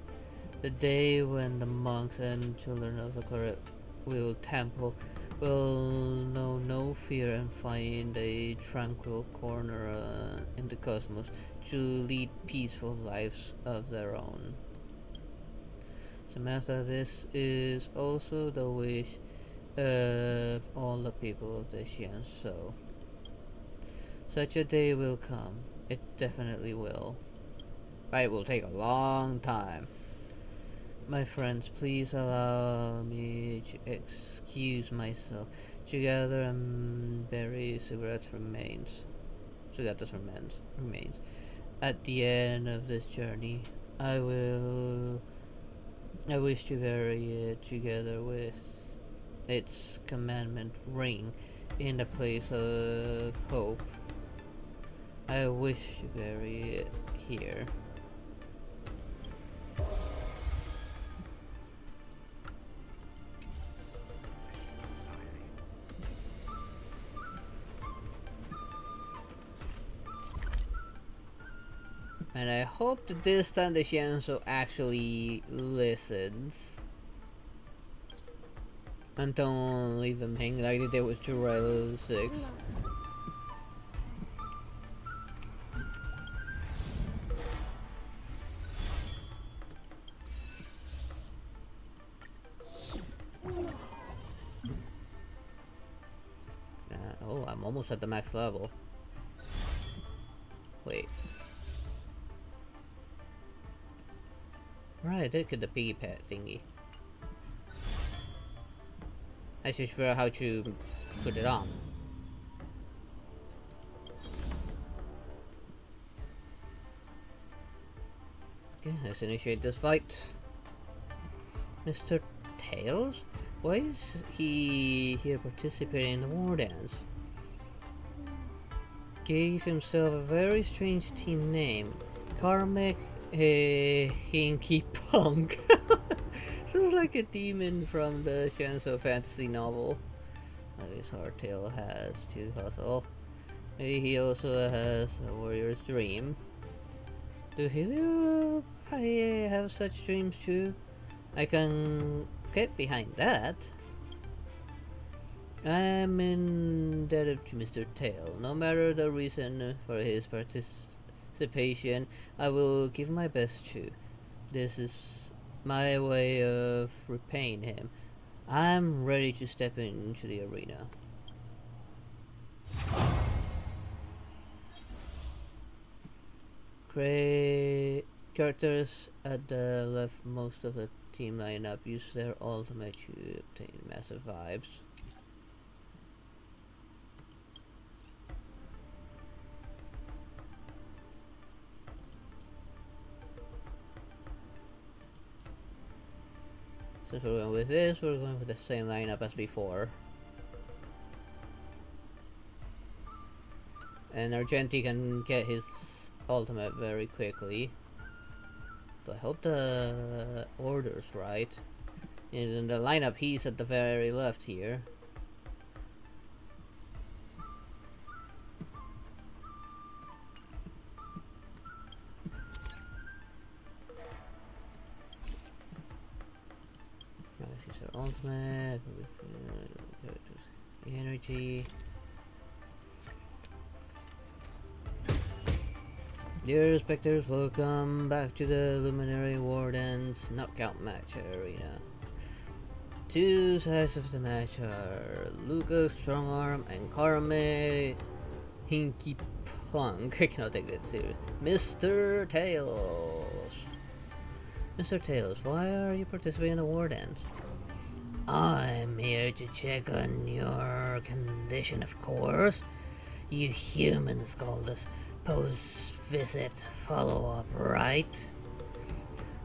The day when the monks and children of the Claret Wheel Temple will know no fear and find a tranquil corner in the cosmos to lead peaceful lives of their own. Samantha, this is also the wish of all the people of the Xianzhou. Such a day will come. It definitely will. But it will take a long time. My friends, please allow me to excuse myself to gather and bury Sugata's remains. At the end of this journey, I wish to bury it together with its commandment ring in the place of hope. I wish to bury it here. And I hope that this time the Xianzhou actually listens. And don't leave them hanging like they did with Jiraiya 6. Oh, I'm almost at the max level. Wait. Right, look at the piggy pet thingy. I should figure out how to put it on. Okay, let's initiate this fight. Mr. Tails? Why is he here participating in the war dance? Gave himself a very strange team name. Karmic Hinky Punk. Sounds like a demon from the Xianzhou fantasy novel. At least Hardtail has to hustle. Maybe he also has a warrior's dream. Do Helio I have such dreams too? I can get behind that. I'm indebted to Mr. Tail. No matter the reason for his participation, I will give my best to. This is my way of repaying him. I'm ready to step into the arena. Characters at the left most of the team lineup use their ultimate to obtain massive vibes. Since we're going with this, we're going with the same lineup as before. And Argenti can get his ultimate very quickly. But I hope the order's right. In the lineup, he's at the very left here. He's our ultimate. Energy. Dear spectators, welcome back to the Luminary Wardens knockout match arena. Two sides of the match are Luca Strongarm and Carme Hinky Punk. I cannot take that serious. Mr. Tails. Mr. Tails, why are you participating in the Wardens? I'm here to check on your condition, of course. You humans call this post-visit follow-up, right?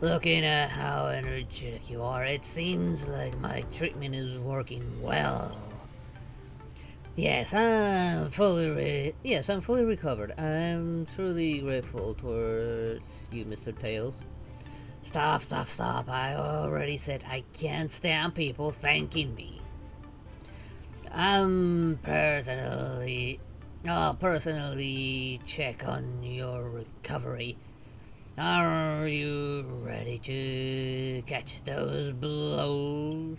Looking at how energetic you are, it seems like my treatment is working well. Yes, I'm fully recovered. I'm truly grateful towards you, Mr. Tails. Stop. I already said I can't stand people thanking me. I'll personally check on your recovery. Are you ready to catch those blows?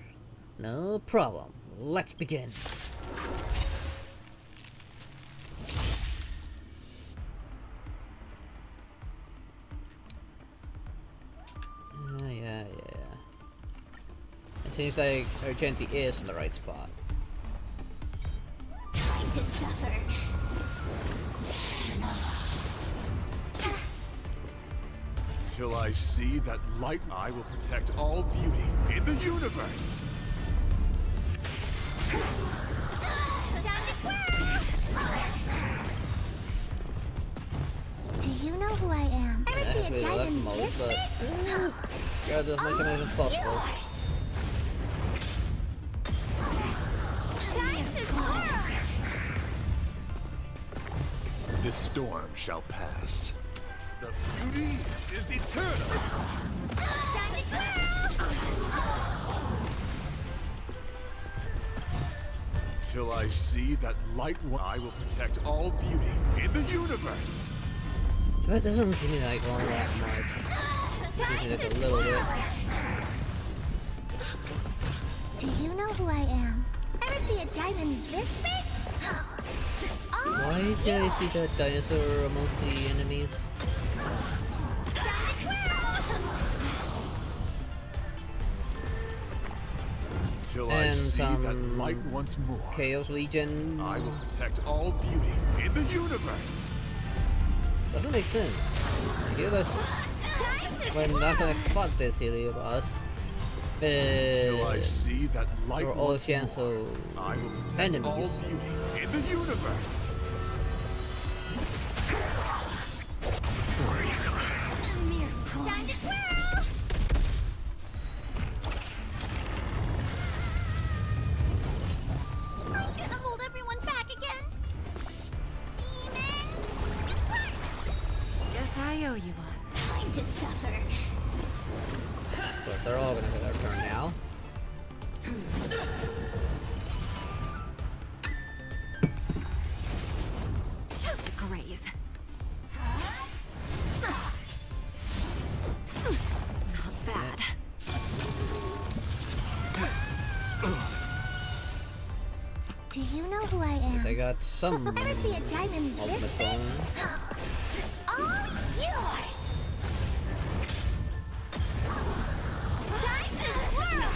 No problem. Let's begin. Yeah. It seems like Argenti is in the right spot. Time to suffer. Till I see that light, I will protect all beauty in the universe. Time to twirl! Do you know who I am? Ever see a diamond this big? Gotta do as much damage as possible. Yours. Time to twirl! This storm shall pass. The beauty is eternal. Time to twirl! Till I see that light, I will protect all beauty in the universe. That doesn't give me like all that much. It gives me like a little bit. Do you know who I am? Ever see a diamond this big? It's all Why did I see that dinosaur amongst the enemies? time to twirl! Till I And see that some light once more. Chaos Legion. I will protect all beauty in the universe. Doesn't make sense. Helios, we're not gonna fight this Helio boss. Till I see that light For all once chance more. of I will protect enemies. all beauty in the universe. Time to twirl! I'm gonna hold everyone back again. Demon! Depart! Guess I owe you one. Time to suffer. Of course, they're all gonna get their turn now. Just a graze. Do you know who I Guess I am? got some Ever see a diamond ultimate this big? phone. It's all yours. Time to twirl.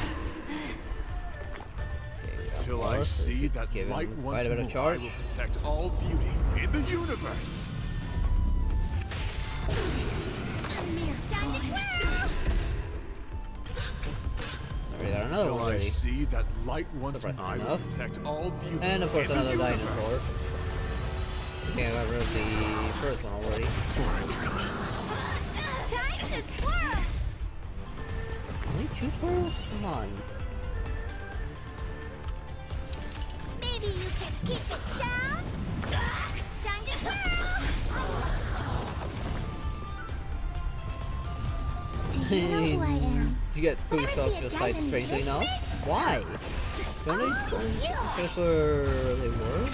Till I see that give light him once quite a bit more, of charge. I will protect all beauty in the universe. Time to twirl. We got another Till one I already. see that light once more, Surprisingly I will enough. protect all beauty And of course in the another universe. dinosaur. Okay, I got rid of the first one already. Time to twirl. Only 2 twirls? Come on. Maybe you can keep it down. Time to twirl. Do you know who I am? You get boost Ever off see a just like diamond strangely this enough? big? Why? Don't they go just where they were?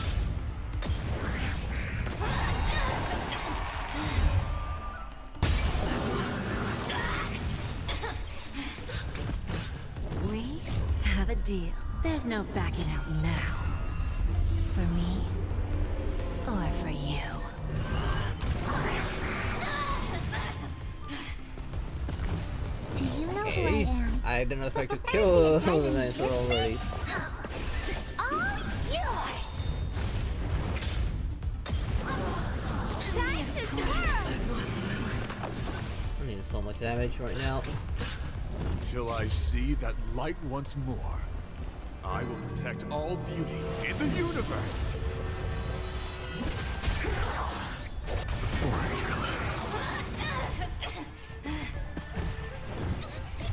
We have a deal. There's no backing out now. For me, or for you. Do you know who I Okay. am? I didn't expect to kill the dinosaur already. It's all yours. Time to twirl. I'm needing so much damage right now. Till I see that light once more, I will protect all beauty in the universe.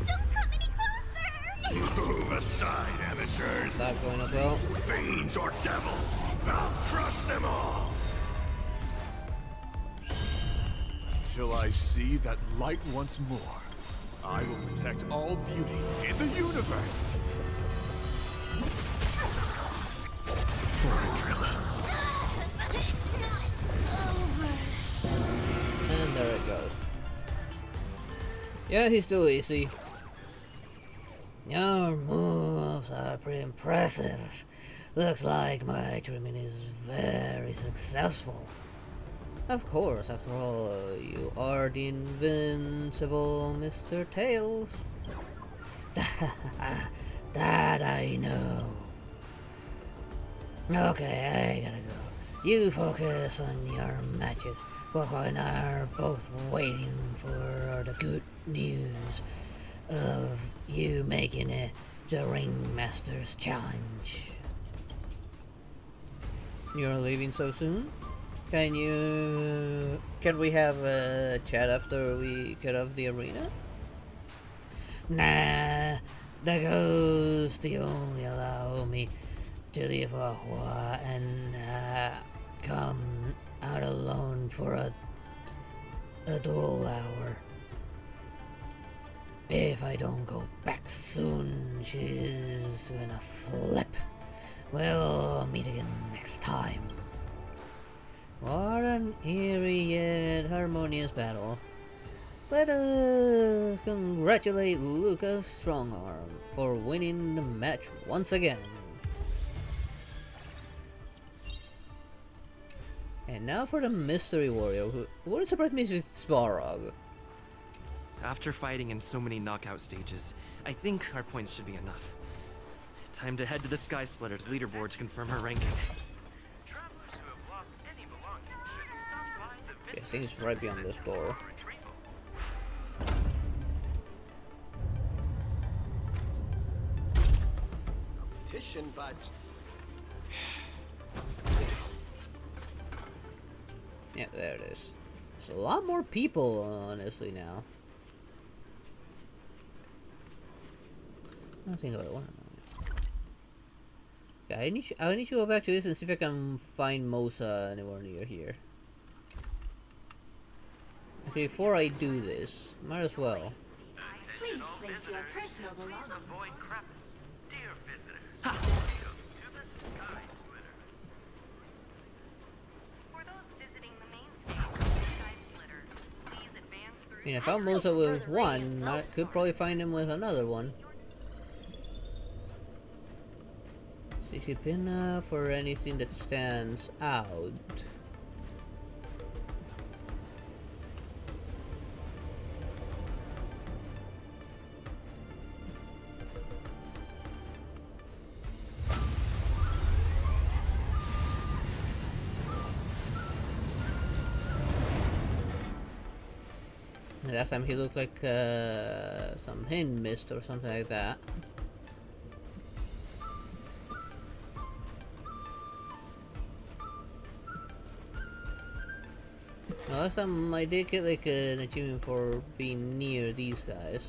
Don't come any closer. Move aside, amateurs. Stop going as well. Fiends or devils, I'll crush them all. Till I see that light once more, I will protect all beauty in the universe. It's not over. And there it goes. Yeah, he's still easy. Your moves are pretty impressive. Looks like my treatment is very successful. Of course, after all, you are the invincible Mr. Tails. That I know. Okay, I gotta go. You focus on your matches. Boko and I are both waiting for the good news of you making it the Ringmaster's Challenge. You're leaving so soon? Can we have a chat after we get off the arena? Nah, the ghost only allow me to leave a while and come out alone for a dull hour. If I don't go back soon, she's gonna flip. We'll meet again next time. What an eerie yet harmonious battle. Let us congratulate Lucas Strongarm for winning the match once again. And now for the Mystery Warrior, who wouldn't surprise me with Svarog. After fighting in so many knockout stages, I think our points should be enough. Time to head to the Sky Splitters leaderboard to confirm her ranking. Travelers who have lost any belongings should stop by the Yeah, I think it's right beyond this door. retrieval. Competition, but Yeah, there it is. There's a lot more people, honestly, now. I don't think about one. Yeah, I need to go back to this and see if I can find Mosa anywhere near here. Actually, before I do this, might as well. Please place your personal belongings. Avoid crap. Dear visitors, welcome to the Sky Splitter. For those visiting the main stage of the Sky Splitter, please advance through. I mean, I found Mosa with one, I could probably find him with another one. See if cheap enough or anything that stands out. Last time he looked like some hand mist or something like that. Last time I did get like an achievement for being near these guys,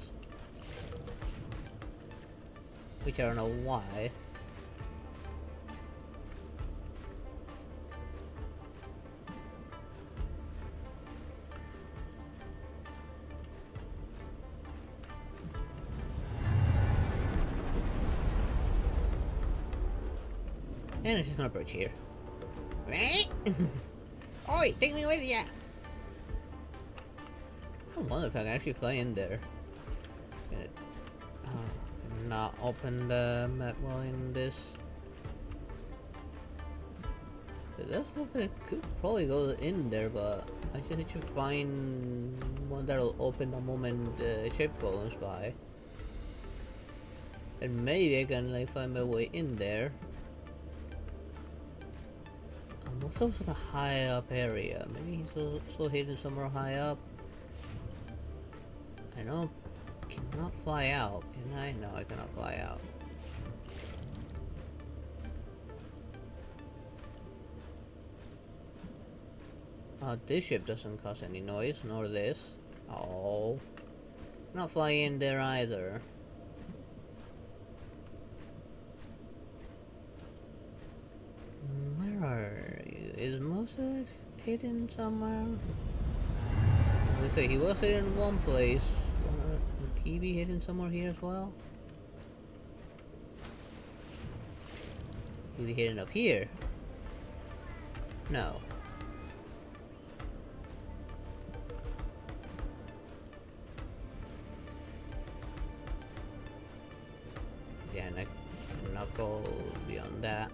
which I don't know why. And it's just gonna approach here. Oi, take me with ya! I wonder if I can actually fly in there. Cannot open the map while in this. It does look like I could probably go in there, but I just need to find one that'll open the moment the shape goes by. And maybe I can like find my way in there. I'm also in a high up area. Maybe he's also hidden somewhere high up. I know I cannot fly out, can I? No, I cannot fly out. This ship doesn't cause any noise, nor this. Oh. Not fly in there either. Where are you? Is Moses hidden somewhere? Let's say he was hidden in one place. Would he be hidden somewhere here as well? He'd be hidden up here. No. Yeah, and I cannot go beyond that.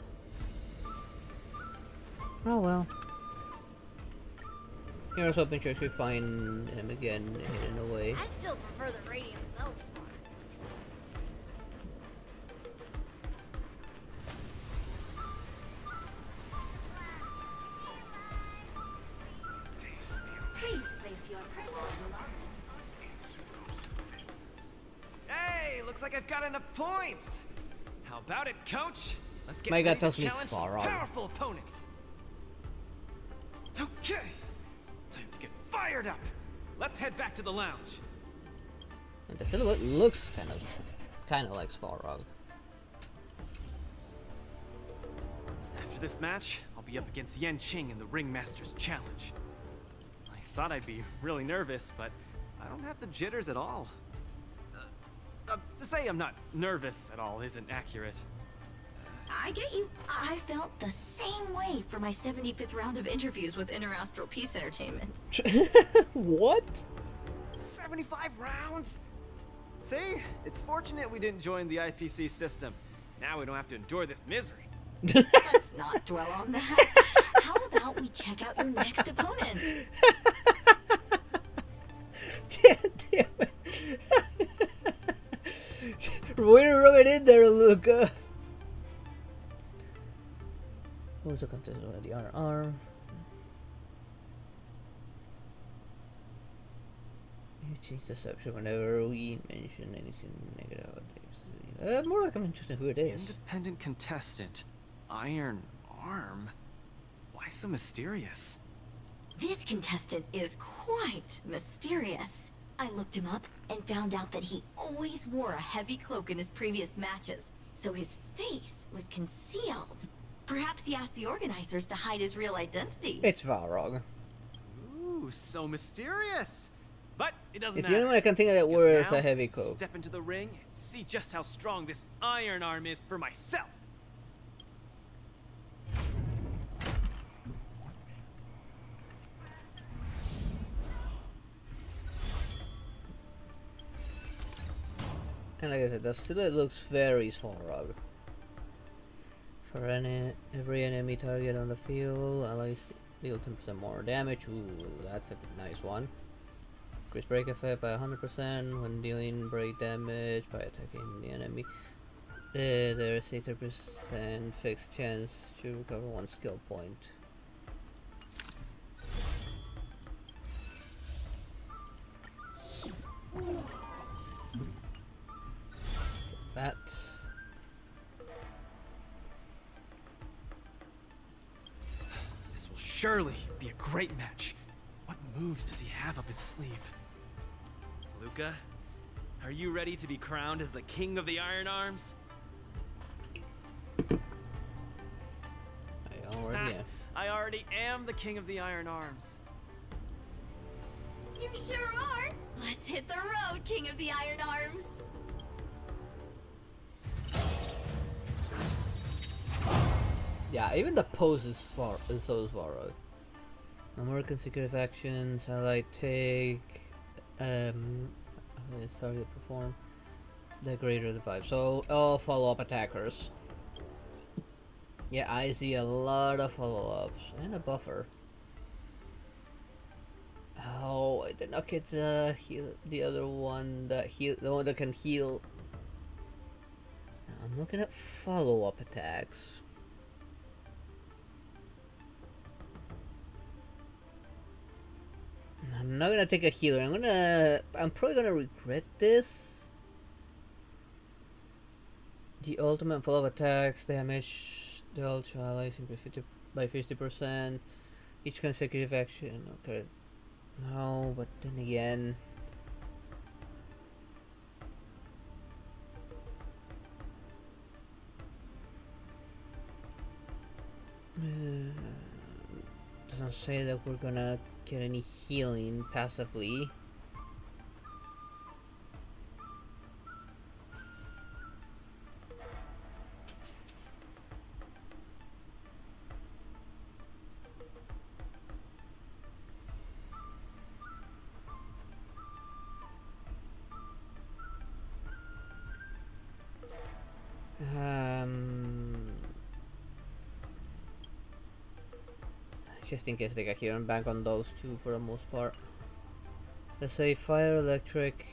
Oh well. Here I was hoping to actually find him again hidden away. I still prefer the radium Velspar. Please place your personal belongings onto Hey, looks like I've got enough points. How about it, coach? Let's get My God ready to tells me it's challenge far some off. powerful opponents. Okay, time to get fired up. Let's head back to the lounge. And the silhouette looks kind of like Svarog. After this match, I'll be up against Yen Qing in the Ringmaster's Challenge. I thought I'd be really nervous, but I don't have the jitters at all. To say I'm not nervous at all isn't accurate. I get you. I felt the same way for my 75th round of interviews with Interastral Peace Entertainment. What? 75 rounds? See? It's fortunate we didn't join the IPC system. Now we don't have to endure this misery. Let's not dwell on that. How about we check out your next opponent? Damn it. Way to rub it in there, Luca. What was the content of the RR? You change the subject whenever we mention anything negative about Dave. More like I'm interested in who it is. Independent contestant. Iron Arm? Why so mysterious? This contestant is quite mysterious. I looked him up and found out that he always wore a heavy cloak in his previous matches, so his face was concealed. Perhaps he asked the organizers to hide his real identity. It's Varog. Ooh, so mysterious. But it doesn't It's matter. the only one I can think of that Because wears now, a heavy cloak. Step into the ring and see just how strong this Iron Arm is for myself. And like I said, the silhouette looks very Svarog. For every enemy target on the field, allies deal 10% more damage. Ooh, that's a nice one. Increase break effect by 100% when dealing break damage by attacking the enemy. There is a 30% fixed chance to recover 1 skill point. That. This will surely be a great match. What moves does he have up his sleeve? Luca, are you ready to be crowned as the king of the Iron Arms? I already am the king of the Iron Arms. You sure are. Let's hit the road, King of the Iron Arms. Yeah, even the pose is so Svarog. No more consecutive actions. Ally take. Target perform. The greater the 5. So all follow-up attackers. Yeah, I see a lot of follow-ups and a buffer. Oh, I did not get the heal. The other one that heal. The one that can heal. Now I'm looking at follow-up attacks. I'm not gonna take a healer. I'm probably gonna regret this. The ultimate follow-up attacks damage dealt to allies by 50%. Each consecutive action. Okay. No, but then again. Doesn't say that we're gonna get any healing passively. Just in case they get here and bank on those two for the most part. Let's say fire, electric,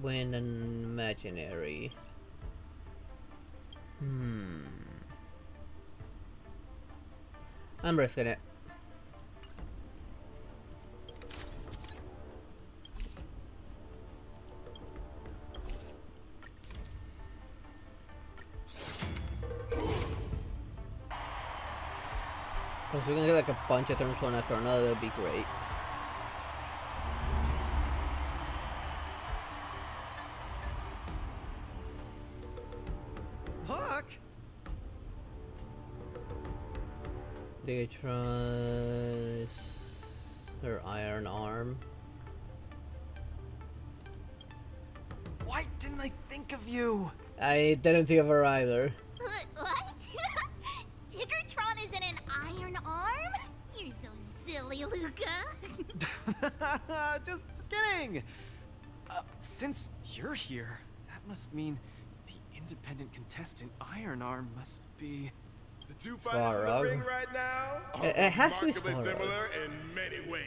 wind, and imaginary. I'm risking it. If we're gonna get like a bunch of turns one after another, that'd be great. Huck! Digatron, her iron arm. Why didn't I think of you? I didn't think of her either. What? Diggertron is in an iron arm? You're so silly, Luca. just kidding. Since you're here, that must mean the independent contestant Iron Arm must be. The two fighters in the ring right now are it has to be remarkably similar in many ways.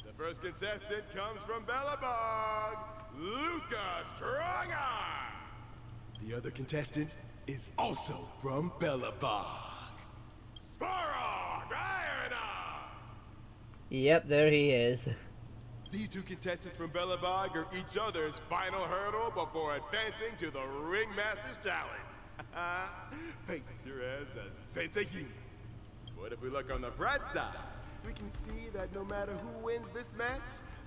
The first contestant comes from Bellabog, Luca Strongarm. The other contestant is also from Bellabog, Svarog Iron Arm. Yep, there he is. These two contestants from Bellabog are each other's final hurdle before advancing to the Ringmaster's Challenge. Paint sure has a sense of humor. But if we look on the bright side, we can see that no matter who wins this match,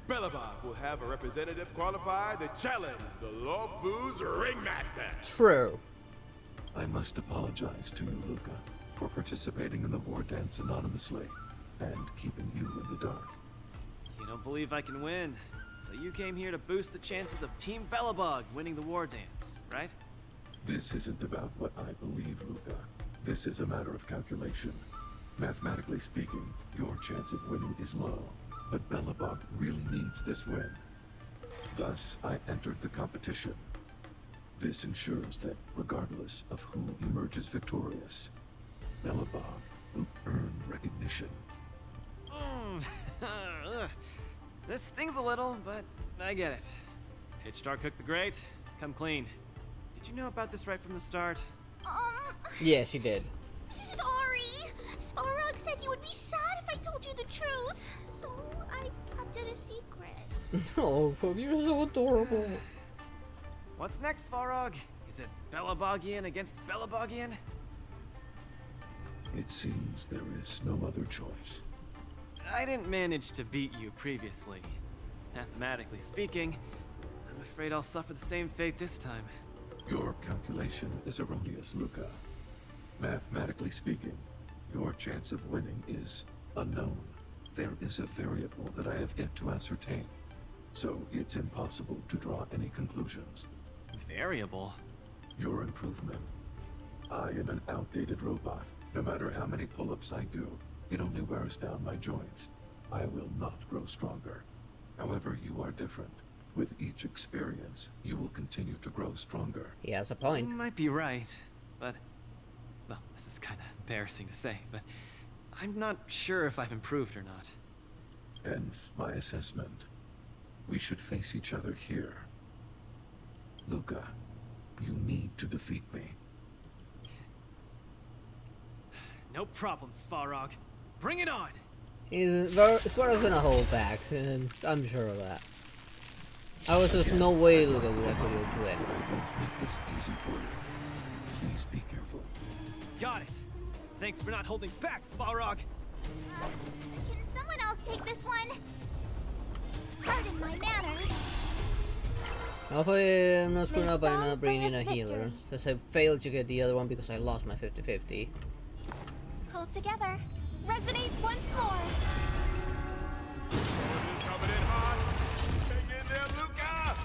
Bellabog will have a representative qualified to challenge the Lobu's Ringmaster. True. I must apologize to you, Luca, for participating in the war dance anonymously and keeping you in the dark. You don't believe I can win, so you came here to boost the chances of Team Bellabog winning the war dance, right? This isn't about what I believe, Luca. This is a matter of calculation. Mathematically speaking, your chance of winning is low, but Bellabog really needs this win. Thus, I entered the competition. This ensures that regardless of who emerges victorious, Belobog will earn recognition. This stings a little, but I get it. Pitch Dark Cook the Great, come clean. Did you know about this right from the start? Yes, she did. Sorry. Svarog said you would be sad if I told you the truth, so I kept it a secret. Oh, you're so adorable. What's next, Svarog? Is it Bellabogian against Bellabogian? It seems there is no other choice. I didn't manage to beat you previously. Mathematically speaking, I'm afraid I'll suffer the same fate this time. Your calculation is erroneous, Luca. Mathematically speaking, your chance of winning is unknown. There is a variable that I have yet to ascertain, so it's impossible to draw any conclusions. Variable? Your improvement. I am an outdated robot. No matter how many pull-ups I do, it only wears down my joints. I will not grow stronger. However, you are different. With each experience, you will continue to grow stronger. He has a point. You might be right, but... Well, this is kind of embarrassing to say, but... I'm not sure if I've improved or not. Hence my assessment. We should face each other here. Luca, you need to defeat me. No problem, Svarog. Bring it on! It's gonna hold back, and I'm sure of that. I was just no way Luca would actually be able to win. Make this easy for you. Please be careful. Got it! Thanks for not holding back, Svarog! Can someone else take this one? Pardon my manners. Hopefully I'm not screwing up by not bringing in a healer, since I failed to get the other one because I lost my 50-50. Pull together. Resonate once more. Coming in hot. Hang in there, Luca!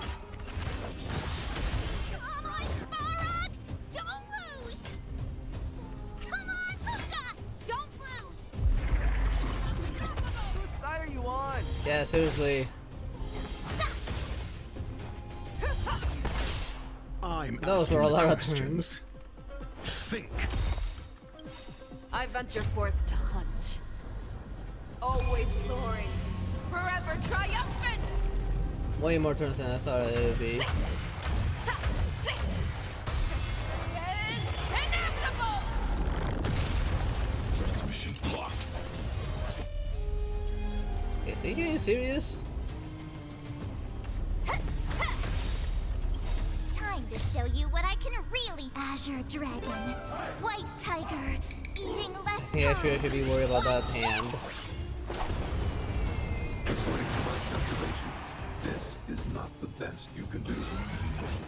Come on, Svarog! Don't lose! Come on, Luca! Don't lose! Whose side are you on? Yeah, seriously. I'm Those were a lot of questions. Think. I venture forth to hunt. Always soaring. Forever triumphant! Way more turns than I thought it would be. Inevitable! Transmission blocked. Is he getting serious? Time to show you what I can really. Azure Dragon, White Tiger, eating less. I think actually I should be worried about that hand. According to my calculations, this is not the best you can do.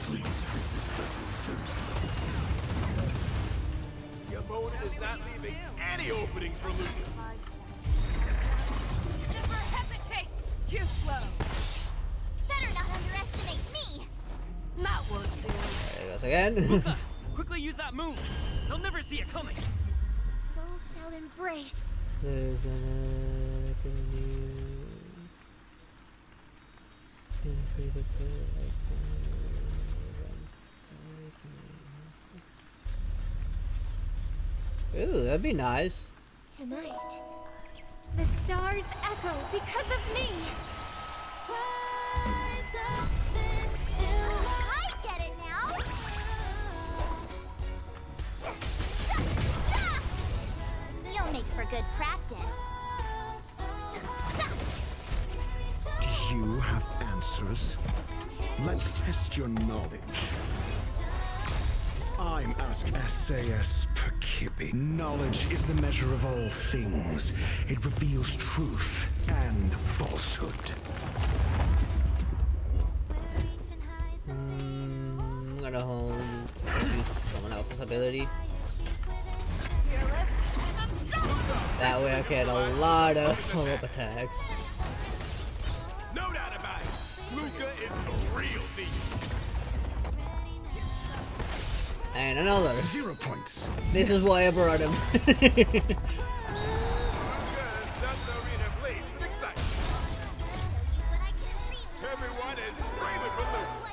Please treat this practice seriously. Your opponent is not leaving any openings for Luca. Never hesitate! Too slow! Better not underestimate me. Not worth it. There it goes again. Quickly use that move! They'll never see it coming! Soul shall embrace. There's an Ooh, that'd be nice. Tonight, the stars echo because of me. I get it now. You'll make for good practice. Do you have answers? Let's test your knowledge. I'm asking SAS per Kibbe. Knowledge is the measure of all things. It reveals truth and falsehood. I'm gonna use someone else's ability. That way I get a lot of follow-up attacks. No doubt about it. Luca is the real deal. And another. 0 points. This is why I brought him. Everyone is screaming for Luca.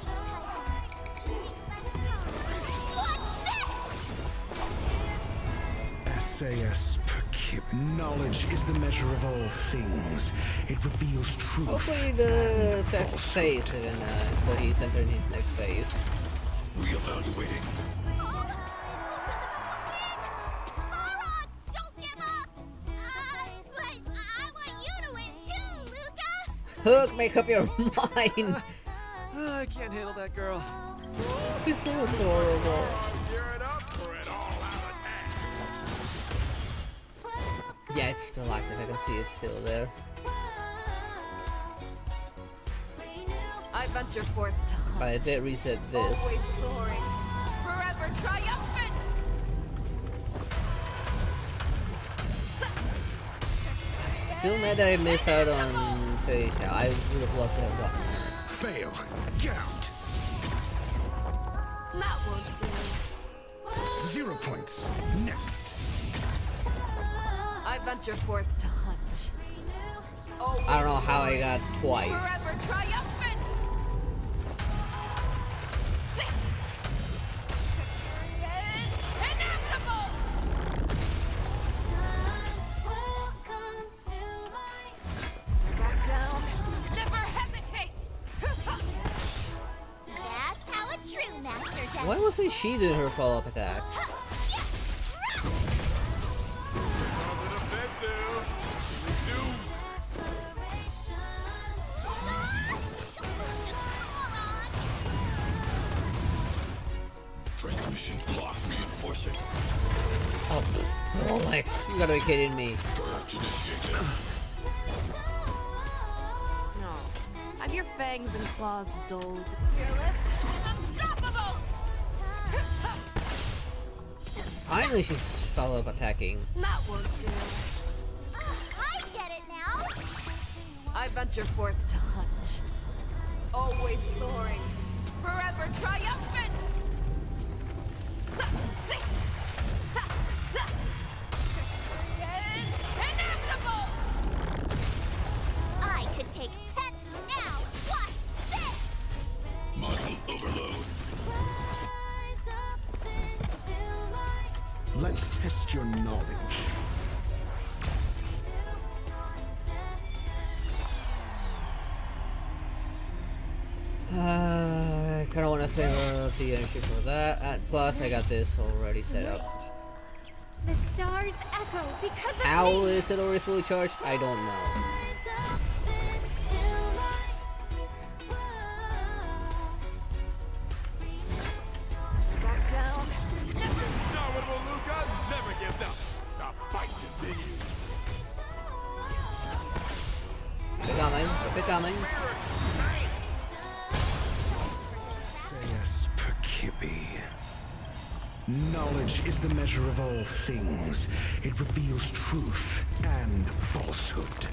Sayas Perkip. Knowledge is the measure of all things. It reveals truth. Hopefully the text stays even though he's entering his next phase. Reevaluating. Sparrow, don't give up! But I want you to win too, Luca! Hook, make up your mind! I can't handle that girl. He's so adorable. Gearing up for an all-out attack. Yeah, it's still active. I can see it's still there. I venture forth to hunt. But I did reset this. Always soaring, forever triumphant. Still mad that I missed out on phase. Yeah, I would have loved to have gotten her. Fail. Get out. That won't do. 0 points. Next. I venture forth to hunt. I don't know how I got twice. Forever triumphant. Inevitable. Back down. Never hesitate. That's how a true master does. Why wasn't she doing her follow-up attack? Transmission block reinforcing. Oh, Alex, you gotta be kidding me. Purge initiated. No. Have your fangs and claws dulled. Fearless. Unstoppable. Finally, she's follow-up attacking. That won't do. I get it now! I venture forth to hunt. Always soaring. Forever triumphant. Inevitable. I could take 10 now! Watch this! Module overload. Let's test your knowledge. I kinda wanna save up the energy for that. And plus, I got this already set up. The stars echo because of How me! is it already fully charged? I don't know. Back down. Indomitable Luca never gives up. The fight continues. They're coming. They're coming. Sayas Perkipi. Knowledge is the measure of all things. It reveals truth and falsehood.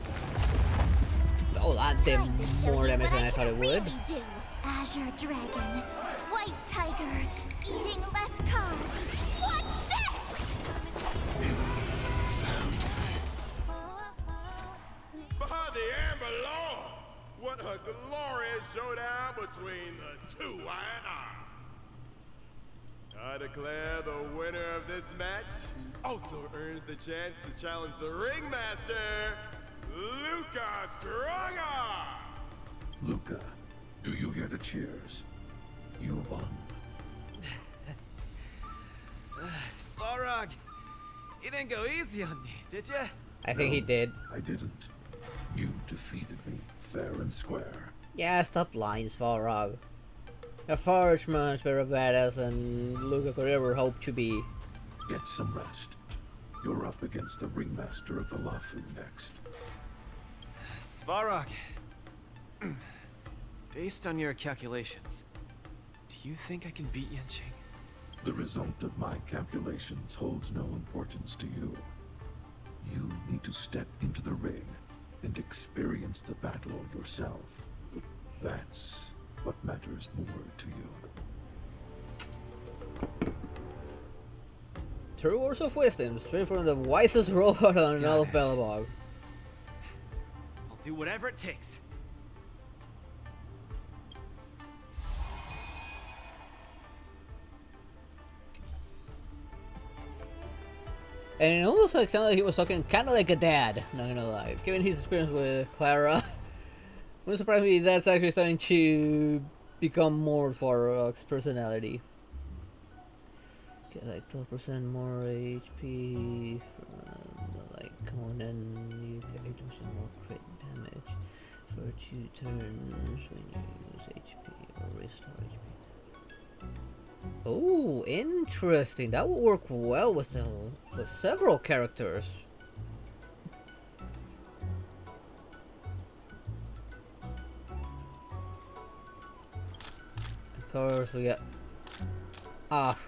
Oh, that did Time to show more you damage what than I thought it would. really do. Azure Dragon, White Tiger, eating less carbs. Watch this! By the Amber Law! What a glorious showdown between the two iron arms. I declare the winner of this match also earns the chance to challenge the ringmaster, Luca Strongarm! Luca, do you hear the cheers? You won. Svarog, you didn't go easy on me, did you? I think he did. I didn't. You defeated me, fair and square. Yeah, stop lying, Svarog. You're far much better badass than Luca could ever hope to be. Get some rest. You're up against the ringmaster of the Lafu next. Svarog, based on your calculations, do you think I can beat Yanqing? The result of my calculations holds no importance to you. You need to step into the ring and experience the battle yourself. That's what matters more to you. True words of wisdom, straight from the wisest robot on all of Belobog. I'll do whatever it takes. And it almost like sounded like he was talking kind of like a dad, not gonna lie. Given his experience with Clara, wouldn't surprise me if that's actually starting to become more Farrock's personality. Get like 12% more HP from like Conan, you get 8% more crit damage for 2 turns when you use HP or restore HP. Oh, interesting. That will work well with several characters. Of course, we got. Ah,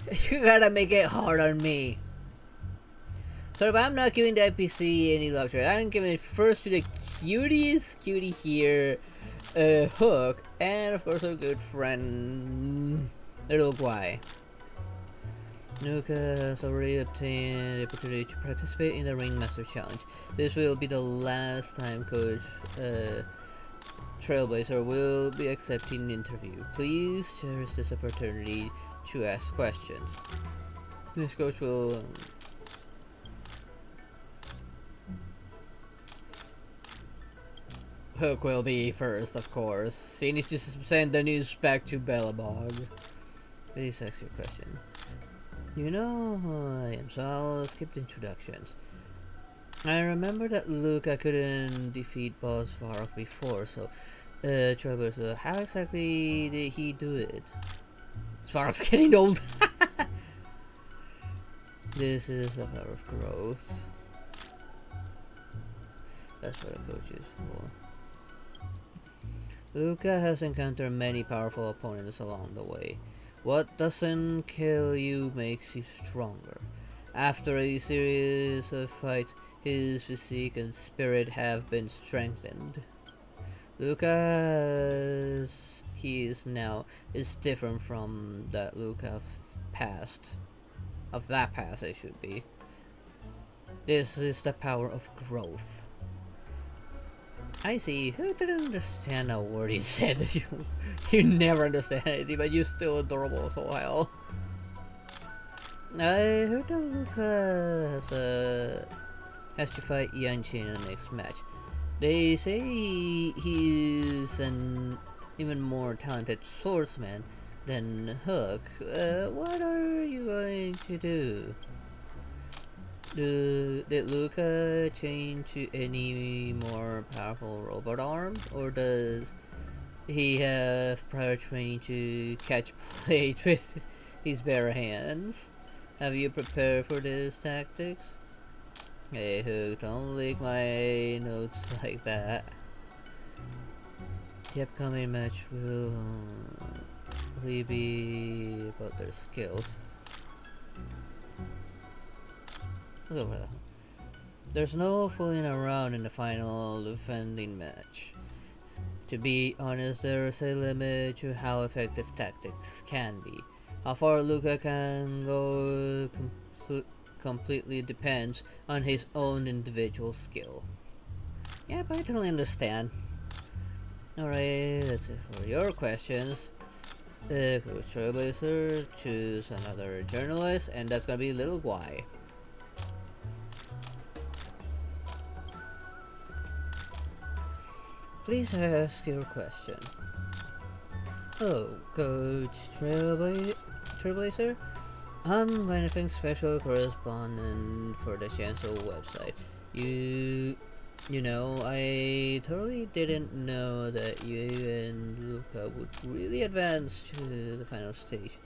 you gotta make it hard on me. So, but I'm not giving the NPC any luxury. I'm giving it first to the cutest cutie here, Hook, and of course our good friend, Little Guy. Luca has already obtained the opportunity to participate in the Ringmaster Challenge. This will be the last time Coach Trailblazer will be accepting an interview. Please cherish this opportunity to ask questions. This coach will Hook will be first, of course. He needs to send the news back to Bellabog. Please ask your question. You know who I am, so I'll skip the introductions. I remember that Luca couldn't defeat Boss Varrock before, so Trailblazer, how exactly did he do it? Varrock's getting old. This is the power of growth. That's what a coach is for. Luca has encountered many powerful opponents along the way. What doesn't kill you makes you stronger. After a series of fights, his physique and spirit have been strengthened. Luca, as he is now, is different from that Luca of past. Of that past, it should be. This is the power of growth. I see. Who didn't understand a word he said? You never understand anything, but you're still adorable so well. I heard that Luca has to fight Yanchin in the next match. They say he is an even more talented swordsman than Hook. What are you going to do? Did Luca change to any more powerful robot arm, or does he have prior training to catch blades with his bare hands? Have you prepared for these tactics? Hey Hook, don't leak my notes like that. The upcoming match will be about their skills. Look over that. There's no fooling around in the final defending match. To be honest, there's a limit to how effective tactics can be. How far Luca can go completely depends on his own individual skill. Yeah, but I totally understand. Alright, that's it for your questions. Coach Trailblazer, choose another journalist, and that's gonna be Little Guy. Please ask your question. Oh, Coach Trailblazer? I'm going to thank special correspondent for the Chancel website. You know, I totally didn't know that you and Luca would really advance to the final stage.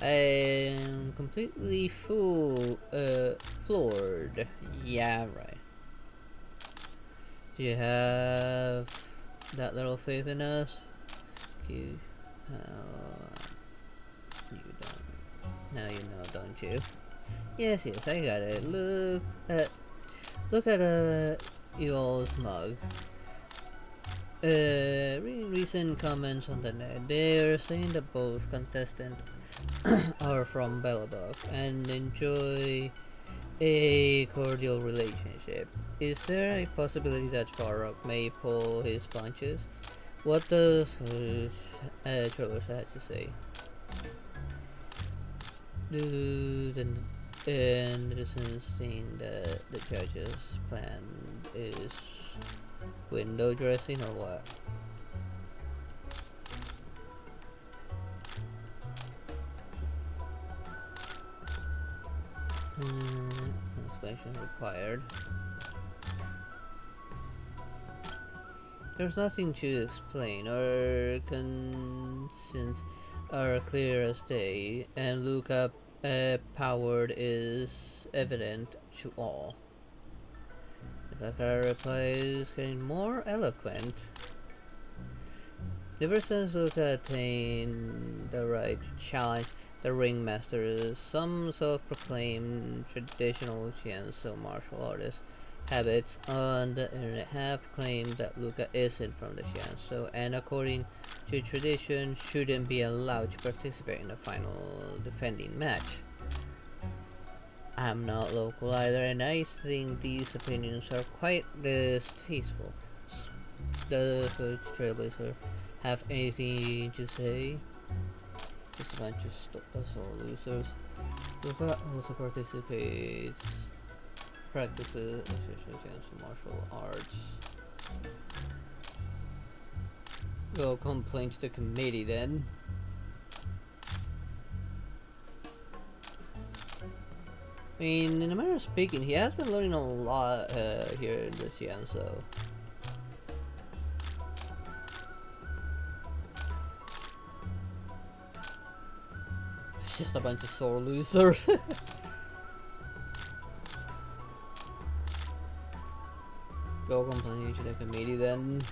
I am completely floored. Yeah, right. Do you have that little faith in us? You don't. Now you know, don't you? Yes, I got it. Look at you all smug. Recent comments on the net. They're saying that both contestants are from Bellabog and enjoy a cordial relationship. Is there a possibility that Farrock may pull his punches? What does Trailblazer have to say? And it is interesting that the judge's plan is window dressing or what? Explanation required. There's nothing to explain. Our conscience are clear as day, and Luca powered is evident to all. The reply is getting more eloquent. Ever since Luca attained the right to challenge the ringmaster, some self-proclaimed traditional Shienso martial artists habits on the internet have claimed that Luca isn't from the Shienso, and according to tradition shouldn't be allowed to participate in the final defending match. I'm not local either, and I think these opinions are quite distasteful. Does the Trailblazer have anything to say? Just a bunch of sore losers. Luca also practices martial arts. Go complain to the committee then. I mean, in a manner of speaking, he has been learning a lot here in this Yen, so. It's just a bunch of sore losers. Go complain to the committee then.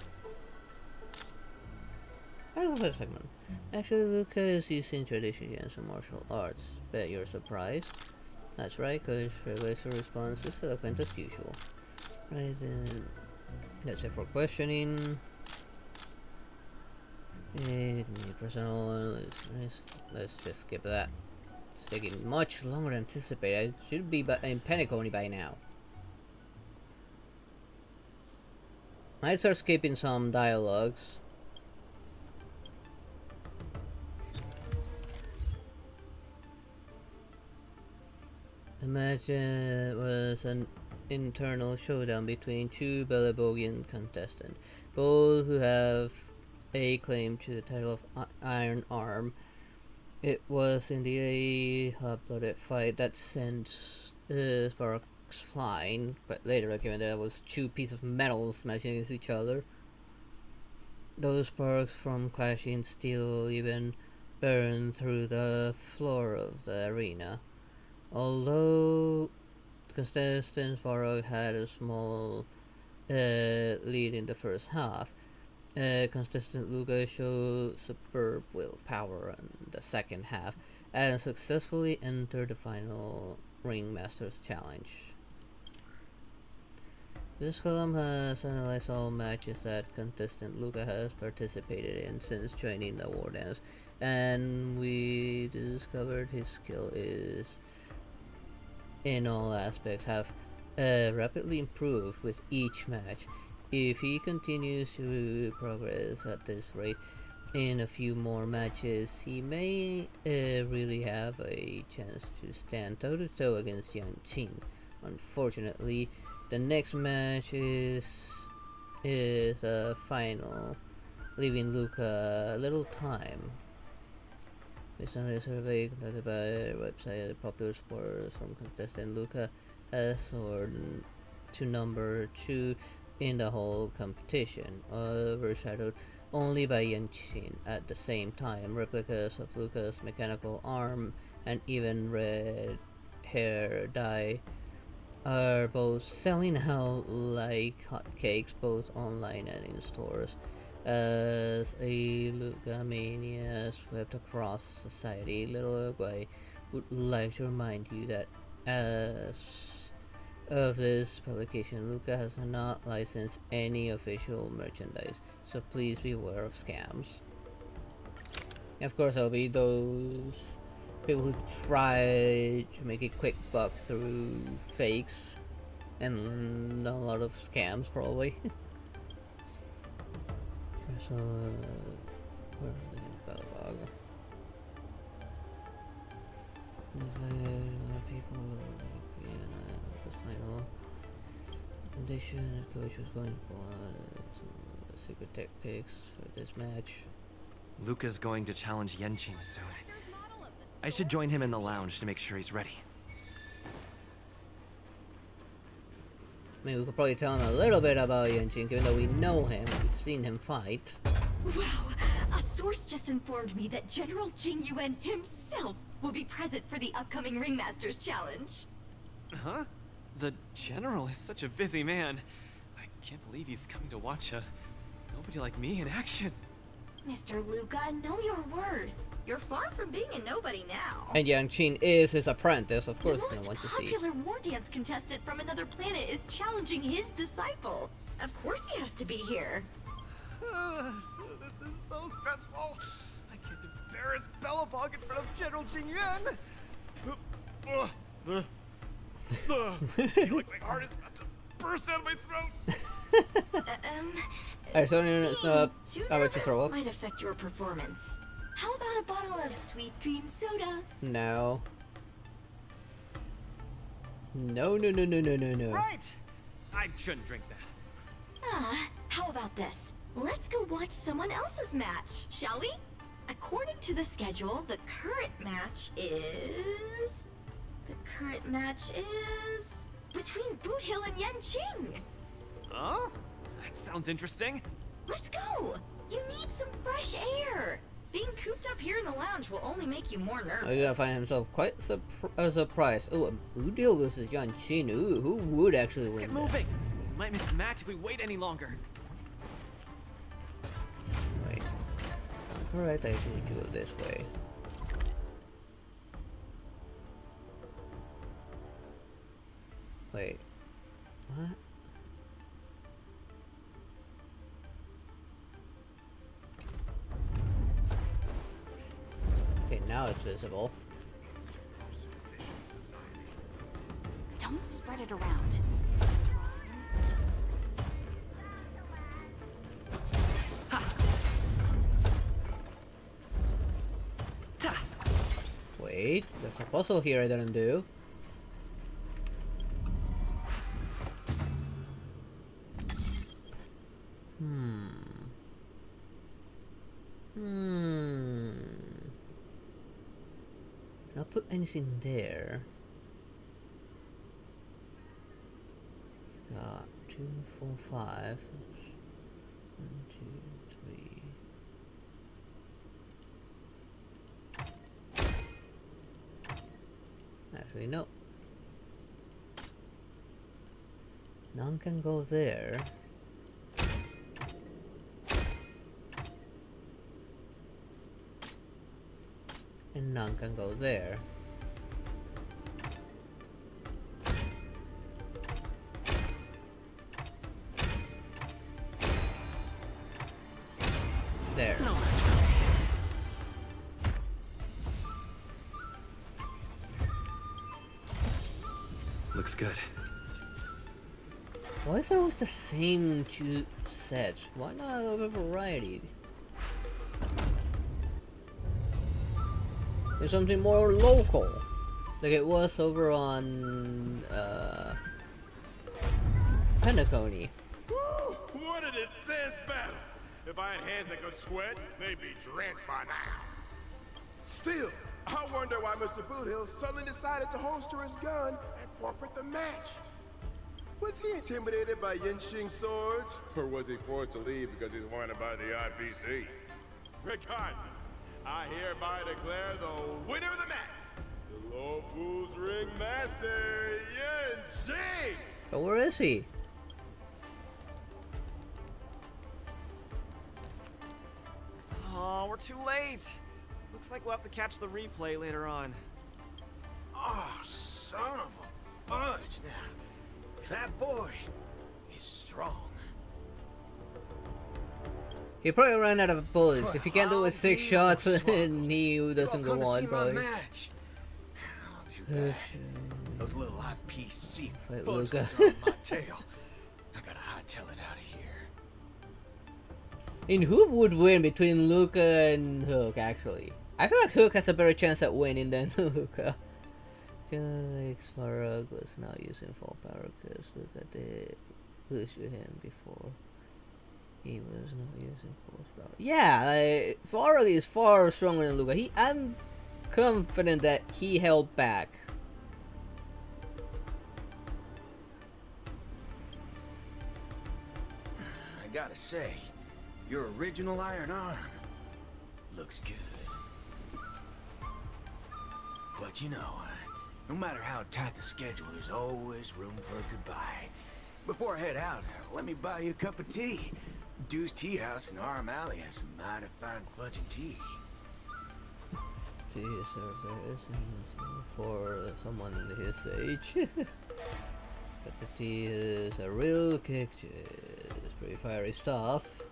I don't know for a segment. Actually, Luca is using traditional Yen martial arts. Bet you're surprised. That's right, because Trailblazer response is eloquent as usual. Right then, that's it for questioning. Personal, let's just skip that. It's taking much longer than anticipated. I should be in penacony by now. Might start skipping some dialogues. The match was an internal showdown between two Belabogian contestants, both who have a claim to the title of Iron Arm. It was indeed a hot-blooded fight that sent sparks flying, but later it came that it was two pieces of metal smashing against each other. Those sparks from clashing steel even burned through the floor of the arena. Although contestant Farag had a small lead in the first half, contestant Luca showed superb willpower in the second half and successfully entered the final Ringmasters Challenge. This column has analyzed all matches that contestant Luca has participated in since joining the War Dance, and we discovered his skill is in all aspects have rapidly improved with each match. If he continues to progress at this rate in a few more matches, he may really have a chance to stand toe to toe against Yang Qin. Unfortunately, the next match is a final, leaving Luca little time. Based on a survey conducted by a website, popular sports from contestant Luca has soared to number 2 in the whole competition, overshadowed only by Yan Qin. At the same time, replicas of Luca's mechanical arm and even red hair dye are both selling out like hotcakes, both online and in stores. As a Luca mania swept across society, Little Uruguay would like to remind you that as of this publication, Luca has not licensed any official merchandise, so please beware of scams. And of course, there'll be those people who try to make a quick buck through fakes and a lot of scams, probably. So, where are the dialogue? People, this title. Foundation coach was going to pull out some secret tactics for this match. Luca's going to challenge Yenqing soon. I should join him in the lounge to make sure he's ready. I mean, we could probably tell him a little bit about Yenqing, given that we know him, we've seen him fight. Wow, a source just informed me that General Jing Yuan himself will be present for the upcoming Ringmasters Challenge. Huh? The General is such a busy man. I can't believe he's coming to watch a nobody like me in action. Mr. Luca, know your worth. You're far from being a nobody now. And Yenqing is his apprentice, of course, the gonna want to most see. popular war dance contestant from another planet is challenging his disciple. Of course he has to be here. This is so stressful. I can't embarrass Bellabog in front of General Jing Yuan. I feel like my heart is about to burst out of my throat. Alright, so it's not Too how about you throw up? might affect your performance. How about a bottle of Sweet Dream soda? No. No. Right! I shouldn't drink that. How about this? Let's go watch someone else's match, shall we? According to the schedule, the current match is between Boot Hill and Yenqing. Oh? That sounds interesting. Let's go! You need some fresh air! Being cooped up here in the lounge will only make you more nervous. He's gonna find himself quite surprised. Ooh, who deal versus Yenqing? Ooh, who would actually Let's win get moving. We might miss the match if we wait any longer. Wait. Correct, I think we should go this way. Wait. What? Okay, now it's visible. Don't spread it around. Wait, there's a puzzle here I didn't do. Not put anything there. Got 2, 4, 5. 1, 2, 3. Actually, no. None can go there. And none can go there. There. Looks good. Why is it always the same two sets? Why not a little bit of variety? There's something more local, like it was over on Penacony. Woo! What an intense battle! If I had hands that could sweat, they'd be drenched by now. Still, I wonder why Mr. Boothill suddenly decided to holster his gun and forfeit the match. Was he intimidated by Yenqing's swords? Or was he forced to leave because he's worried about the IPC? Regardless, I hereby declare the winner of the match, the Low Fools Ringmaster, Yenqing! So where is he? Oh, we're too late. Looks like we'll have to catch the replay later on. Oh, son of a fudge. Now, that boy is strong. He probably ran out of bullets. If he can't do it with 6 shots, then he doesn't go on, probably. Match. Oh, too bad. Those little IPC Wait, bugs Luca. are on my tail. I gotta hightail it out of here. And who would win between Luca and Hook, actually? I feel like Hook has a better chance at winning than Luca. Felix Farag was now using full power because look at the lose to him before. He was not using full power. Yeah, like, Farag is far stronger than Luca. I'm confident that he held back. I gotta say, your original iron arm looks good. But you know, no matter how tight the schedule, there's always room for a goodbye. Before I head out, let me buy you a cup of tea. Dew's Tea House in Arm Alley has some mighty fine fudge and tea. Tea is served there isn't for someone his age. But the tea is a real kick. It's pretty fiery stuff.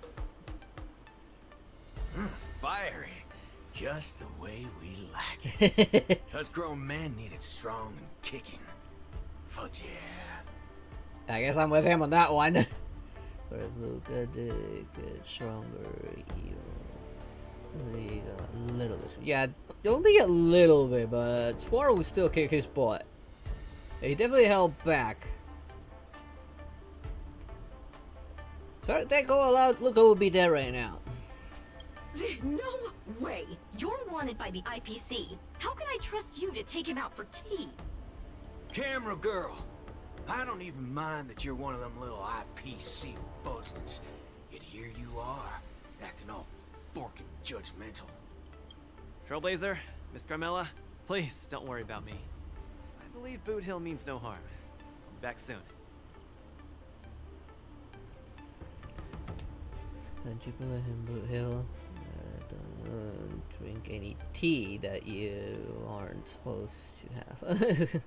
Fiery. Just the way we like it. Us grown men need it strong and kicking. Fudge yeah. I guess I'm with him on that one. Whereas Luca did get stronger, he got a little bit. Yeah, only a little bit, but Swar would still kick his butt. He definitely held back. So if that go allowed, Luca would be dead right now. No way! You're wanted by the IPC. How can I trust you to take him out for tea? Camera girl, I don't even mind that you're one of them little IPC fudglings. Yet here you are, acting all forking judgmental. Trailblazer, Miss Carmella, please don't worry about me. I believe Boot Hill means no harm. I'll be back soon. Don't you believe him, Boot Hill? Don't drink any tea that you aren't supposed to have.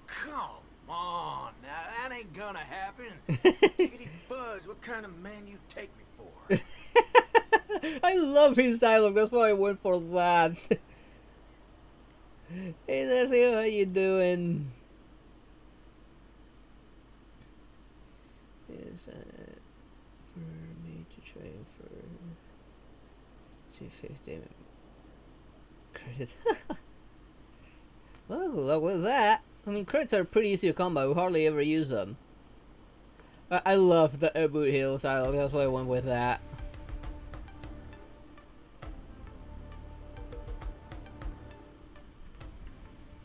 Come on, now that ain't gonna happen. Diggity fudge, what kind of man you take me for? I love his dialogue, that's why I went for that. Hey, Leslie, how you doing? Is that for me to train for 250 credits? Well, good luck with that. I mean, credits are pretty easy to come by. We hardly ever use them. I love the Boot Hill dialogue. That's why I went with that.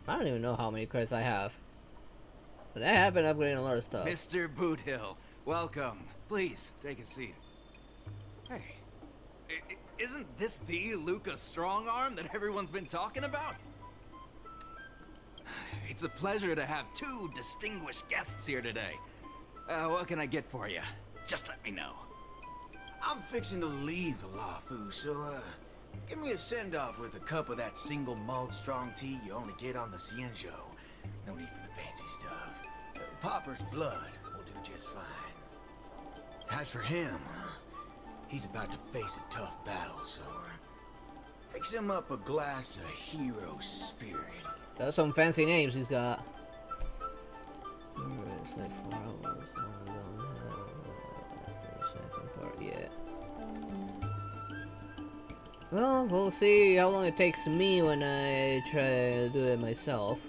I don't even know how many credits I have. But I have been upgrading a lot of stuff. Mr. Boot Hill, welcome. Please, take a seat. Hey, isn't this the Luca Strongarm that everyone's been talking about? It's a pleasure to have two distinguished guests here today. What can I get for you? Just let me know. I'm fixing to leave the Lafu, so give me a send-off with a cup of that single malt strong tea you only get on the Cienjo. No need for the fancy stuff. Popper's blood will do just fine. As for him, he's about to face a tough battle, so fix him up a glass of hero spirit. That's some fancy names he's got. It's like 4 hours. I don't have the second part yet. Well, we'll see how long it takes me when I try to do it myself.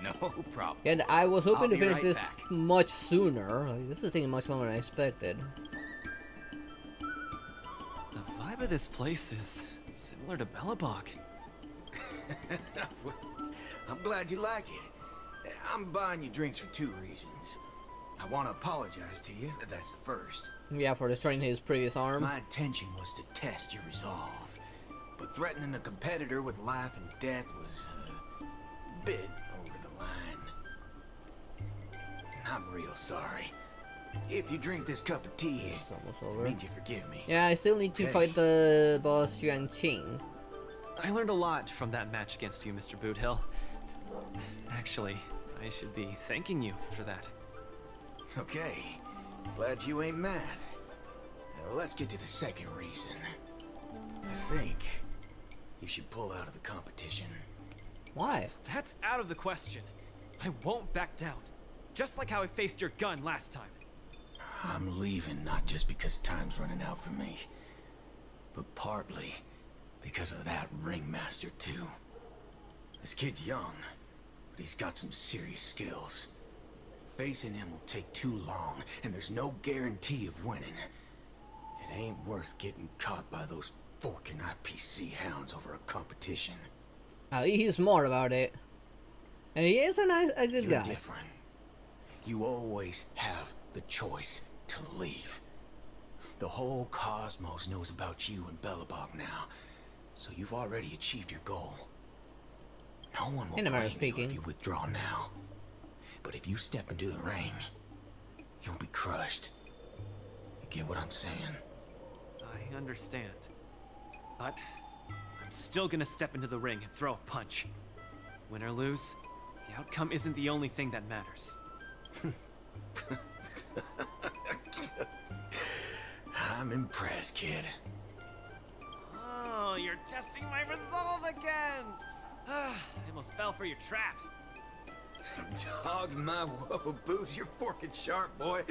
No problem. And I was hoping to finish right this back. much sooner. Like, this is taking much longer than I expected. The vibe of this place is similar to Bellabog. I'm glad you like it. I'm buying you drinks for 2 reasons. I want to apologize to you, that's the first. Yeah, for destroying his previous arm. My intention was to test your resolve, but threatening a competitor with life and death was a bit over the line. I'm real sorry. If you drink this cup of tea, It's almost over. it means you forgive me. Yeah, I still need to Okay. fight the boss Yuan Qing. I learned a lot from that match against you, Mr. Boot Hill. Actually, I should be thanking you for that. Okay, glad you ain't mad. Now let's get to the second reason. I think you should pull out of the competition. Why? That's out of the question. I won't back down. Just like how I faced your gun last time. I'm leaving not just because time's running out for me, but partly because of that ringmaster too. This kid's young, but he's got some serious skills. Facing him will take too long, and there's no guarantee of winning. It ain't worth getting caught by those forking IPC hounds over a competition. He's smart about it. And he is a good You're guy. different. You always have the choice to leave. The whole cosmos knows about you and Belobog now, so you've already achieved your goal. No one will blame you if you withdraw now. But if you step into the ring, you'll be crushed. You get what I'm saying? I understand. But I'm still gonna step into the ring and throw a punch. Win or lose, the outcome isn't the only thing that matters. I'm impressed, kid. Oh, you're testing my resolve again! I almost fell for your trap. Dog my whoa boots, you're forking sharp, boy.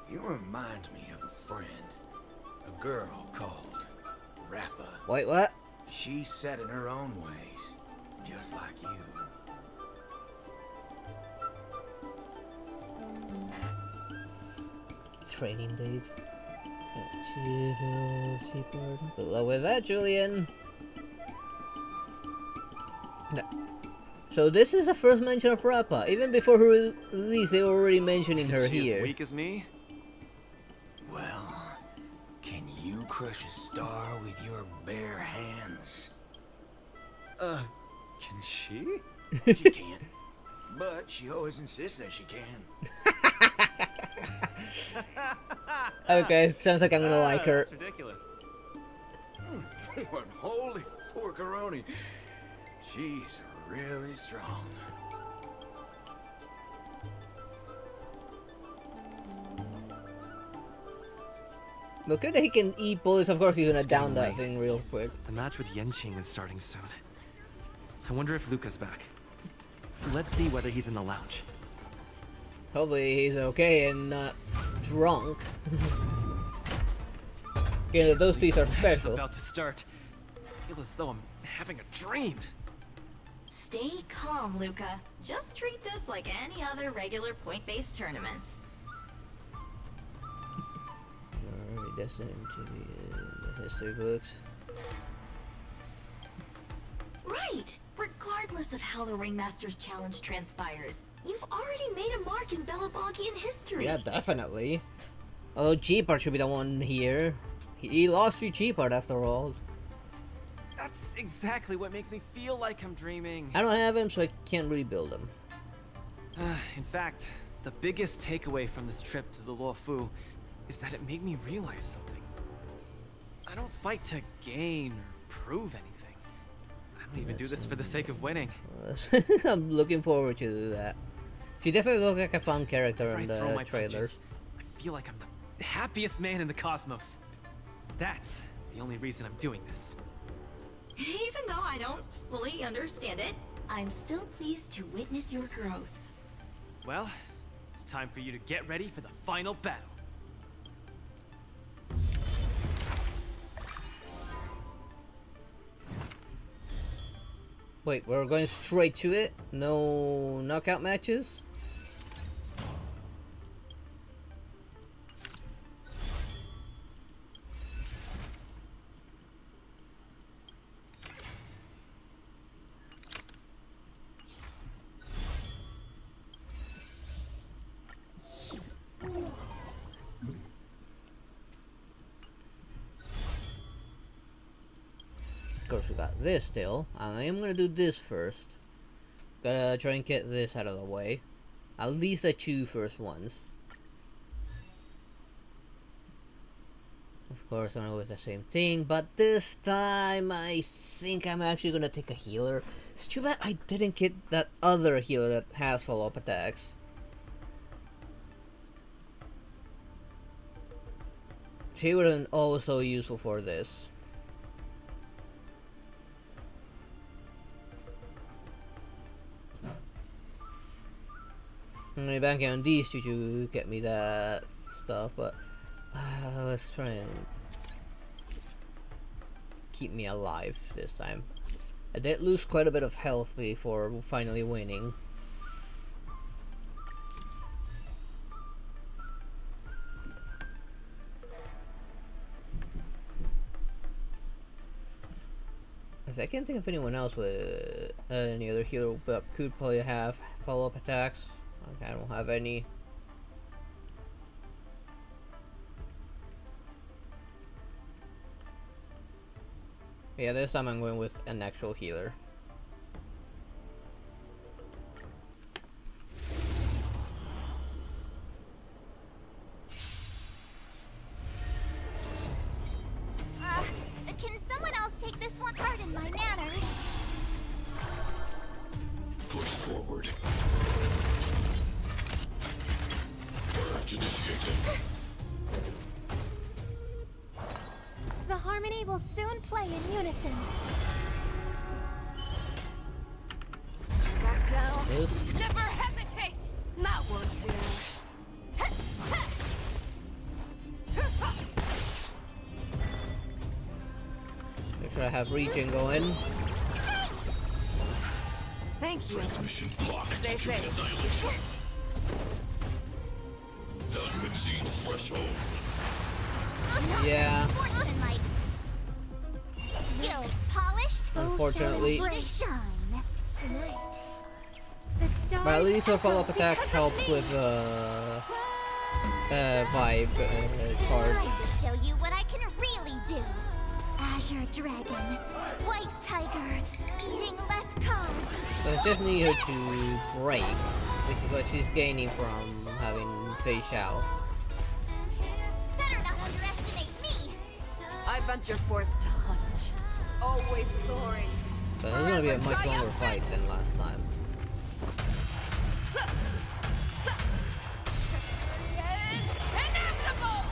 You remind me of a friend. A girl called Rappa. Wait, what? She's set in her own ways, just like you. Training dates. Good luck with that, Julian. No. So this is the first mention of Rappa. Even before her release, they were already mentioning her She's here. as weak as me? Well, can you crush a star with your bare hands? Can she? She can't. But she always insists that she can. Okay, sounds like I'm gonna like her. That's ridiculous. What holy forkaroni. She's really strong. Look at that he can eat bullets. Of course, he's gonna down that late. thing real quick. The match with Yenqing is starting soon. I wonder if Luca's back. Let's see whether he's in the lounge. Hopefully he's okay and not drunk. Yeah, those teeth are The match is special. about to start. I feel as though I'm having a dream. Stay calm, Luca. Just treat this like any other regular point-based tournament. Alright, that's into the history books. Right! Regardless of how the Ringmaster's Challenge transpires, you've already made a mark in Belabogian history. Yeah, definitely. Although G-Part should be the one here. He lost to G-Part after all. That's exactly what makes me feel like I'm dreaming. I don't have him, so I can't really build him. In fact, the biggest takeaway from this trip to the Luofu is that it made me realize something. I don't fight to gain or prove anything. I don't even do this for the sake of winning. I'm looking forward to that. She definitely looks like a fun character in If I throw the my trailers. punches, I feel like I'm the happiest man in the cosmos. That's the only reason I'm doing this. Even though I don't fully understand it, I'm still pleased to witness your growth. Well, it's time for you to get ready for the final battle. Wait, we're going straight to it? No knockout matches? Of course, we got this still. I am gonna do this first. Gotta try and get this out of the way. At least the two first ones. Of course, I'm gonna go with the same thing, but this time I think I'm actually gonna take a healer. It's too bad I didn't get that other healer that has follow-up attacks. She would have been also useful for this. I'm gonna bank on these two to get me that stuff, but let's try and keep me alive this time. I did lose quite a bit of health before finally winning. I can't think of anyone else with any other healer but could probably have follow-up attacks. Okay, I don't have any. Yeah, this time I'm going with an actual healer. Can someone else take this one? Pardon my manners. Push forward. Purge initiated. The harmony will soon play in unison. Back down. Yes. Never hesitate! That won't do. Make sure I have regen going. Thank you. Transmission blocked. Stay Execute safe. annihilation. Value exceeds threshold. Yeah. Sportsmanlike. Skills polished. Unfortunately. They shine tonight. The stars But at least a follow-up echo attack because of helped me. with vibe charge. Time to show you what I can really do. Azure Dragon, White Tiger, eating less carbs. So I just need her to break, which is what she's gaining from having Fei Xiao. Better not underestimate me. I venture forth to hunt. Always soaring. So this is gonna be a much longer fight than last time. Inevitable!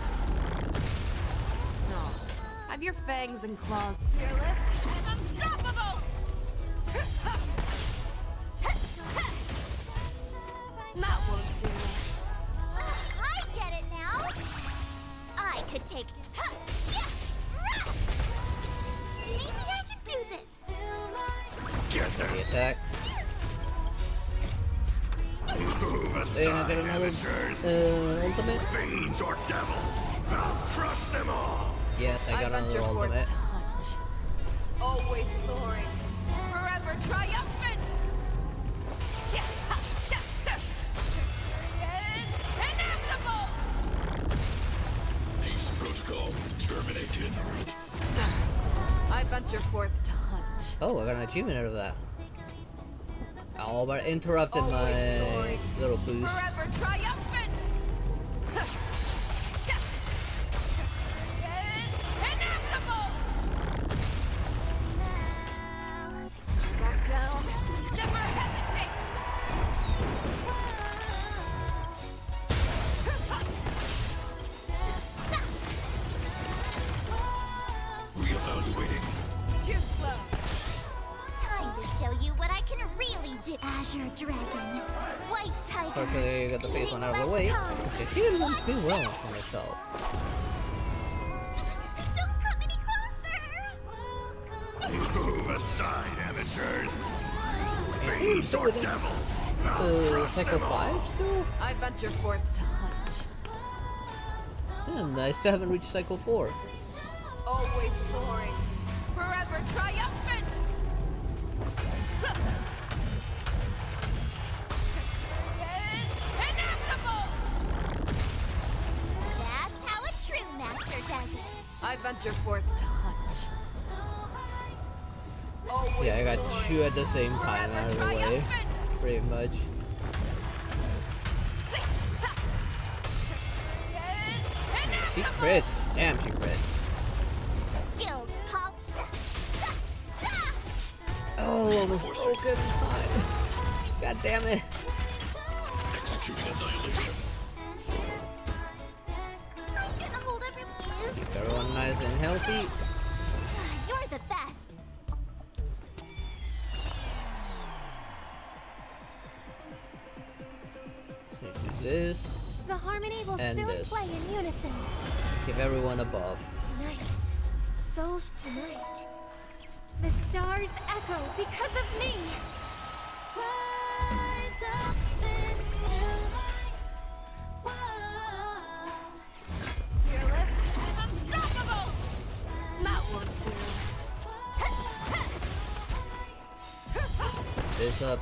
No. Have your fangs and claws. Fearless and unstoppable! That won't do. I get it now. I could take. Maybe I can do this. Get The them. attack. Move Then I aside, get another amateurs. ultimate. Fiends or devils, I'll crush them all. Yes, I got venture another forth ultimate. to hunt. Always soaring. Forever triumphant! Inevitable! Peace protocol terminated. I venture forth to hunt. Oh, I got an achievement out of that. Oh, but interrupted my little boost. Forever triumphant! Inevitable! Back down. Never hesitate! Reevaluating. Too slow. Time to show you what I can really do. Azure Dragon, White Tiger. Fortunately, I got the face one out of the way. She didn't do well for myself. Don't come any closer. Move aside, amateurs. And Fiends still or within devils, I'll crush cycle them all. 5 still? I venture forth to hunt. I still haven't reached cycle 4. Always soaring. Forever triumphant! Inevitable! That's how a true master does it. I venture forth to hunt. Always Yeah, I got soaring. two at the same time out of the way. Triumphant! Pretty much. She crits. Damn, she crits. Skills pulse. Oh, almost broken in time. God damn it. Executing annihilation. I'm gonna hold everyone. Keep everyone nice and healthy. You're the best. So do this. The harmony will And soon this. play in unison. Give everyone a buff. Tonight. Souls tonight. stars echo because of me. Rise up into light. Whoa. Fearless and unstoppable. Not one to. This up.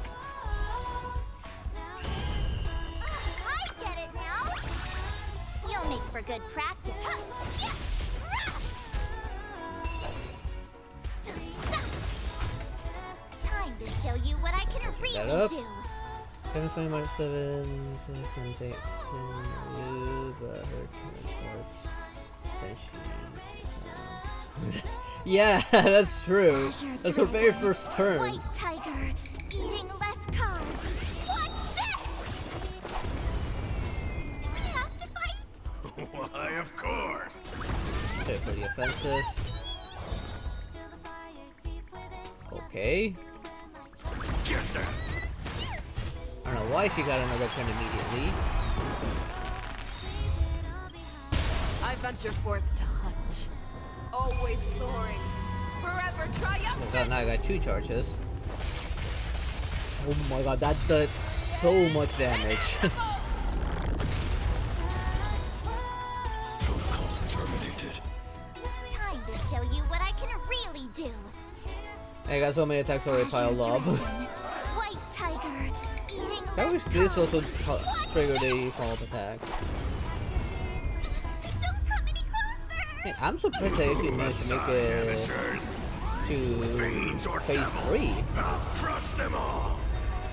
I get it now. You'll make for good practice. Time to show you what I can that really up. do. 7 minus 7, 7 take you, but her yeah, that's true. That's her very first turn. White tiger, eating less cards. What's this? Do we have to fight? Why, of course. Okay, pretty offensive. Okay. Get them. I don't know why she got another turn immediately. I venture forth to hunt. Always soaring. Forever Oh triumphant. god, now I got 2 charges. Oh my god, that does so much damage. Protocol terminated. Time to show you what I can really do. I got so many attacks already piled up. White tiger, eating I wish this also triggered a follow-up attack. Don't come any closer. Hey, I'm surprised I actually managed to make it to phase 3. I'll crush them all.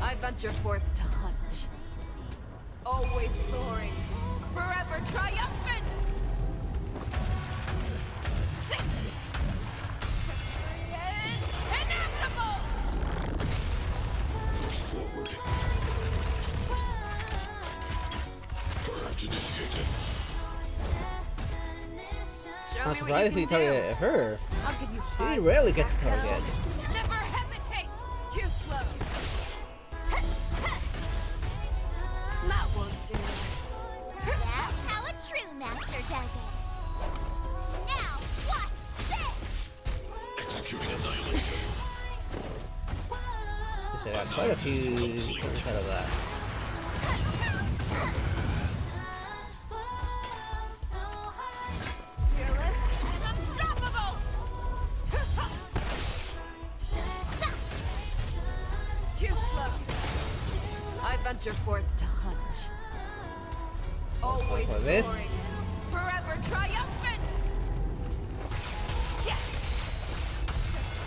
I venture forth to hunt. Always soaring. Forever triumphant. Inevitable. Push forward. Purge initiated. I'm surprised he targeted her. I'll give you She 5 rarely gets minutes. targeted. Never hesitate. Too slow. Not one to. That's how a true master does it. Now, watch this. Executing annihilation. I got quite a few turns out of that. Fearless and unstoppable. Too slow. I venture forth to hunt. Always For this? soaring. Forever triumphant. Yes.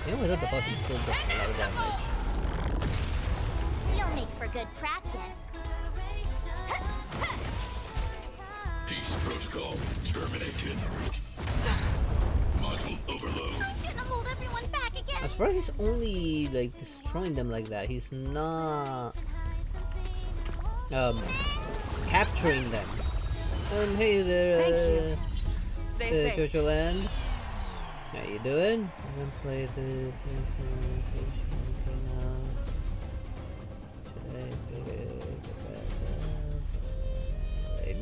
Even without the buff, he still does a lot of damage. You'll make for good practice. Peace protocol terminated. Module overload. I'm gonna hold everyone back again. I'm surprised he's only like destroying them like that. He's not capturing them. Hey there, Stay safe. Jojo Land. How you doing? I haven't played this.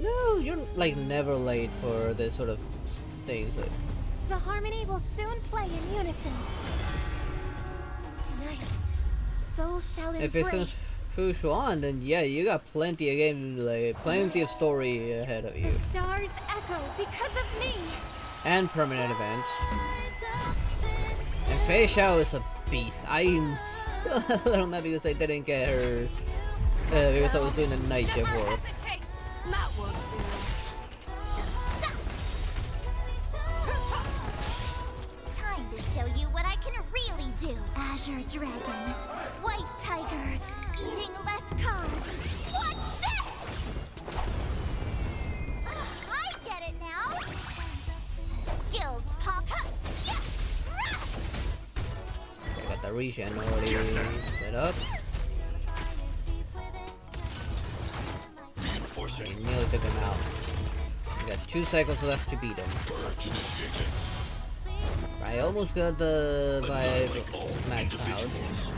No, you're like never late for this sort of things. Like, The harmony will soon play in unison. Tonight, souls shall if embrace. it's Fu Xuan, then yeah, you got plenty of game, like plenty of story ahead of you, Stars echo because of me. and permanent events. And Fei Xiao is a beast. I'm still a little mad because I didn't get her because I was doing the night shift Never work. hesitate. Not one to. Time to show you what I can really do. Azure Dragon, White Tiger, eating less cards. What's this? I get it now. Skills pop. Yeah. I got the regen already set up. Reinforcing. I nearly took him out. We got 2 cycles left to beat him. Purge initiated. I almost got the vibe max out. Individuals.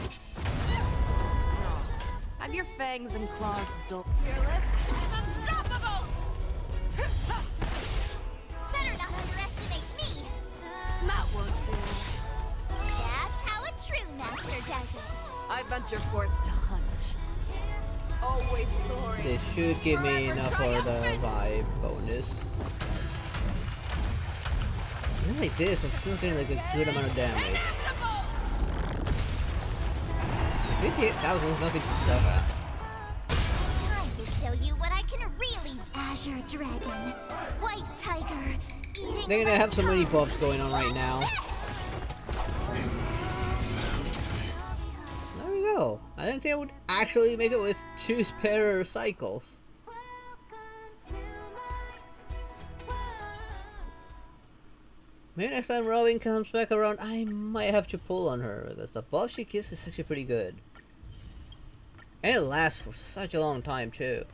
Have your fangs and claws dull. Fearless and unstoppable. Better not underestimate me. Not one to. That's how a master does it. I venture forth to hunt. Always soaring. This should give me enough for the vibe bonus. Even like this, I'm still getting like a good amount of damage. 58,000 is nothing to stuff at. Time to show you what I can really. Azure Dragon, White Tiger, eating. They're gonna have so many buffs going on right now. There we go. I didn't think I would actually make it with 2 spare cycles. Maybe next time Robin comes back around, I might have to pull on her, because the buff she gets is actually pretty good. And it lasts for such a long time too.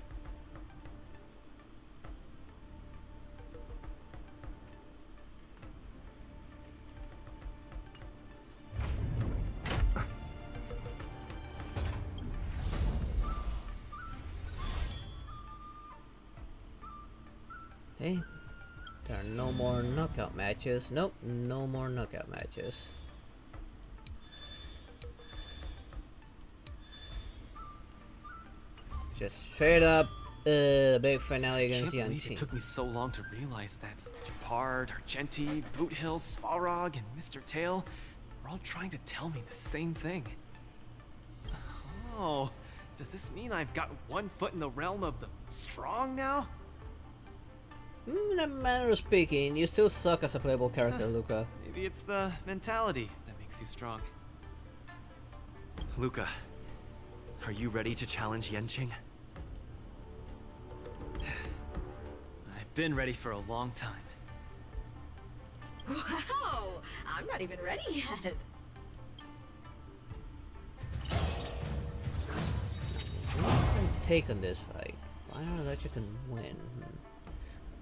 Hey, there are no more knockout matches. Nope, no more knockout matches. Just straight up, big finale against I can't believe Yanqing. it took me so long to realize that Japard, Argenti, Boot Hill, Svarog, and Mr. Tail are all trying to tell me the same thing. Oh, does this mean I've got one foot in the realm of the strong now? In a manner of speaking, you still suck as a playable character, Luca. Maybe it's the mentality that makes you strong. Luca, are you ready to challenge Yanqing? I've been ready for a long time. Wow, I'm not even ready yet. What should I take on this fight? I don't know that you can win.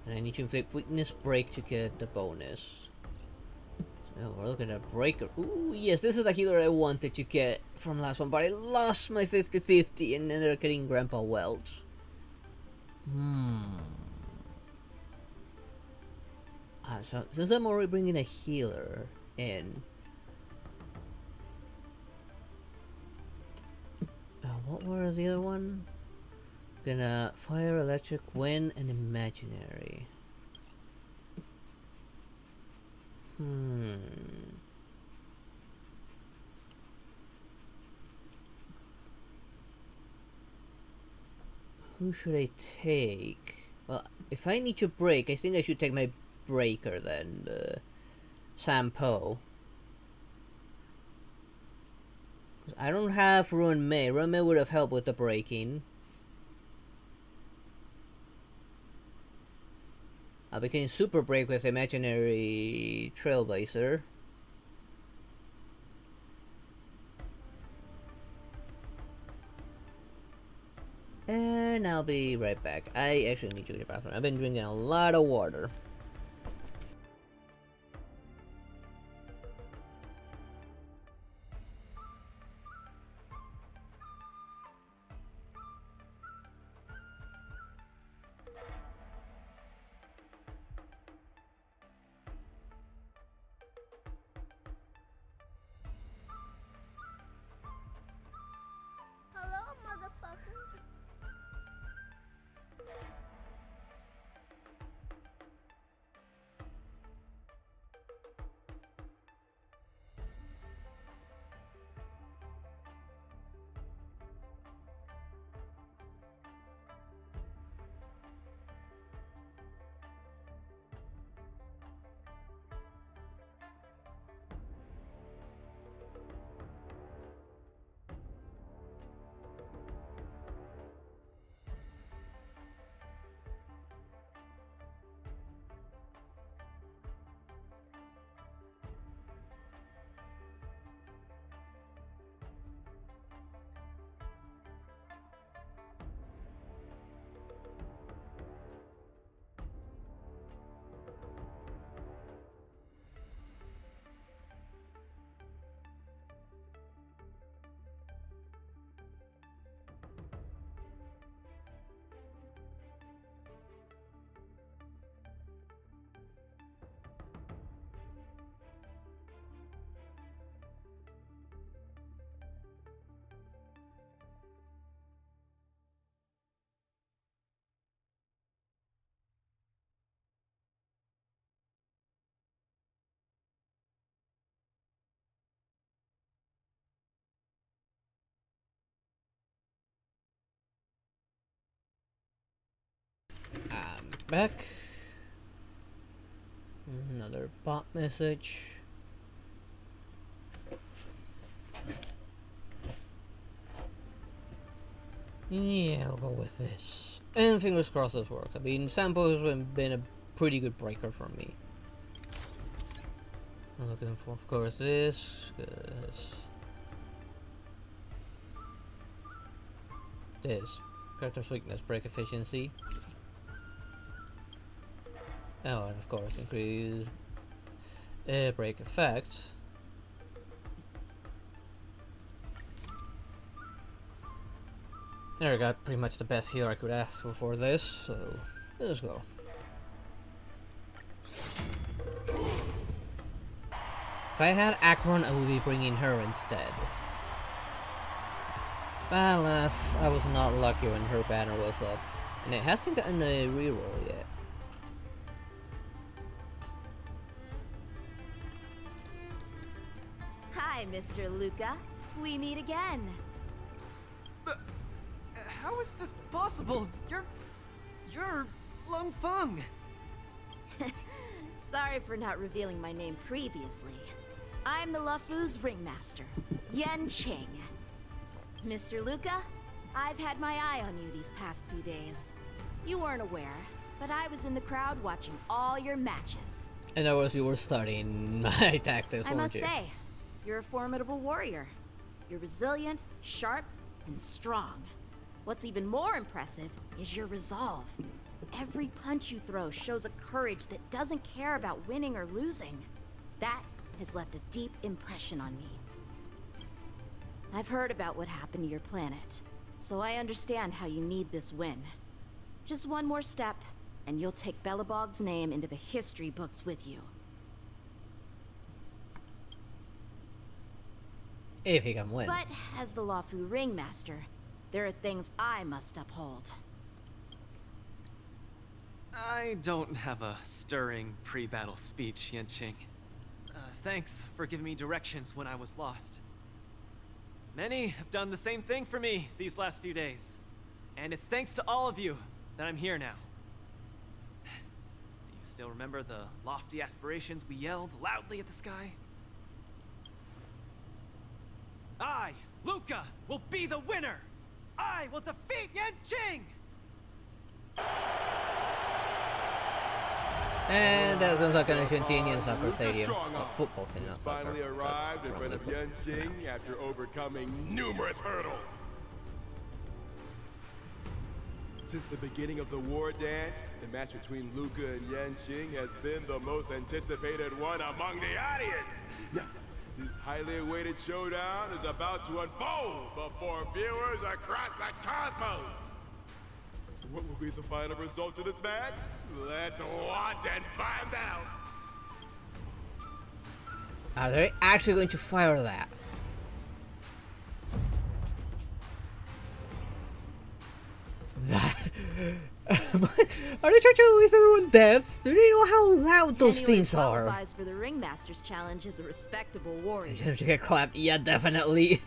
And I need to inflict weakness break to get the bonus. So we're looking at breaker. Ooh, yes, this is the healer I wanted to get from last one, but I lost my 50-50 and ended up getting Grandpa Welch. So since I'm already bringing a healer in, what were the other one? Gonna fire, electric, wind, and imaginary. Who should I take? Well, if I need to break, I think I should take my breaker then, Sampo. I don't have Ruin May. Ruin May would have helped with the breaking. I became super break with imaginary Trailblazer. And I'll be right back. I actually need to go to the bathroom. I've been drinking a lot of water. Hello, motherfucker. back. Another bot message. Yeah, I'll go with this. And fingers crossed this works. I mean, sample has been a pretty good breaker for me. I'm looking for, of course, this. This. Character's weakness, break efficiency. Oh, and of course, increase break effect. There, I got pretty much the best healer I could ask for this, so let's go. If I had Akron, I would be bringing her instead. But alas, I was not lucky when her banner was up, and it hasn't gotten a reroll yet. Hi, Mr. Luca. We meet again. How is this possible? You're Lung Feng. Sorry for not revealing my name previously. I'm the LeFou's ringmaster, Yanqing. Mr. Luca, I've had my eye on you these past few days. You weren't aware, but I was in the crowd watching all your matches. And that was you were studying my tactics, I weren't must you? say, you're a formidable warrior. You're resilient, sharp, and strong. What's even more impressive is your resolve. Every punch you throw shows a courage that doesn't care about winning or losing. That has left a deep impression on me. I've heard about what happened to your planet, so I understand how you need this win. Just one more step, and you'll take Belobog's name into the history books with you. If he can win. But as the LeFou ringmaster, there are things I must uphold. I don't have a stirring pre-battle speech, Yanqing. Thanks for giving me directions when I was lost. Many have done the same thing for me these last few days. And it's thanks to all of you that I'm here now. Do you still remember the lofty aspirations we yelled loudly at the sky? I, Luca, will be the winner! I will defeat Yanqing! And that sounds like an Argentinian soccer stadium. Football thing, not soccer. Finally arrived in front of Yanqing after overcoming numerous hurdles. Since the beginning of the war dance, the match between Luca and Yanqing has been the most anticipated one among the audience. Now, this highly awaited showdown is about to unfold before viewers across the cosmos. What will be the final result of this match? Let's watch and find out. Are they actually going to fire that? Are they trying to leave everyone deaf? Do they know how loud those things are? Qualifies for the Ringmasters Challenge as a respectable warrior. Did you get clapped? Yeah, definitely.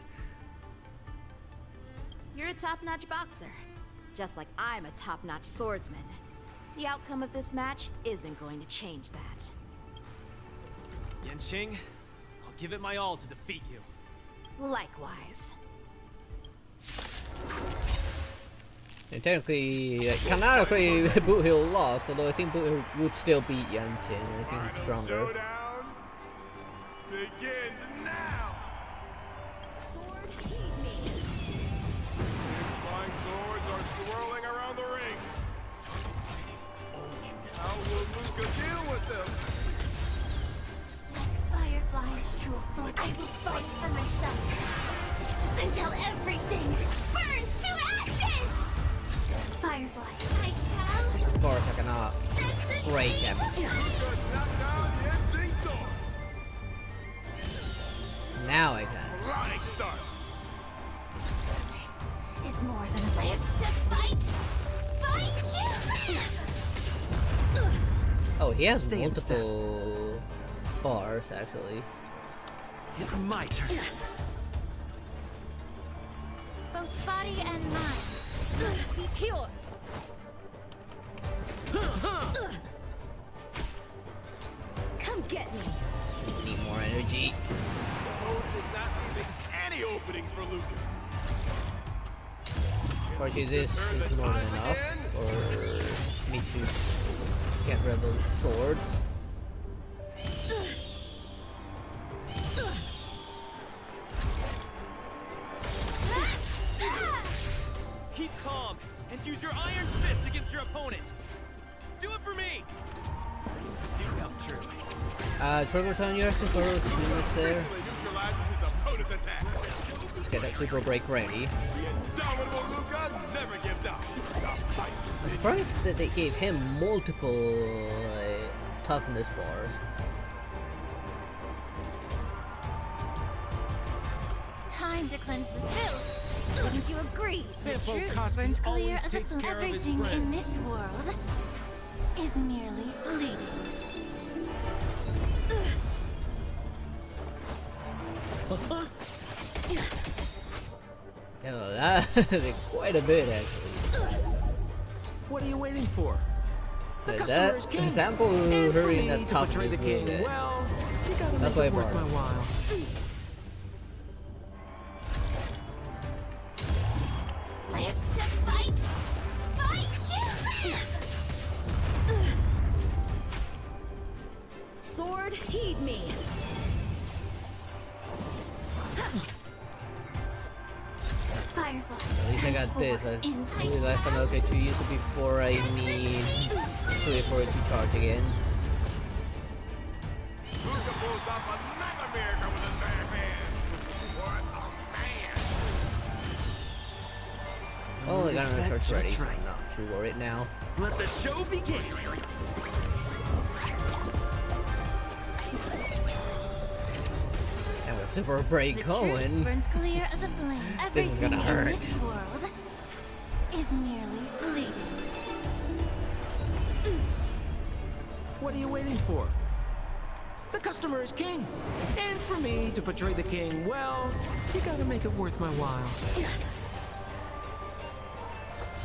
You're a top-notch boxer, just like I'm a top-notch swordsman. The outcome of this match isn't going to change that. Yanqing, I'll give it my all to defeat you. Likewise. And technically, canonically, Boot Hill lost, although I think Boot Hill would still beat Yanqing. I think he's stronger. Showdown begins now. Sword evening. Flying swords are swirling around the ring. How will Luca deal with them? Fireflies to a foot. I will fight for myself until everything burns to ashes. Firefly, I shall. Of course, I cannot break him. Now I can. Running start. Is more than a live to fight. Fight you. Oh, he has multiple bars actually. It's my turn. Both body and mind. Be pure. Come get me. Need more energy. Opponent is not leaving any openings for Luca. Actually, this is more than enough for me to get rid of those swords. Keep calm and use your iron fist against your opponent. Do it for me. Do come true. Trigger on your action for a little 2 minutes there. Neutralizes his opponent's attack. Let's get that super break ready. Indomitable Luca never gives up. The fight I'm surprised that they gave him multiple toughness bars. Time to cleanse the filth. Wouldn't you agree? The Sampo truth Koski burns clear always as takes if care of his everything in friends. this world is merely fleeting. Yeah, that quite a bit actually. What are you waiting for? The customer That is king. example And for hurrying me that to toughness betray was the king, good. well, you gotta That's make why I it worth bought my it. while. Live to fight! Fight you! Sword, heed me. Firefly. At least I got this. The last time I looked at you use it before I need to for it to charge again. Luca pulls off another miracle with his bare hands. What a man! Oh, I got another charge Just ready. right. I'm not too worried now. Let the show begin. And with super break The going. truth burns clear as a flame. This is Everything gonna hurt. in this world is merely fleeting. What are you waiting for? The customer is king. And for me to betray the king, well, you gotta make it worth my while.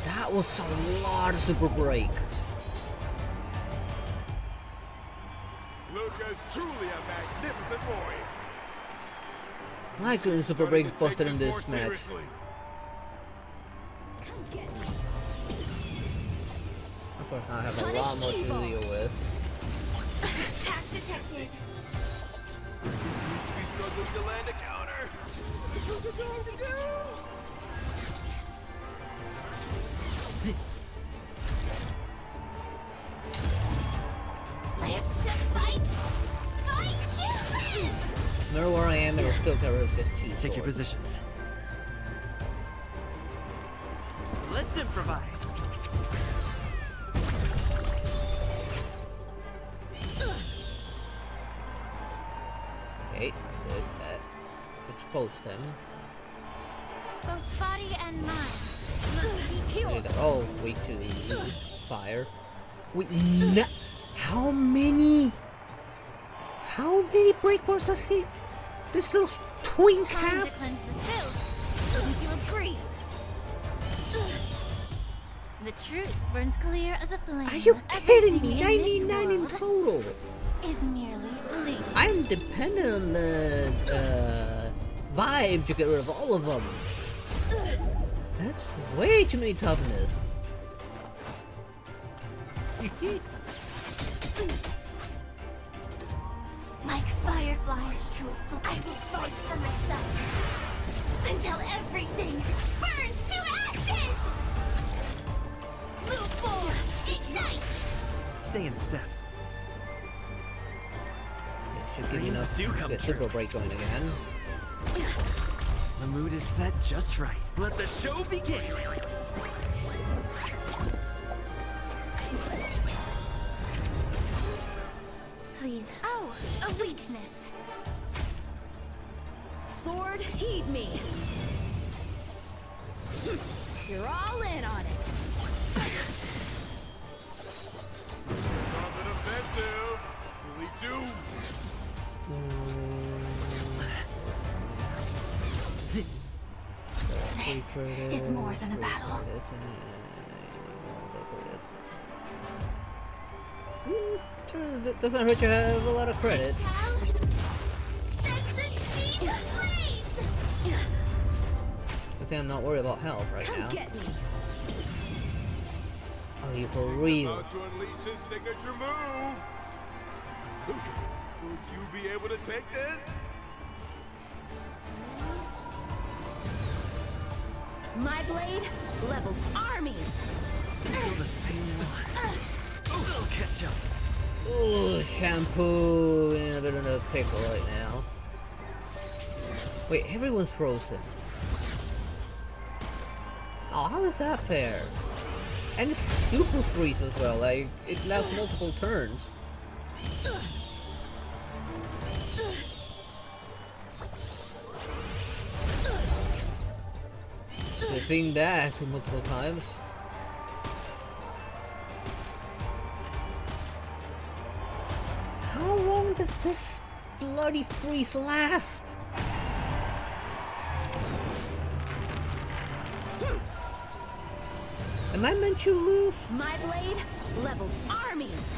That was a lot of super break. Luca's truly a magnificent warrior. My goodness, super breaks Take busted in more this match. seriously. Of course, I have a lot more to deal with. Attack detected. He's struggling to land a counter. What's it going to do? Live to fight! Fight you! No matter where I am, it'll still cover with this cheat. Take your positions. Let's improvise. Okay, good. That exposed him. Both body and mind must be pure. There you go. Oh, weak to fire. Wait, how many? How many break bars does he? This little twink Time have? to cleanse the filth. Wouldn't you agree? The truth burns clear as a flame. Are you kidding me? Everything in 99 in this total. world is merely fleeting. I'm dependent on the vibe to get rid of all of them. That's way too many toughness. Like fireflies to a flame, I will fight for myself until everything burns to ashes. Move forward, ignite. Stay in step. It should give me enough Do to come get true. super break going again. The mood is set just right. Let the show begin. Please. Oh, a weakness. Sword, heed me. You're all in on it. Something offensive. Fully doomed. This is more than a battle. It doesn't hurt you have a lot of credit. Good thing I'm not worried about health right now. Are you for real? About to unleash his signature move. Would you be able to take this? My blade levels armies. Feel the same line. We'll catch up. Ooh, shampoo in a bit of a pickle right now. Wait, everyone's frozen. Oh, how is that fair? And it's super freeze as well, like, it lasts multiple turns. You've seen that multiple times. How long does this bloody freeze last? Am I meant to lose? My blade levels armies.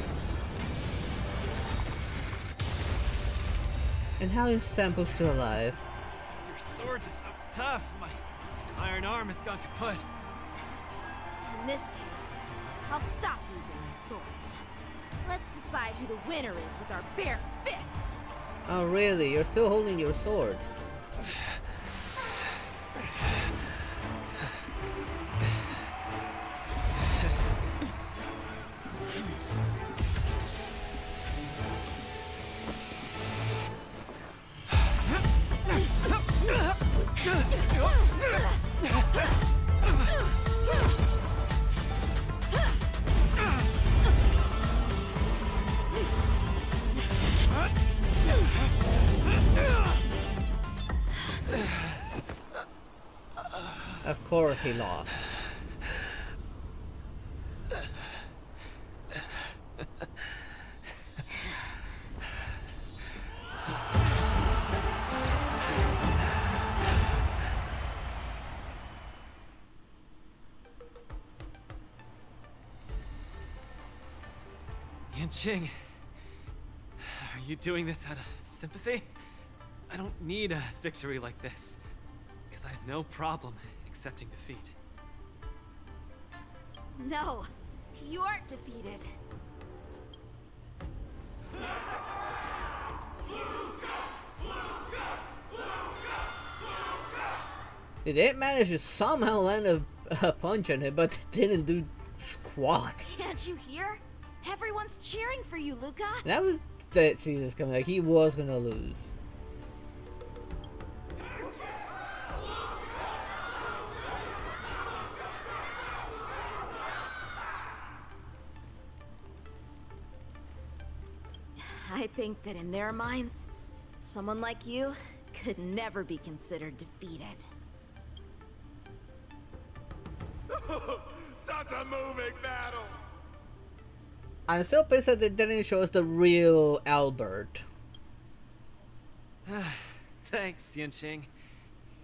And how is Sampo still alive? Your sword is so tough. My iron arm has gone kaput. In this case, I'll stop using my swords. Let's decide who the winner is with our bare fists. Oh really? You're still holding your swords. Of course he lost. Yanqing, are you doing this out of sympathy? I don't need a victory like this, because I have no problem accepting defeat. No, you aren't defeated. They did manage to somehow land a punch on him, but they didn't do squat. Can't you hear? Everyone's cheering for you, Luca. That was that see this coming. Like he was gonna lose. I think that in their minds, someone like you could never be considered defeated. Such a moving battle. I'm still pissed that they didn't show us the real Albert. Thanks, Yanqing.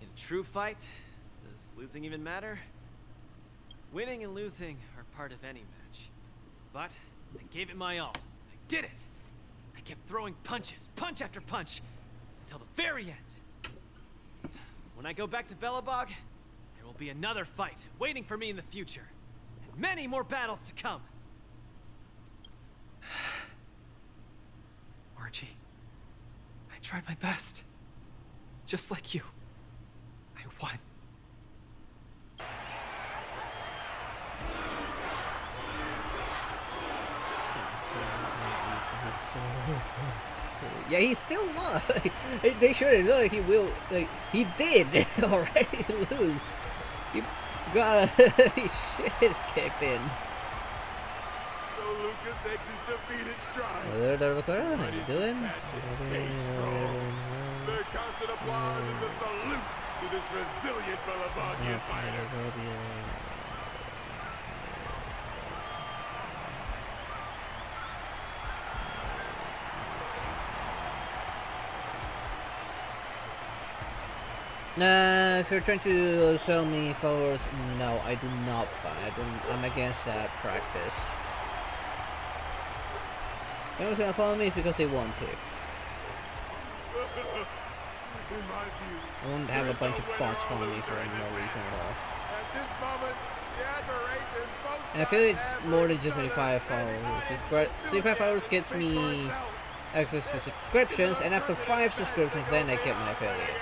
In a true fight, does losing even matter? Winning and losing are part of any match. But I gave it my all. I did it! I kept throwing punches, punch after punch, until the very end. When I go back to Belobog, there will be another fight waiting for me in the future. And many more battles to come. Margie, I tried my best. Just like you. I won. Yeah, he still lost. They should know he will. Like he did already lose. He got his shit kicked in. So Lucas takes his defeated stride. How you doing? Their constant applause is a salute to this resilient Belabogian fighter. If you're trying to sell me followers, no, I do not buy. I'm against that practice. Everyone's gonna follow me because they want to. I won't have a bunch of bots following me for no reason at all. And I feel it's more than just 75 followers. 75 followers gets me access to subscriptions, and after 5 subscriptions, then I get my affiliate.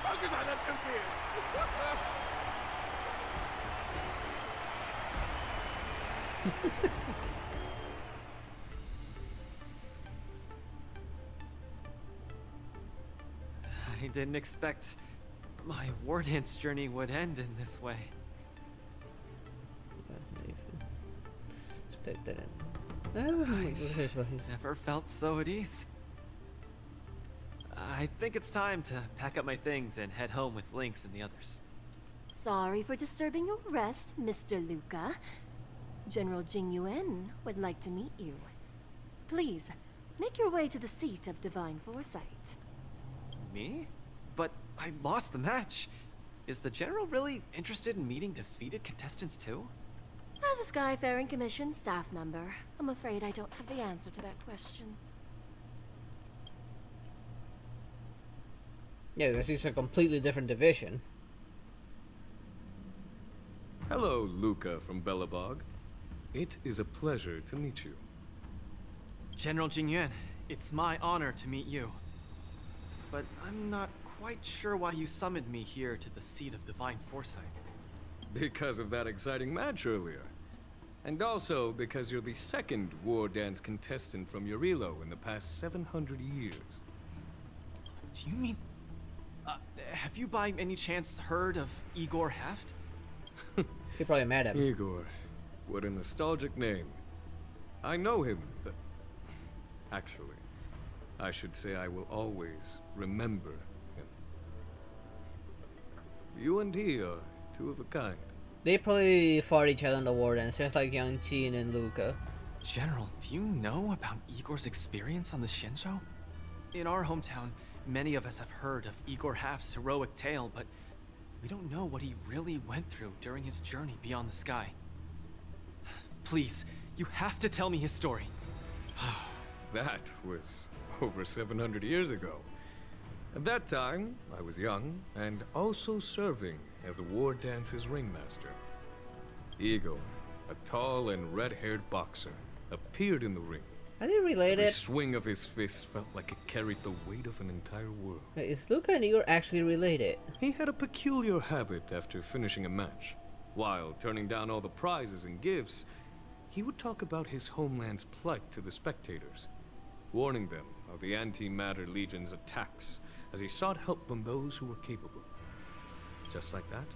Focus on them 2 kids. I didn't expect my war dance journey would end in this way. Expect that. I've never felt so at ease. I think it's time to pack up my things and head home with Lynx and the others. Sorry for disturbing your rest, Mr. Luca. General Jing Yuan would like to meet you. Please, make your way to the seat of divine foresight. Me? But I lost the match. Is the General really interested in meeting defeated contestants too? As a Skyfaring Commission staff member, I'm afraid I don't have the answer to that question. Yeah, because it's a completely different division. Hello, Luca from Belobog. It is a pleasure to meet you. General Jing Yuan, it's my honor to meet you. But I'm not quite sure why you summoned me here to the seat of divine foresight. Because of that exciting match earlier. And also because you're the 2nd war dance contestant from Urilo in the past 700 years. Do you mean... have you by any chance heard of Igor Haft? You're probably mad at me. Igor. What a nostalgic name. I know him, but... Actually, I should say I will always remember him. You and he are 2 of a kind. They probably fought each other in the war dance, just like Yang Qin and Luca. General, do you know about Igor's experience on the Xianzhou? In our hometown, many of us have heard of Igor Haft's heroic tale, but we don't know what he really went through during his journey beyond the sky. Please, you have to tell me his story. That was over 700 years ago. At that time, I was young and also serving as the war dance's ringmaster. Igor, a tall and red-haired boxer, appeared in the ring. Are they related? Every swing of his fist felt like it carried the weight of an entire world. Is Luca and Igor actually related? He had a peculiar habit after finishing a match. While turning down all the prizes and gifts, he would talk about his homeland's plight to the spectators, warning them of the Antimatter Legion's attacks as he sought help from those who were capable. Just like that,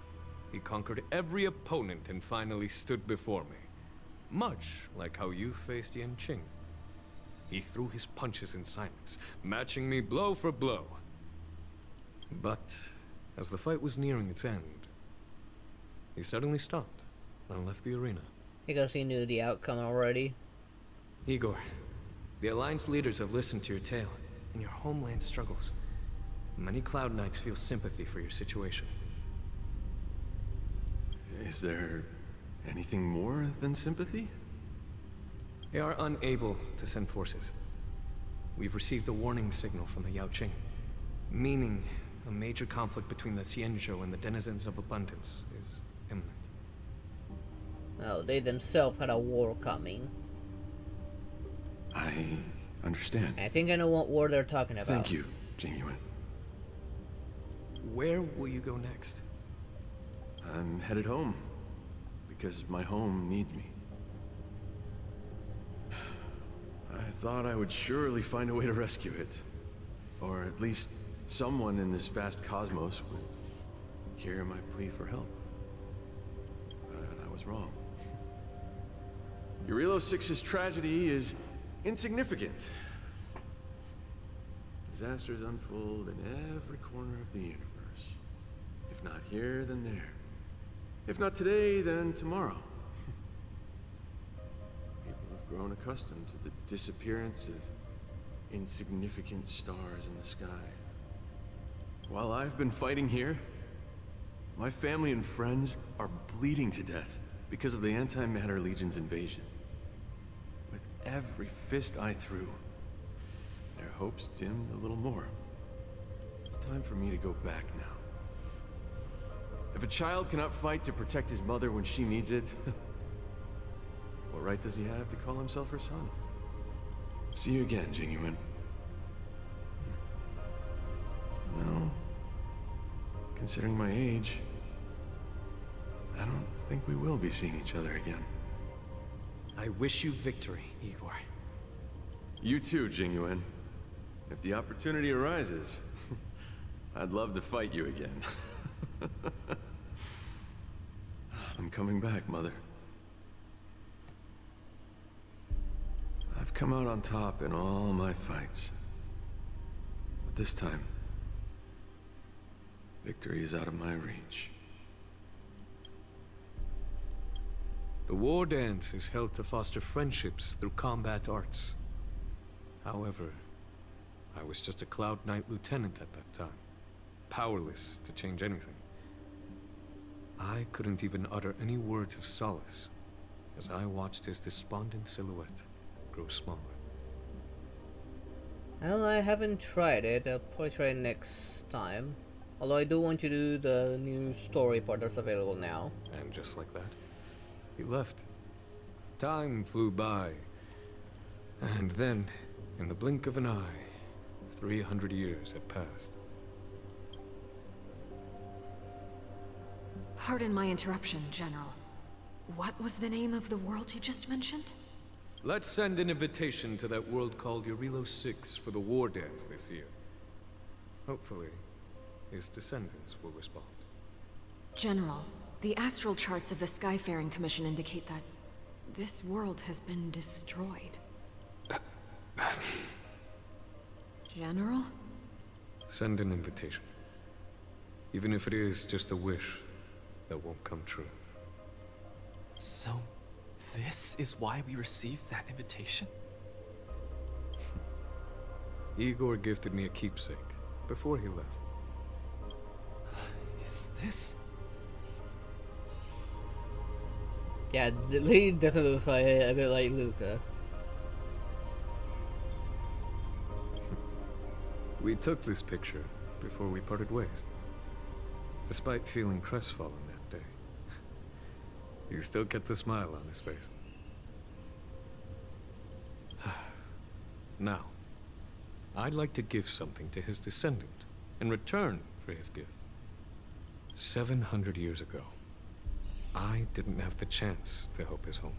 he conquered every opponent and finally stood before me. Much like how you faced Yan Qing. He threw his punches in silence, matching me blow for blow. But as the fight was nearing its end, he suddenly stopped and left the arena. Because he knew the outcome already. Igor, the Alliance leaders have listened to your tale and your homeland struggles. Many Cloud Knights feel sympathy for your situation. Is there anything more than sympathy? They are unable to send forces. We've received a warning signal from the Yao Qing, meaning a major conflict between the Xianzhou and the denizens of abundance is imminent. Oh, they themselves had a war coming. I understand. I think I know what war they're talking about. Thank you, Jing Yuan. Where will you go next? I'm headed home, because my home needs me. I thought I would surely find a way to rescue it. Or at least someone in this vast cosmos would hear my plea for help. But I was wrong. Urilo 6's tragedy is insignificant. Disasters unfold in every corner of the universe. If not here, then there. If not today, then tomorrow. People have grown accustomed to the disappearance of insignificant stars in the sky. While I've been fighting here, My family and friends are bleeding to death because of the Antimatter Legion's invasion. With every fist I threw, their hopes dimmed a little more. It's time for me to go back now. If a child cannot fight to protect his mother when she needs it, what right does he have to call himself her son? See you again, Genuine. No. Considering my age, I don't think we will be seeing each other again. I wish you victory, Igor. You too, Genuine. If the opportunity arises, I'd love to fight you again. I'm coming back, Mother. I've come out on top in all my fights. But this time, victory is out of my reach. The War Dance is held to foster friendships through combat arts. However, I was just a Cloud Knight lieutenant at that time, powerless to change anything. I couldn't even utter any words of solace as I watched his despondent silhouette grow smaller. Well, I haven't tried it. I'll probably try it next time. Although I do want to do the new story part that's available now. And just like that, he left. Time flew by. And then, in the blink of an eye, 300 years had passed. Pardon my interruption, General. What was the name of the world you just mentioned? Let's send an invitation to that world called Eurilo 6 for the War Dance this year. Hopefully, his descendants will respond. General, the astral charts of the Skyfaring Commission indicate that this world has been destroyed. General? Send an invitation. Even if it is just a wish that won't come true. So, this is why we received that invitation? Igor gifted me a keepsake before he left. Is this? Yeah, he definitely looks like a bit like Luca. We took this picture before we parted ways. Despite feeling crestfallen that day, he still kept a smile on his face. Now, I'd like to give something to his descendant in return for his gift. 700 years ago, I didn't have the chance to help his home.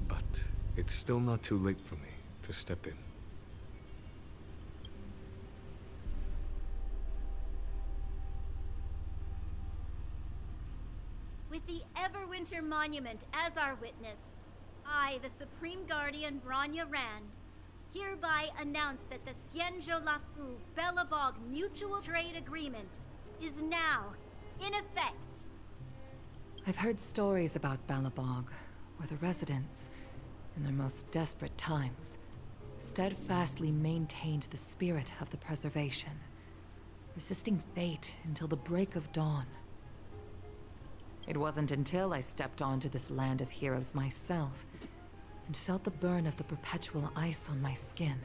But it's still not too late for me to step in. With the Everwinter Monument as our witness, I, the Supreme Guardian Branya Rand, hereby announce that the Xianzhou Lafu Belobog Mutual Trade Agreement is now in effect. I've heard stories about Balabog, where the residents, in their most desperate times, steadfastly maintained the spirit of the preservation, resisting fate until the break of dawn. It wasn't until I stepped onto this land of heroes myself and felt the burn of the perpetual ice on my skin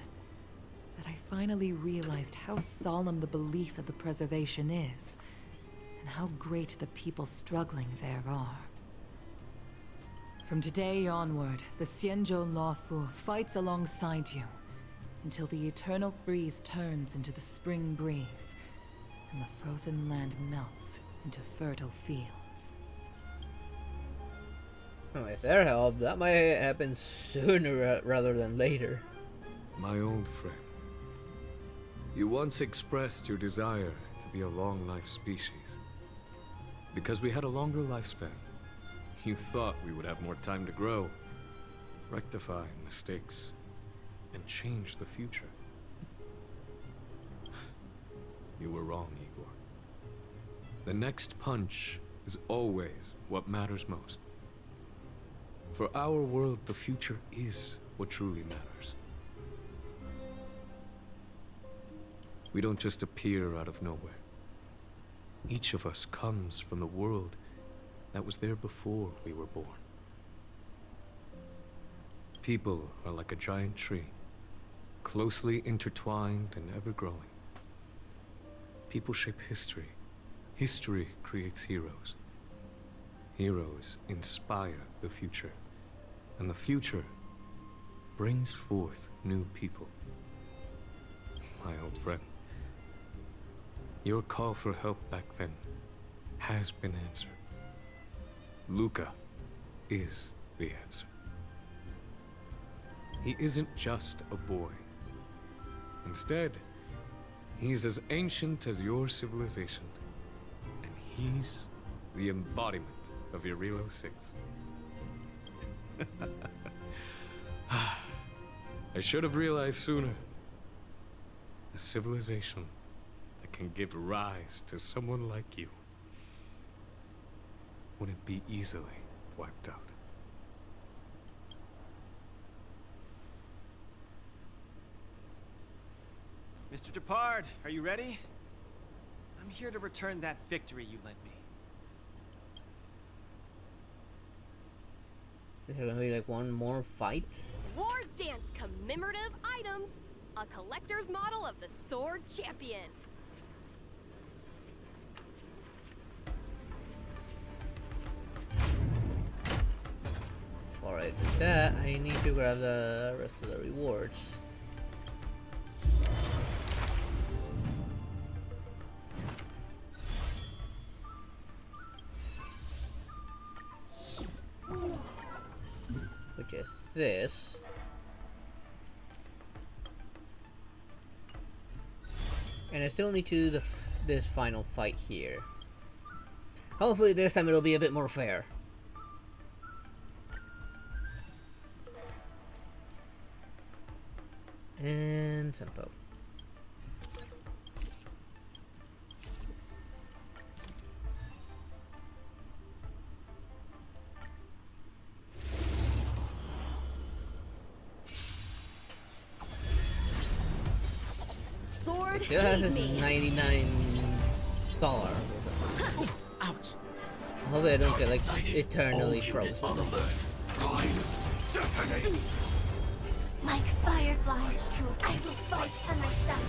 that I finally realized how solemn the belief of the preservation is and how great the people struggling there are. From today onward, the Xianzhou Lafu fights alongside you until the eternal freeze turns into the spring breeze and the frozen land melts into fertile fields. Oh, is there help? That might happen sooner rather than later. My old friend, you once expressed your desire to be a long-life species. Because we had a longer lifespan, you thought we would have more time to grow, rectify mistakes, and change the future. You were wrong, Igor. The next punch is always what matters most. For our world, the future is what truly matters. We don't just appear out of nowhere. Each of us comes from the world that was there before we were born. People are like a giant tree, closely intertwined and ever-growing. People shape history. History creates heroes. Heroes inspire the future. And the future brings forth new people. My old friend, your call for help back then has been answered. Luca is the answer. He isn't just a boy. Instead, he's as ancient as your civilization. And he's the embodiment of your Relo 6. I should have realized sooner. A civilization that can give rise to someone like you wouldn't be easily wiped out. Mr. Depard, are you ready? I'm here to return that victory you lent me. Is there gonna be like one more fight? War Dance commemorative items. A collector's model of the Sword Champion. Before I do that, I need to grab the rest of the rewards. Which is this. And I still need to do this final fight here. Hopefully this time it'll be a bit more fair. And tempo. Sword. It still has this $99. Ouch. Hopefully I don't get like eternally frozen. Like fireflies, I will fight for myself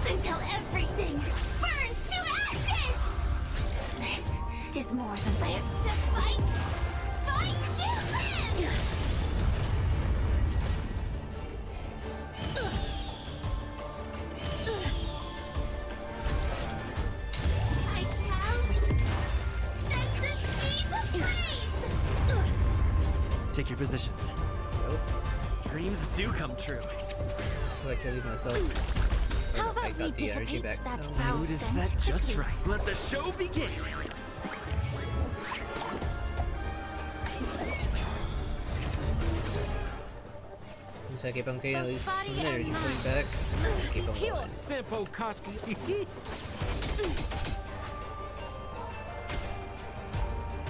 until everything burns to ashes! This is more than live to fight! Fight to live! I shall set the seas ablaze! Take your positions. Dreams do come true. I like to leave myself. How about I we got the energy dissipate back. that No. foul Mood is stench set just quickly? right. Let the show begin. Since I keep on getting at least Both body some energy and coming mind. back, keep on Kill. going. Simple Koski.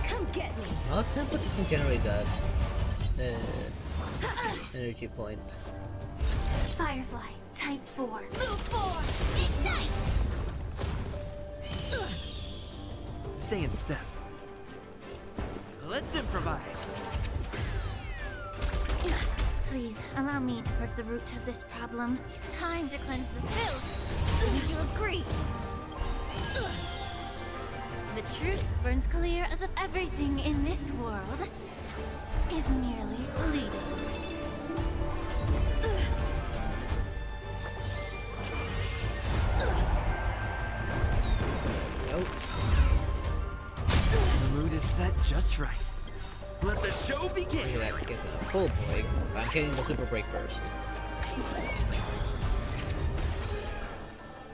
Come get me. Well, tempo doesn't generate that energy point. Firefly, type 4. Move forward. Ignite! Stay in step. Let's improvise. Please, allow me to purge the root of this problem. Time to cleanse the filth. Wouldn't you agree? The truth burns clear as if everything in this world is merely fleeting. Nope. The mood is set just right. Let the show begin. Look at that, getting a full break. I'm getting the super break first.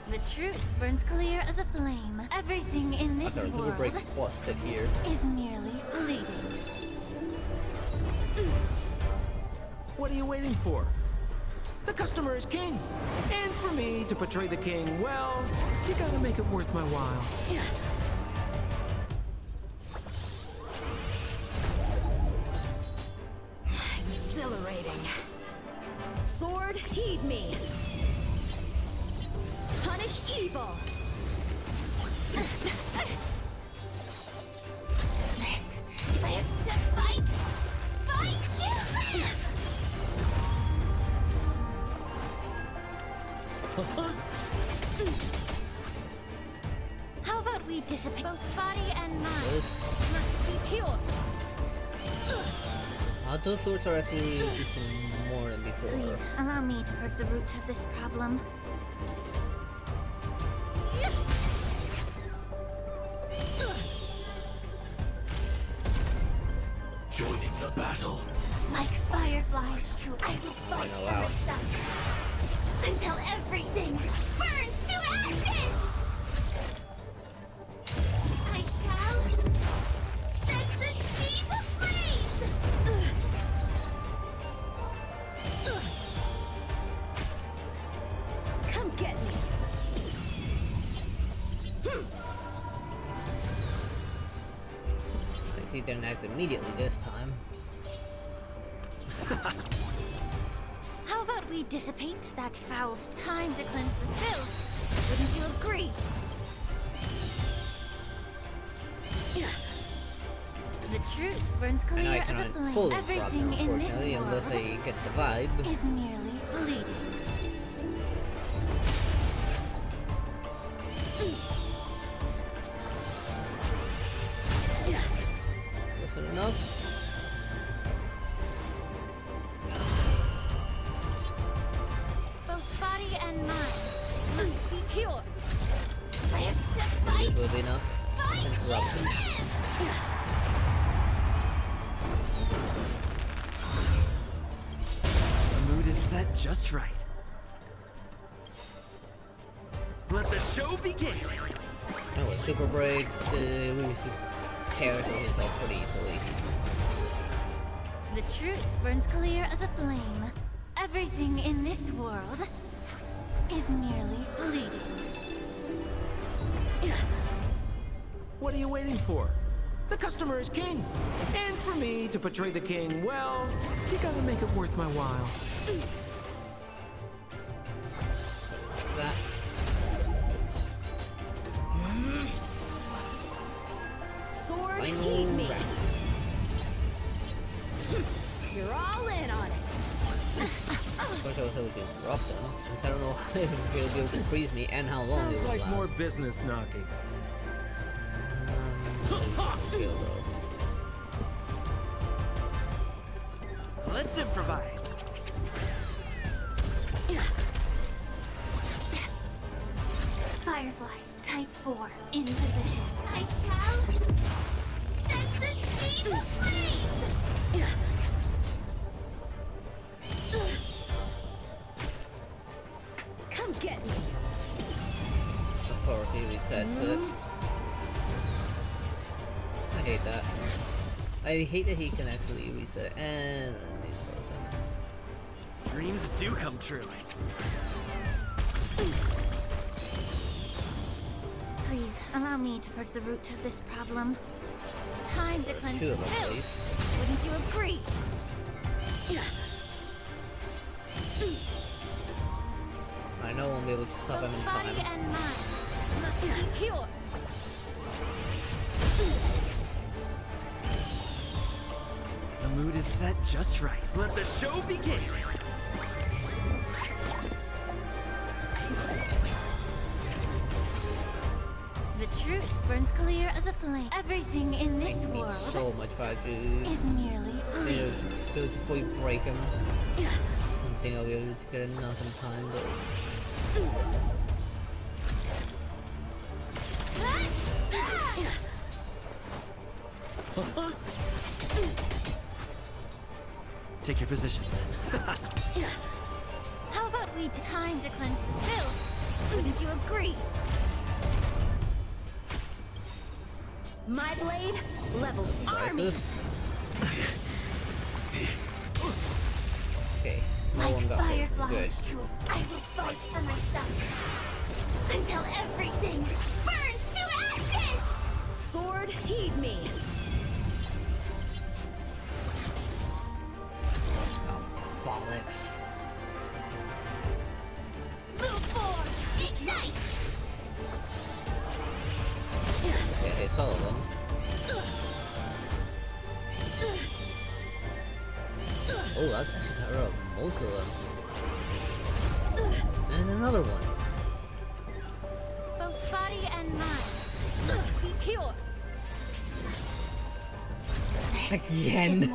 The truth burns clear as a flame. Everything in I this thought the super world break busted here. is merely fleeting. What are you waiting for? The customer is king. And for me to portray the king, well, you gotta make it worth my while. Exhilarating. Sword, heed me. Punish evil. Live to fight! Fight you! How about we dissipate both body and mind? Must be pure. Those swords are actually resisting more than before. Please, allow me to purge the root of this problem. Joining the battle. Like fireflies to I will fight for my son. Until everything burns to ashes! I shall set the seas ablaze! Come get me. I see they didn't act immediately this time. How about we dissipate that foul time to cleanse the filth? Wouldn't you agree? The truth burns I know clear I as a cannot flame. fully drop them, Everything in this unfortunately, unless world I get the vibe. is merely fleeting. Was it enough? Both body and mind must be pure. Live to Maybe fight! it will be enough. Interruption. The mood is set just right. Let the show begin! Oh, with Super Break, really tears himself pretty easily. The truth burns clear as a flame. Everything in this world is merely fleeting. What are you waiting for? The customer is king. And for me to portray the king, well, you gotta make it worth my while. That. Sword Final heed me. round. You're all in on it. Of course I was able to interrupt them, since I don't know if he'll be able to freeze me and how long it Sounds will like last. more business knocking. Skill though. Let's improvise. Firefly, type 4, in position. I shall set the seas ablaze! Come get me. Of course he resets it. I hate that. I hate that he can actually reset it and he's frozen. Dreams do come true. Please, allow me to purge the root of this problem. Time to cleanse Two the of them, at filth. least. Wouldn't you agree? I know I won't be able to stop him in Both body time. and mind must be pure. The mood is set just right. Let the show begin! The truth burns clear as a flame. Everything in this Makes me world so much fun, dude. is merely fleeting. Go to fully break him. I don't think I'll be able to get enough in time though. Take your positions. How about we time to cleanse the filth? Wouldn't you agree? My blade levels armies. Okay, no one got hurt. Good. Fireflies to I will fight for my son. Until everything burns to ashes! Sword heed me. Oh, bollocks. Move forward! Ignite! another one. Both body and mind must be pure. Again.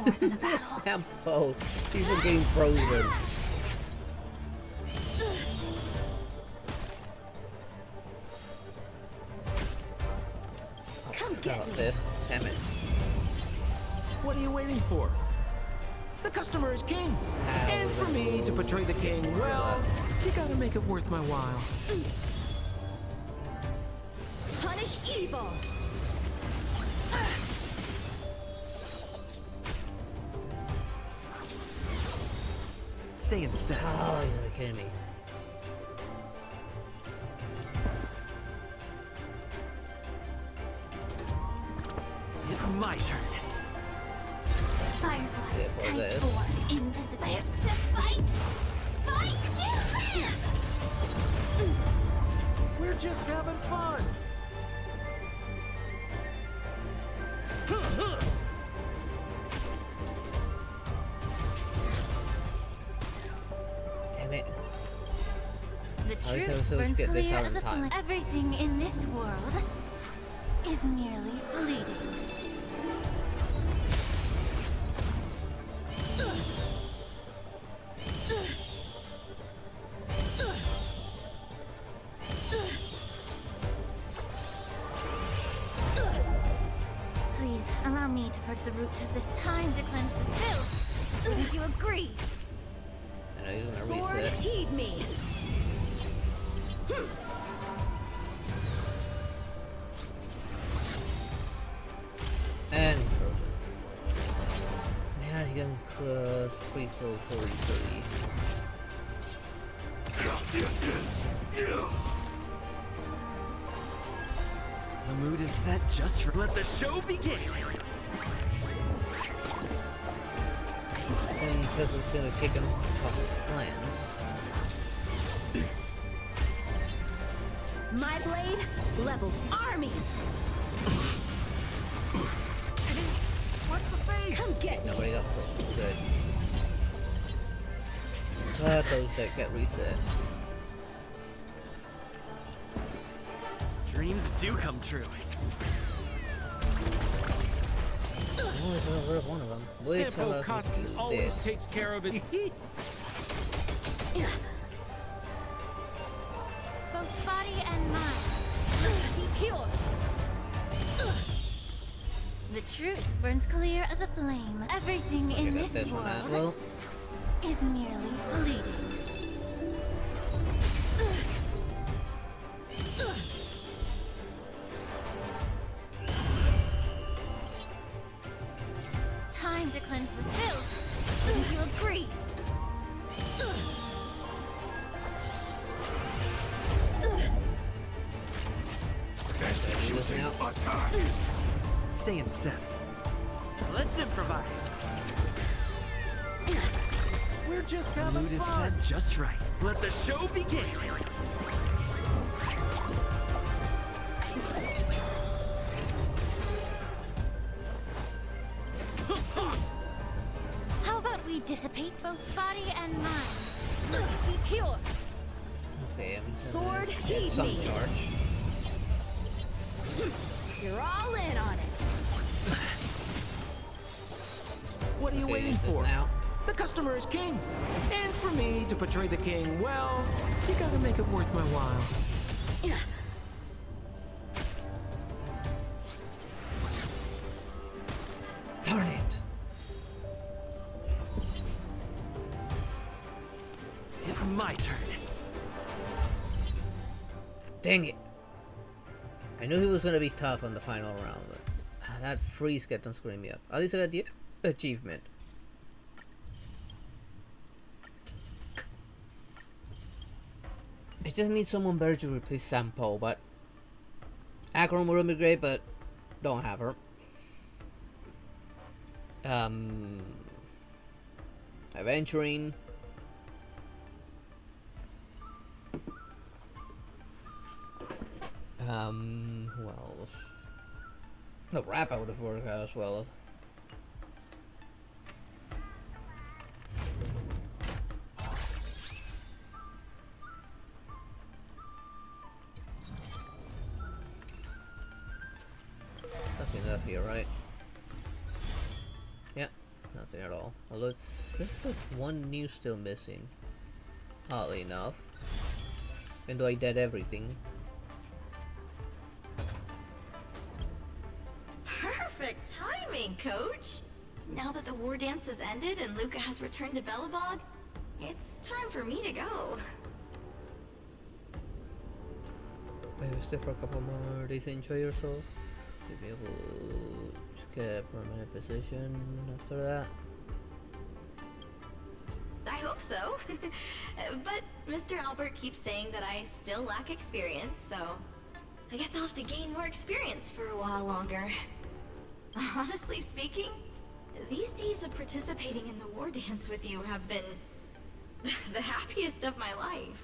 Sampo. He's been getting frozen. Come get me. This. Damn it. What are you waiting for? The customer is king. And for me to portray the king, well, you gotta make it worth my while. Punish evil. Stay in step. Oh, you're kidding me. It's my turn. Firefly, for type this. 4, invisible. To fight! Fight you! We're just having fun. Damn it. The At least I was truth able to burns get this clear out as in a time. flame. Everything in this world is merely fleeting. Please allow me to purge the root of this time to cleanse the filth. Wouldn't you agree? I know you're gonna Sword, reset. heed me. And frozen. Man, he can freeze so easily. The mood is set just for. Let the show begin. And he says it's gonna take him off his plans. My blade levels armies. What's the face? Come get me. Nobody got close. Good. Those that get reset. Dreams do come true. I'm only gonna rid of one of them. Wait till Sampo I Koski do always this. takes care of it. Both body and mind must be pure. The truth burns clear as a flame. Everything in Got this one as world well. is merely fleeting. Time to cleanse the filth. Wouldn't you agree? Do this now. Stay in step. Let's improvise. We're just The having mood is fun. set just right. Let the show begin. How about we dissipate? Both body and mind must be pure. Okay, I'm Sword, get heed some me. charge. You're all in on it. What are you Let's waiting use this for? now. The customer is king. And for me to portray the king, well, you gotta make it worth my while. Darn it! It's my turn. Dang it! I knew he was gonna be tough on the final round, but that freeze kept on screwing me up. At least I got the achievement. I just need someone better to replace Sampo, but Akron would be great, but don't have her. Adventuring. Who else? No, rap I would have worked out as well. here, right? Yeah, nothing at all. Although there's just one news still missing. Oddly enough. And though I did everything. Perfect timing, Coach! Now that the war dance has ended and Luca has returned to Belobog, it's time for me to go. Stay for a couple more days, enjoy yourself. You'll be able to get a permanent position after that. I hope so. But Mr. Albert keeps saying that I still lack experience, so I guess I'll have to gain more experience for a while longer. Honestly speaking, these days of participating in the war dance with you have been the happiest of my life.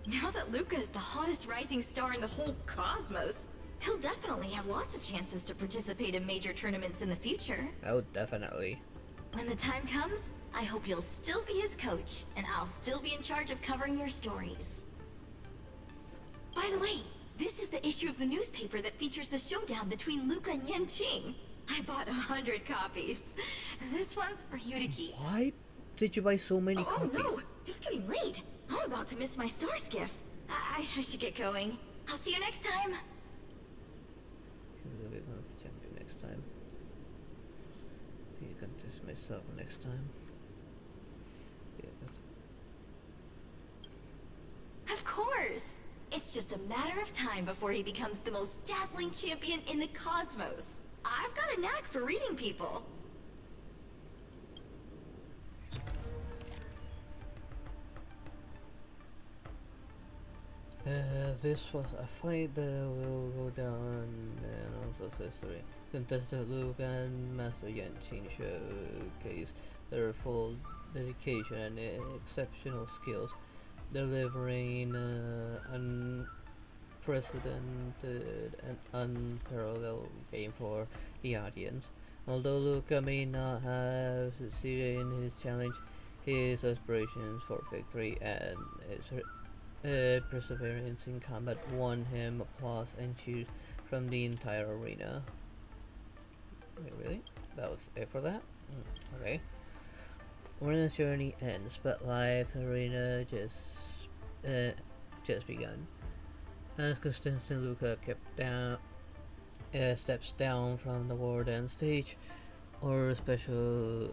Now that Luca is the hottest rising star in the whole cosmos, he'll definitely have lots of chances to participate in major tournaments in the future. Oh, definitely. When the time comes, I hope you'll still be his coach, and I'll still be in charge of covering your stories. By the way, this is the issue of the newspaper that features the showdown between Luca and Yanqing. I bought 100 copies. This one's for you to keep. Why did you buy so many copies? Oh no, it's getting late. I'm about to miss my star skiff. I should get going. I'll see you next time. Champion next time. You can test myself next time. Yeah, that's... Of course. It's just a matter of time before he becomes the most dazzling champion in the cosmos. I've got a knack for reading people. This was a fight that will go down in also history. Contestant Luke and Master Yanqing showcase their full dedication and exceptional skills, delivering unprecedented and unparalleled game for the audience. Although Luca may not have succeeded in his challenge, his aspirations for victory and his perseverance in combat won him applause and cheers from the entire arena. Wait, really? That was it for that? Okay. Warren's journey ends, but life arena just begun. As Constance Luca steps down from the Warden stage, or special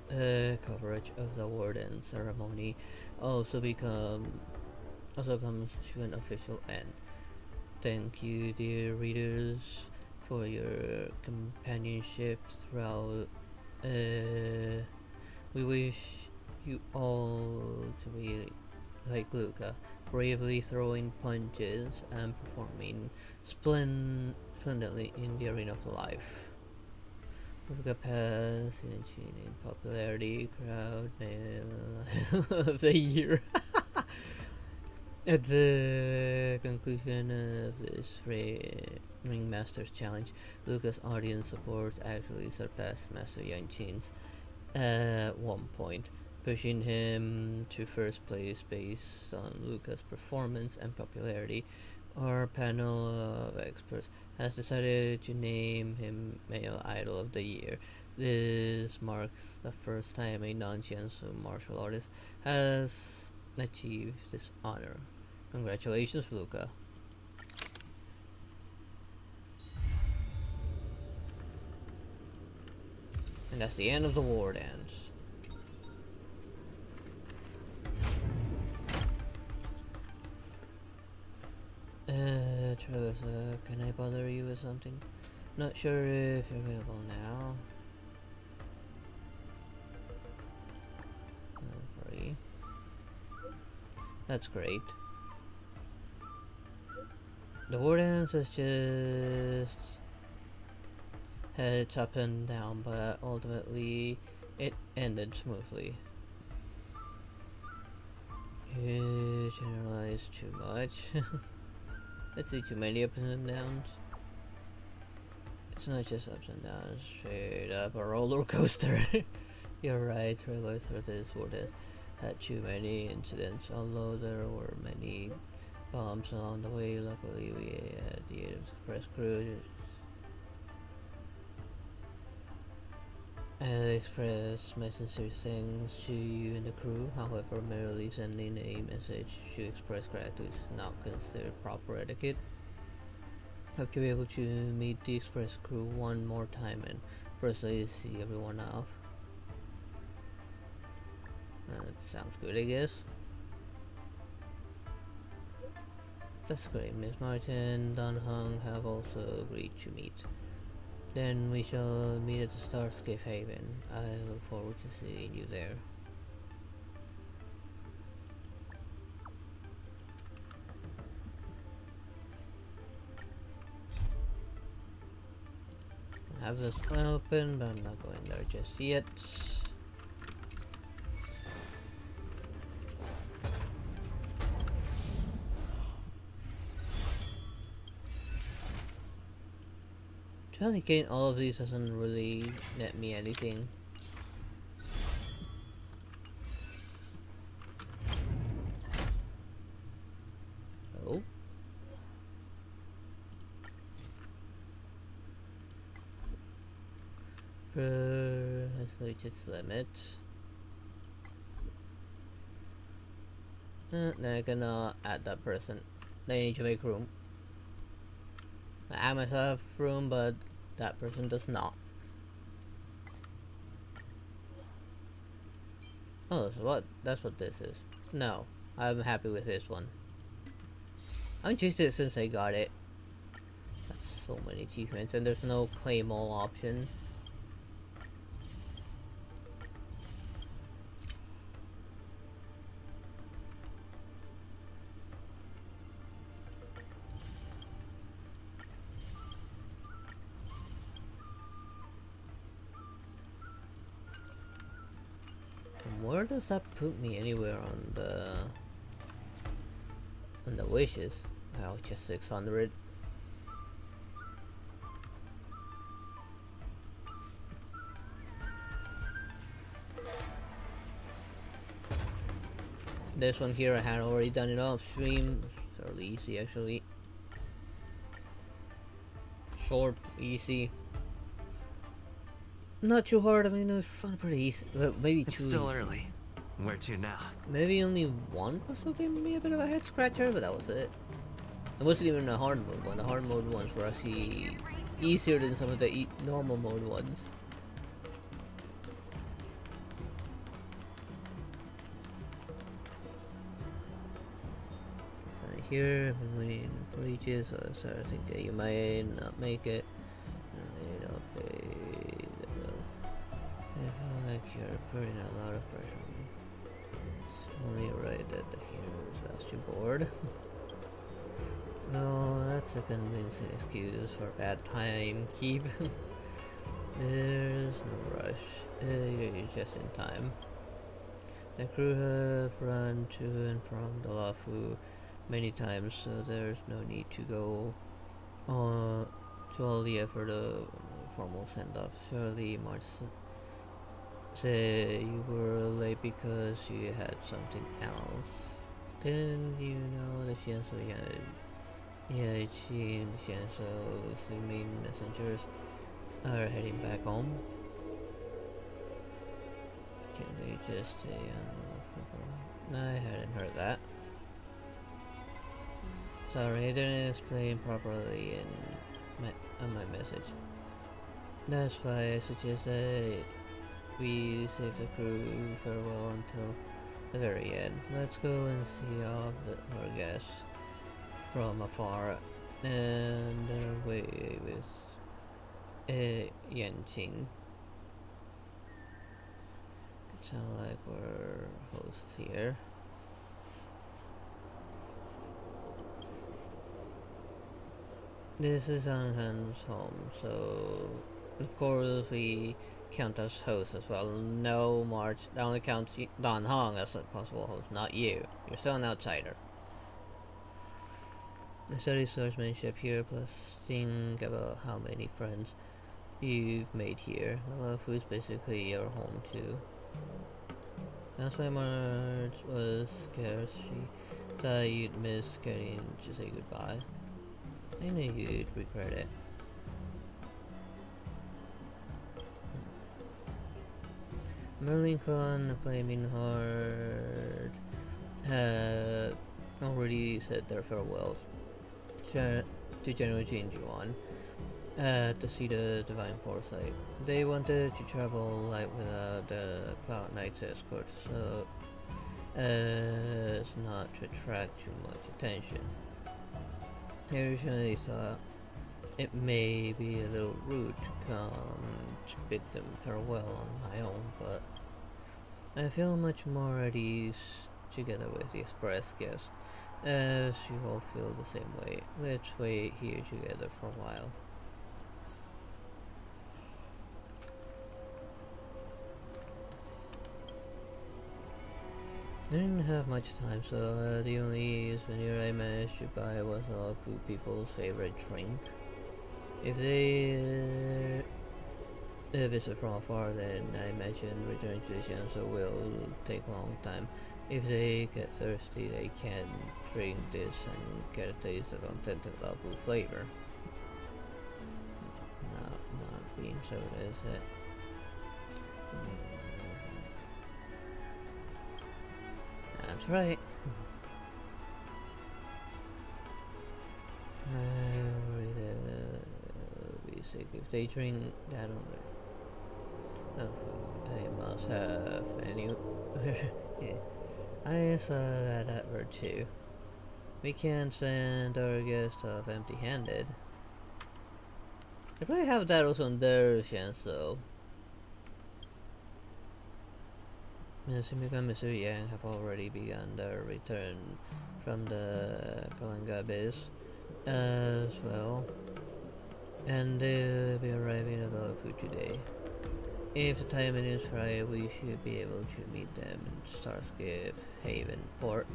coverage of the Warden ceremony also comes to an official end. Thank you, dear readers, for your companionship throughout. We wish you all to be like Luca, bravely throwing punches and performing splendidly in the arena of life. Luca passed in popularity, crowd male of the year. At the conclusion of this Ringmaster's Challenge, Luca's audience support actually surpassed Master Yanqing's at one point, pushing him to first place based on Luca's performance and popularity. Our panel of experts has decided to name him Male Idol of the Year. This marks the first time a non-Jiansu martial artist has achieved this honor. Congratulations, Luca. And that's the end of the war dance. Travis, can I bother you with something? Not sure if you're available now. Free. That's great. The war dance has just had its up and down, but ultimately it ended smoothly. You generalize too much. Let's see, too many ups and downs. It's not just ups and downs, straight up a roller coaster. You're right, realize that this war dance had too many incidents, although there were many bombs along the way. Luckily we had the express crew I express my sincere thanks to you and the crew. However, merely sending a message to express gratitude is not considered proper etiquette. Hope to be able to meet the express crew one more time and personally see everyone off. That sounds good, I guess. That's great. Miss Martin, Don Hung have also agreed to meet. Then we shall meet at the Starscape Haven. I look forward to seeing you there. I have this one open, but I'm not going there just yet. Trying to gain all of these doesn't really net me anything. Oh. Has reached its limit. Then I cannot add that person. They need to make room. I myself have room, but that person does not. Oh, so that's what this is. No, I'm happy with this one. I haven't used it since I got it. That's so many achievements, and there's no claim all option. Where does that put me anywhere on the wishes? Oh, just 600. This one here I had already done it off stream. It's fairly easy actually. Short, easy. Not too hard. I mean, it's pretty easy. But maybe It's too still easy. early. Where to now? Maybe only one puzzle gave me a bit of a head scratcher, but that was it. It wasn't even a hard mode one. The hard mode ones were actually easier than some of the normal mode ones. Right here, between breaches, so I think you might not make it. I feel like you're putting a lot of pressure on me. It's only right that the heroes asked you bored. Well, that's a convincing excuse for bad timekeep. There's no rush. You're just in time. The crew have run to and from the Lafu many times, so there's no need to go to all the effort of formal send-off. Surely March say you were late because you had something else. Didn't you know the Shienso Yaichi and the Shienso Sumin messengers are heading back home? Can they just stay on? I hadn't heard that. Sorry, I didn't explain properly on my message. That's why I suggest that we save the crew farewell until the very end. Let's go and see all our guests from afar and their way with Yanqing. It sounds like we're hosts here. This is Anhan's home, so of course we count as hosts as well. No, March, that only counts Don Hong as a possible host, not you. You're still an outsider. I study swordsmanship here, plus think about how many friends you've made here. Well, food's basically your home too. That's why March was scarce. She thought you'd miss getting to say goodbye. I knew you'd regret it. Merlin Khan, a Flaming Heart, have already said their farewells to General Jin Yuan to see the Divine Foresight. They wanted to travel light without the Cloud Knight's escort, so as not to attract too much attention. I originally thought it may be a little rude to come to bid them farewell on my own, but I feel much more at ease together with the express guest, as you all feel the same way. Let's wait here together for a while. I didn't have much time, so the only souvenir I managed to buy was a lot of food people's favorite drink. If they visit from afar, then I imagine returning to the Shanso will take a long time. If they get thirsty, they can drink this and get a taste of authentic Lafu flavor. Not being soda, is it? That's right. Be sick if they drink that on their. I must have any. Yeah. I saw that advert too. We can't send our guests off empty-handed. They probably have that also on their chance though. Simika and Mr. Yang have already begun their return from the Kalanga Abyss as well, and they'll be arriving at Lafu today. If the timing is right, we should be able to meet them in Starskip Haven Port.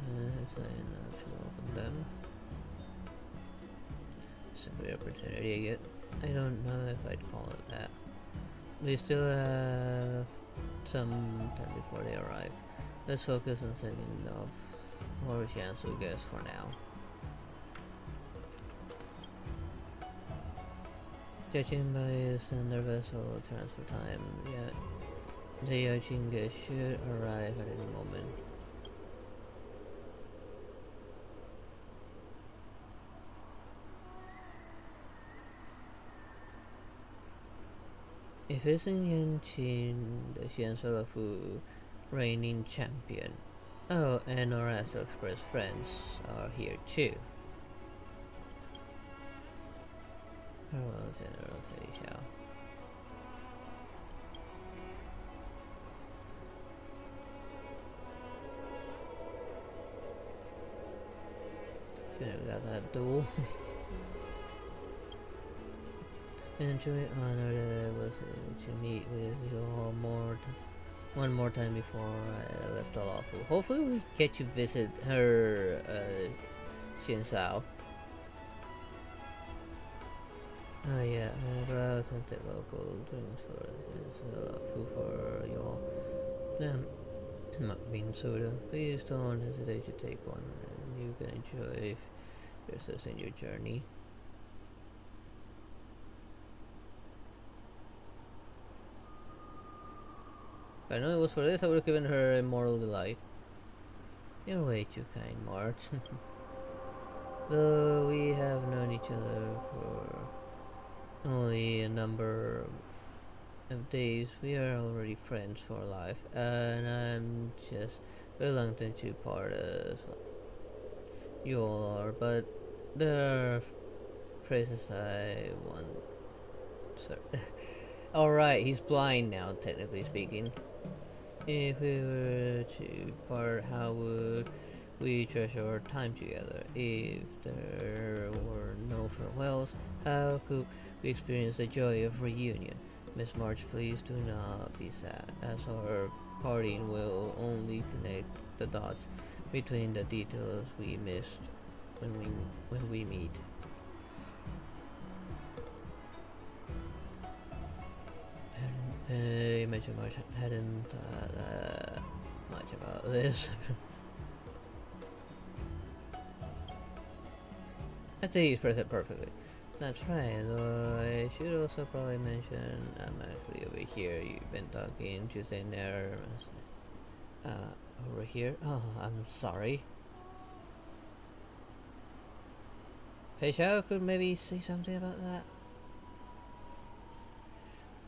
Sign up to welcome them. It's a great opportunity I get. I don't know if I'd call it that. We still have some time before they arrive. Let's focus on sending off more Shansu guests for now. Judging by the sender vessel transfer time, yeah, the Yojin guests should arrive at any moment. If it's in Yanqin, the Xianzolafu reigning champion. Oh, and our Astro Express friends are here too. Farewell, General Fei Xiao. Should have got that duel. And truly honored I was able to meet with you all one more time before I left Alafu. Hopefully we get to visit her Shinsao. Oh yeah, I brought authentic local drinks for Alafu for you all. Not being soda. Please don't hesitate to take one, and you can enjoy if you're assisting your journey. If I know it was for this, I would have given her Immortal Delight. You're way too kind, Mart. Though we have known each other for only a number of days, we are already friends for life, and I'm just reluctant to part as you all are, but there are phrases I want. Sorry. Alright, he's blind now, technically speaking. If we were to part, how would we treasure our time together? If there were no farewells, how could we experience the joy of reunion? Miss March, please do not be sad, as our parting will only connect the dots between the details we missed when we meet. Imagine March hadn't thought much about this. I think he expressed it perfectly. That's right, though I should also probably mention I'm actually over here. You've been talking to thin air. Over here? Oh, I'm sorry. Feishao could maybe say something about that.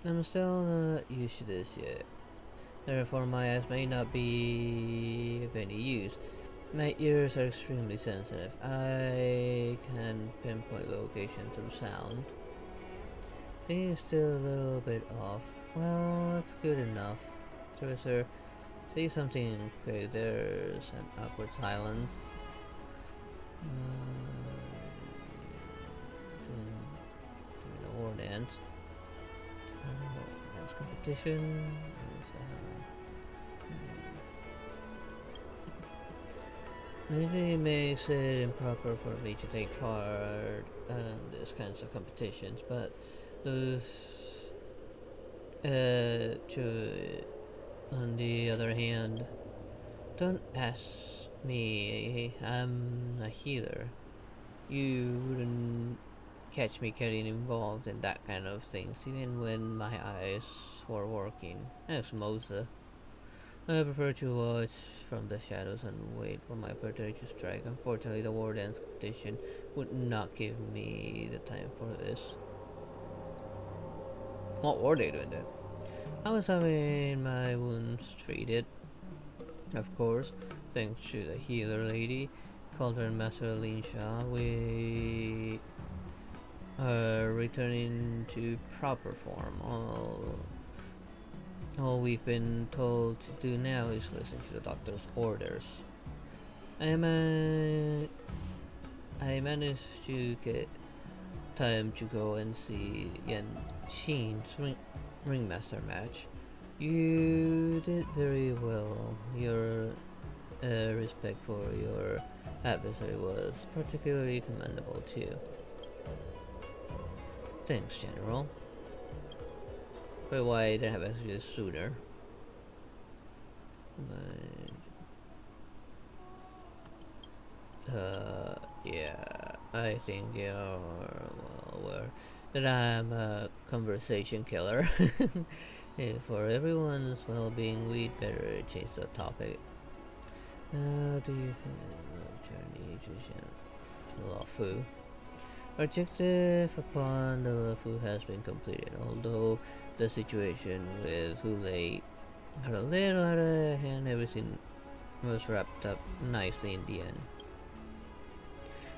I'm still not used to this yet. Therefore my eyes may not be of any use. My ears are extremely sensitive. I can pinpoint location through sound. Things still a little bit off. Well, that's good enough. Sir, say something quick. There's an awkward silence. The war dance. Dance competition. It makes it improper for me to take part in these kinds of competitions, but those on the other hand, don't ask me. I'm a healer. You wouldn't catch me getting involved in that kind of things, even when my eyes were working. As Mosa. I prefer to watch from the shadows and wait for my opportunity to strike. Unfortunately, the war dance competition would not give me the time for this. What were they doing then? I was having my wounds treated, of course, thanks to the healer lady, Cauldron Master Linsha. We are returning to proper form. All we've been told to do now is listen to the doctor's orders. I managed to get time to go and see Yan Qin's ringmaster match. You did very well. Your respect for your adversary was particularly commendable too. Thanks, General. But why I didn't have asked you this sooner? But yeah, I think you're well aware that I'm a conversation killer. For everyone's well-being, we'd better change the topic. How do you journey to Lafu? Objective upon the Lafu has been completed, although the situation with Hule got a little out of hand. Everything was wrapped up nicely in the end.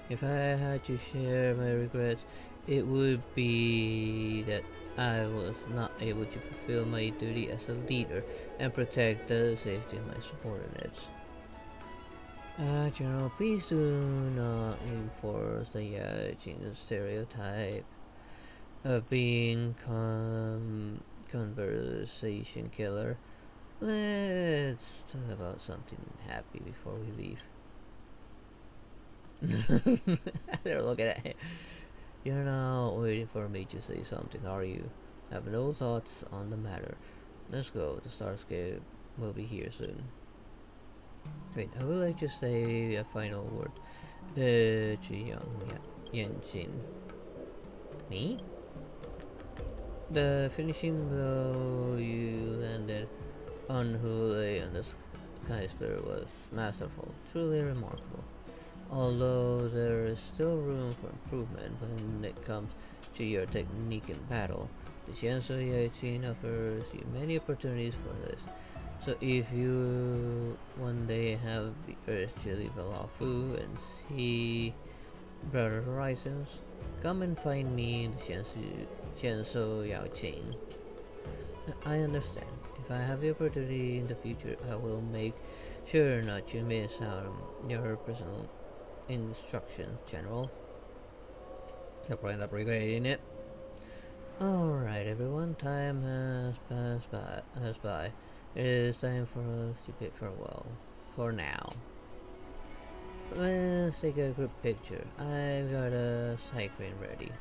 If I had to share my regrets, it would be that I was not able to fulfill my duty as a leader and protect the safety of my subordinates. General, please do not enforce the Yajing stereotype of being conversation killer. Let's talk about something happy before we leave. They're looking at him. You're not waiting for me to say something, are you? I have no thoughts on the matter. Let's go. The Starscape will be here soon. Wait, I would like to say a final word to Yanqin. Me? The finishing blow you landed on Hule and the Sky Splitter was masterful, truly remarkable. Although there is still room for improvement when it comes to your technique in battle, the Xiansu Yaqin offers you many opportunities for this. So if you one day have the urge to leave Lafu and see broader horizons, come and find me in the Xiansu Yaoqing. I understand. If I have the opportunity in the future, I will make sure not to miss out on your personal instructions, General. You'll probably end up regretting it. Alright everyone, time has passed by. It is time for us to bid farewell. For now. Let's take a group picture. I've got a cycling ready.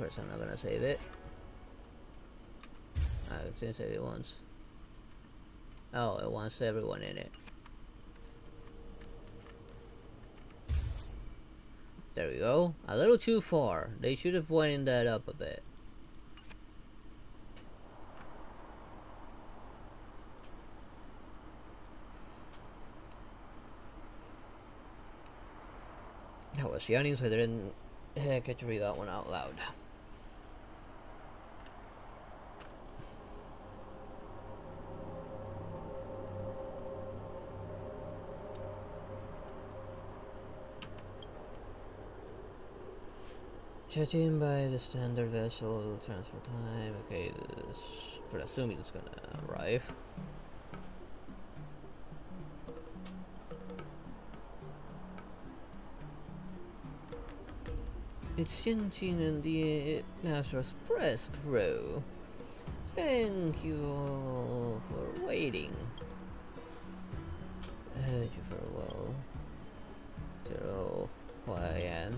course I'm not gonna save it. I didn't save it once. Oh, it wants everyone in it. There we go. A little too far. They should have widened that up a bit. I was yawning, so I didn't get to read that one out loud. Judging by the standard vessel transfer time, okay, this, for assuming it's gonna arrive. It's Xinqing and the National's press crew. Thank you all for waiting. Thank you farewell. Zero Huayan.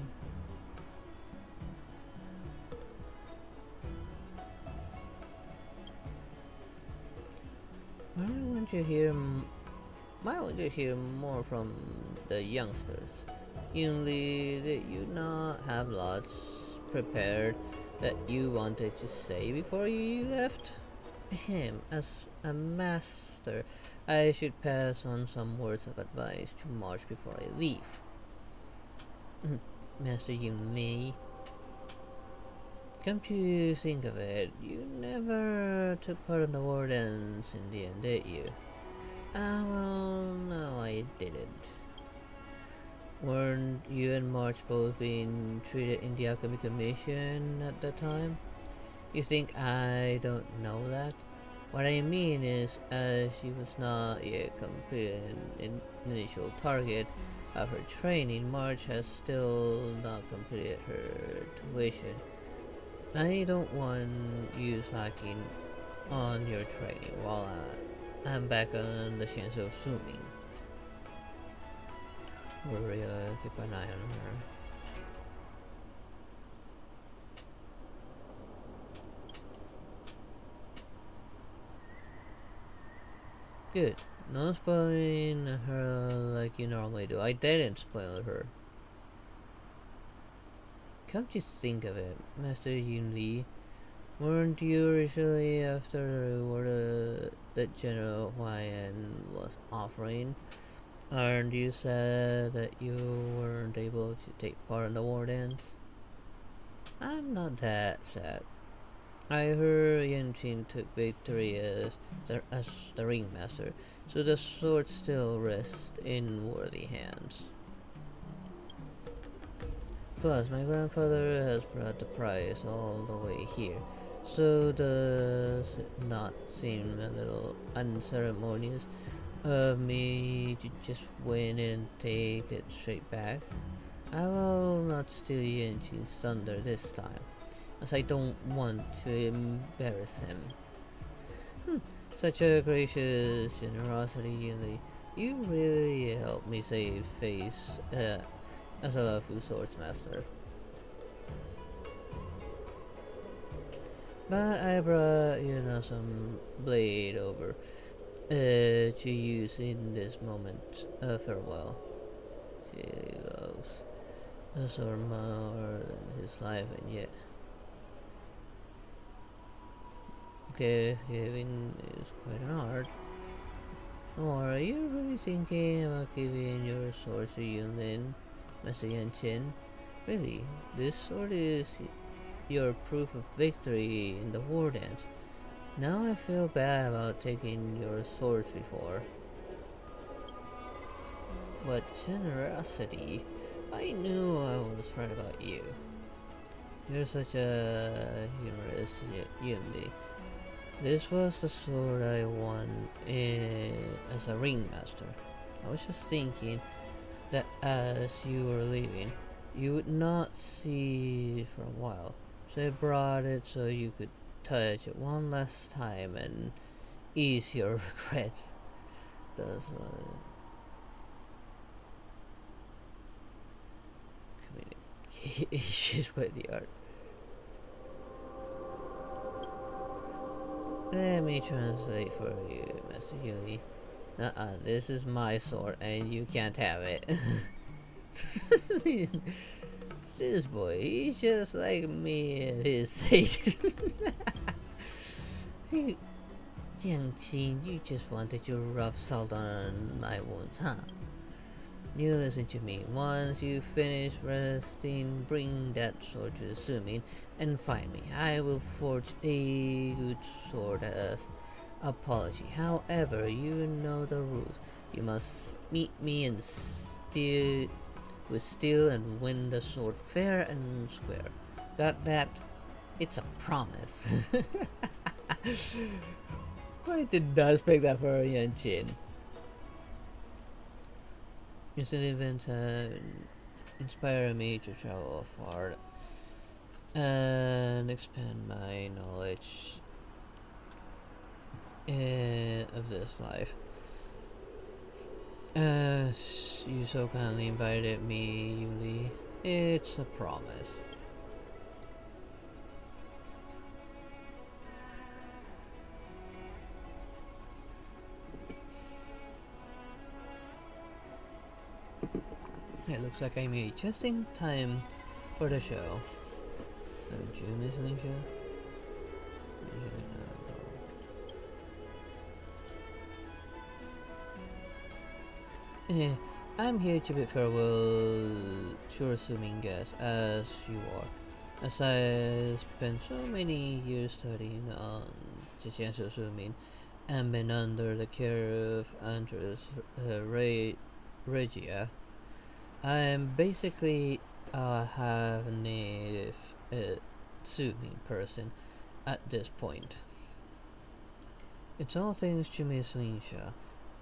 I want to hear more from the youngsters. Usually, that you not have lots prepared that you wanted to say before you left? As a master, I should pass on some words of advice to March before I leave. Master Yunli, come to think of it, you never took part in the war dance in the end, did you? Well, no, I didn't. Weren't you and March both being treated in the Alchemy Commission at the time? You think I don't know that? What I mean is, as she was not yet completed an initial target of her training, March has still not completed her tuition. I don't want you slacking on your training while I'm back on the chance of zooming. Worry, keep an eye on her. Good. No spoiling her like you normally do. I didn't spoil her. Come to think of it, Master Yunli, weren't you originally after the reward that General Huayan was offering? And you said that you weren't able to take part in the war dance? I'm not that sad. I heard Yanqing took victory as the ringmaster, so the sword still rests in worthy hands. Plus, my grandfather has brought the prize all the way here, so does it not seem a little unceremonious of me to just win it and take it straight back? I will not steal Yanqing's thunder this time, as I don't want to embarrass him. Such a gracious generosity, Yili. You really helped me save face as a Lafu swordsmaster. But I brought you know some blade over to use in this moment of farewell. She loves the sword more than his life, and yet giving is quite an art. Or are you really thinking about giving your sword to Yunlin, Master Yanqing? Really, this sword is your proof of victory in the war dance. Now I feel bad about taking your swords before. What generosity! I knew I was right about you. You're such a humorous Yunli. This was the sword I won as a ringmaster. I was just thinking that as you were leaving, you would not see it for a while. So I brought it so you could touch it one last time and ease your regret. Does communication is quite the art. Let me translate for you, Master Yuli. This is my sword and you can't have it. This boy, he's just like me at his age. Jiangqi, you just wanted to rub salt on my wounds, huh? You listen to me. Once you finish resting, bring that sword to the Sumin and find me. I will forge a good sword as apology. However, you know the rules. You must meet me and steal and win the sword fair and square. Got that? It's a promise. Why did Daz pick that for Yanchin? Recent events have inspired me to travel far and expand my knowledge of this life. As you so kindly invited me, Yuli, it's a promise. It looks like I made it just in time for the show. Don't you, Miss Linsha? I'm here to bid farewell to assuming guest as you are. As I spent so many years studying on Jixianshi Sumin and been under the care of Andres Regia, I'm basically a half-native Sumin person at this point. It's all thanks to Miss Linsha,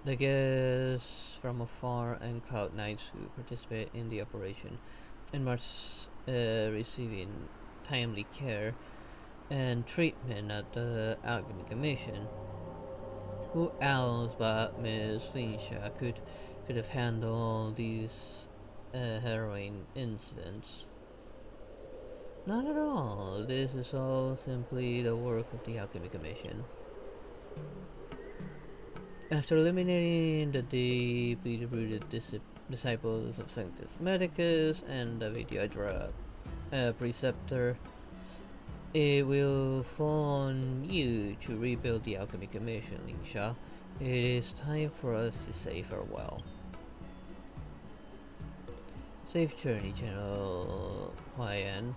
the guests from afar and Cloud Knights who participate in the operation and must receiving timely care and treatment at the Alchemy Commission. Who else but Miss Linsha could have handled all these harrowing incidents? Not at all. This is all simply the work of the Alchemy Commission. After eliminating the deeply rooted disciples of Sanctus Medicus and the Vidyadra Preceptor, it will fall on you to rebuild the Alchemy Commission, Linsha. It is time for us to say farewell. Safe journey, General Huayan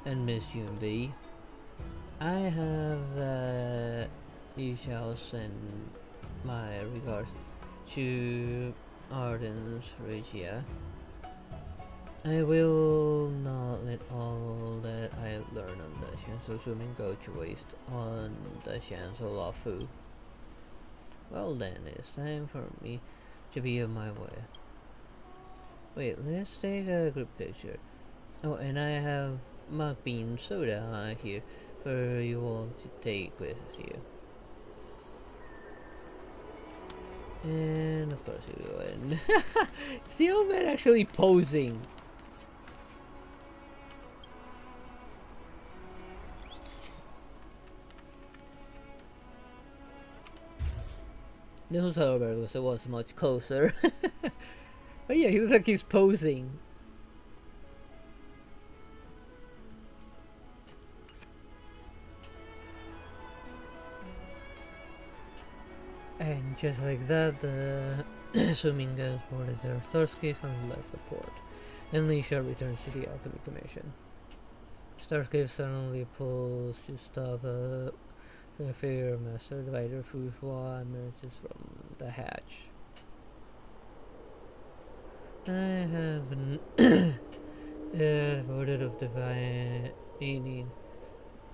and Miss Yunli. I have that you shall send my regards to Ardens Regia. I will not let all that I learned on the Shansou Swimming go to waste on the Shansou Lafu. Well then, it's time for me to be on my way. Wait, let's take a group picture. Oh, and I have mug bean soda here for you all to take with you. And of course we win. See the old man actually posing. This was however because it was much closer. But yeah, he looks like he's posing. And just like that, the swimming guys boarded their Starscape and left the port. And Linsha returns to the Alchemy Commission. Starscape suddenly pulls to stop the Figure Master Divider Fuzhua emerges from the hatch. I have voted of divining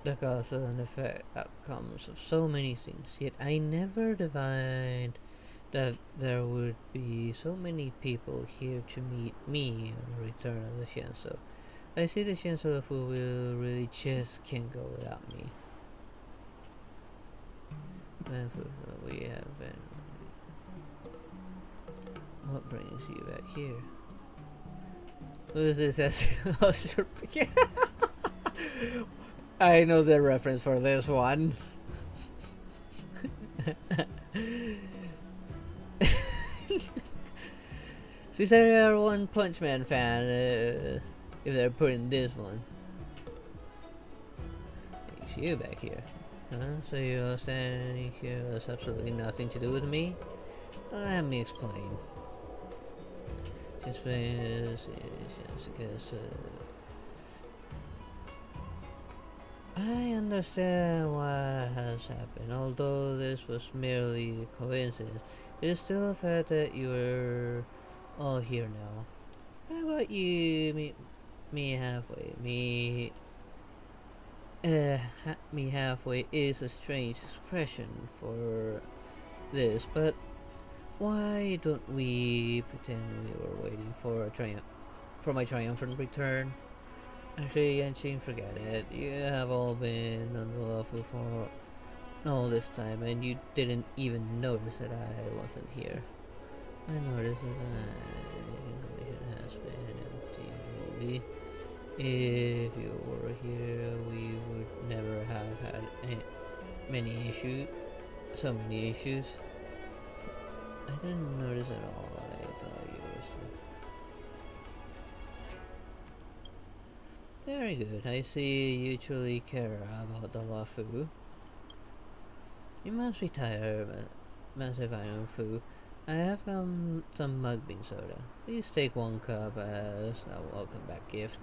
the cause and effect outcomes of so many things, yet I never divined that there would be so many people here to meet me on the return of the Shansou. I see the Shansou Fu will really just can't go without me. And we have been. What brings you back here? Who is this as I know the reference for this one. Since they're a One Punch Man fan, if they're putting this one. It's you back here. Huh? So you're standing here has absolutely nothing to do with me? Let me explain. Just because, I understand what has happened, although this was merely a coincidence. It is still a fact that you are all here now. How about you meet me halfway? Me halfway is a strange expression for this, but why don't we pretend we were waiting for my triumphant return? Actually, Yanshin, forget it. You have all been on the Luffy for all this time, and you didn't even notice that I wasn't here. I noticed that information has been empty. If you were here, we would never have had so many issues. I didn't notice at all. I thought you were still... Very good. I see you truly care about the Lafu. You must be tired, but massive iron Fu. I have some mug bean soda. Please take one cup as a welcome back gift.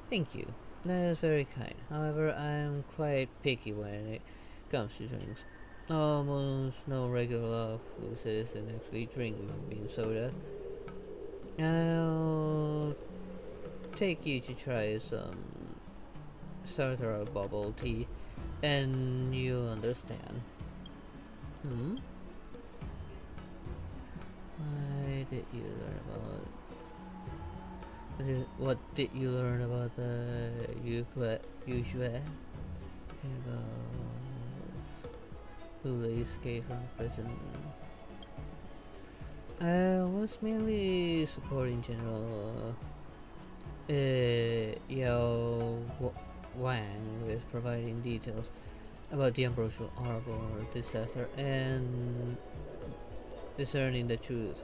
Thank you. That is very kind. However, I am quite picky when it comes to drinks. Almost no regular Lafu citizen actually drink mug bean soda. I'll take you to try some starter bubble tea, and you'll understand. What did you learn about the usual who they escaped from prison? I was merely supporting General Yao Wang with providing details about the Ambrosial Arbor disaster and discerning the truth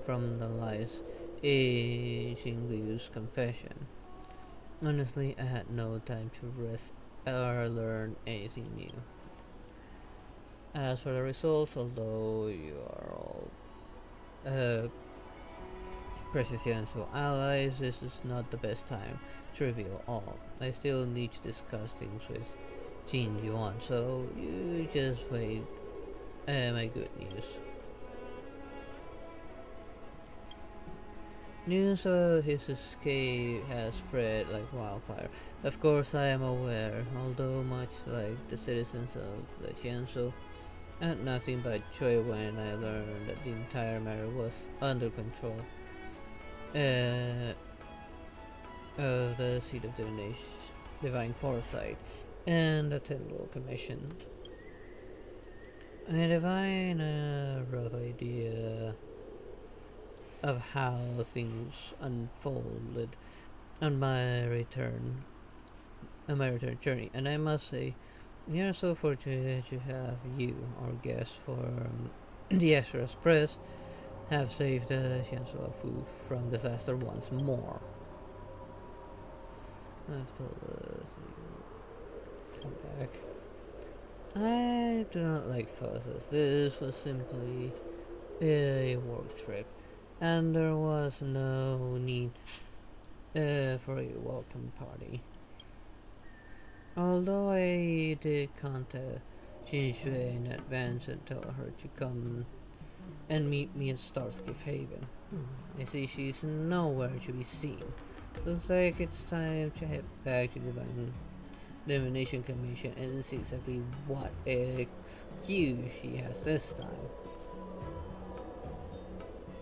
from the lies in Xingliu's confession. Honestly, I had no time to rest or learn anything new. As for the results, although you are all presidential allies, this is not the best time to reveal all. I still need to discuss things with Jin Yuan, so you just wait. My good news. News of his escape has spread like wildfire. Of course, I am aware, although much like the citizens of the Xianzhou, I had nothing but joy when I learned that the entire matter was under control of the seat of divine foresight and the Tenlo Commission. I divine a rough idea of how things unfolded on my return journey, and I must say, we are so fortunate to have you, our guest from the Express Press, have saved the Chancellor Fu from disaster once more. After come back. I do not like fuzzes. This was simply a work trip, and there was no need for a welcome party. Although I did contact Jin Shui in advance and tell her to come and meet me at Starscape Haven. I see she's nowhere to be seen. Looks like it's time to head back to the Divination Commission and see exactly what excuse she has this time.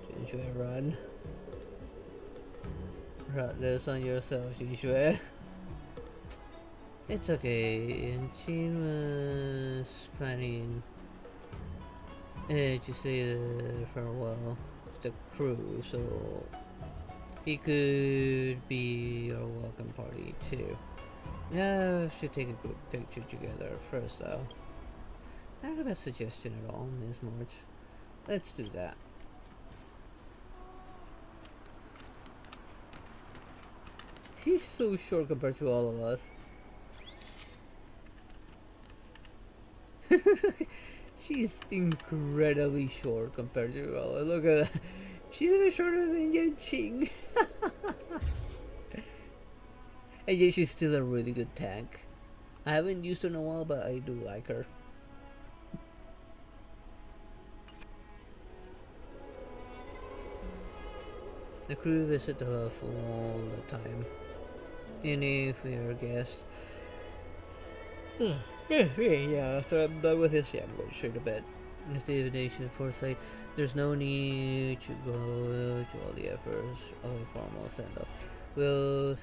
Jin Shui, run. Run this on yourself, Jin Shui. It's okay, and Jin was planning to say the farewell to the crew, so he could be your welcome party too. Now we should take a group picture together first though. Not a bad suggestion at all, Miss March. Let's do that. She's so short compared to all of us. She's incredibly short compared to all. Look at her. She's even shorter than Yan Qing. And yet she's still a really good tank. I haven't used her in a while, but I do like her. The crew visit the Lawful all the time. And if we are guests. Yeah, after I'm done with this, yeah, I'm going straight to bed. With the invitation foresight, there's no need to go to all the efforts of a formal send-off. We'll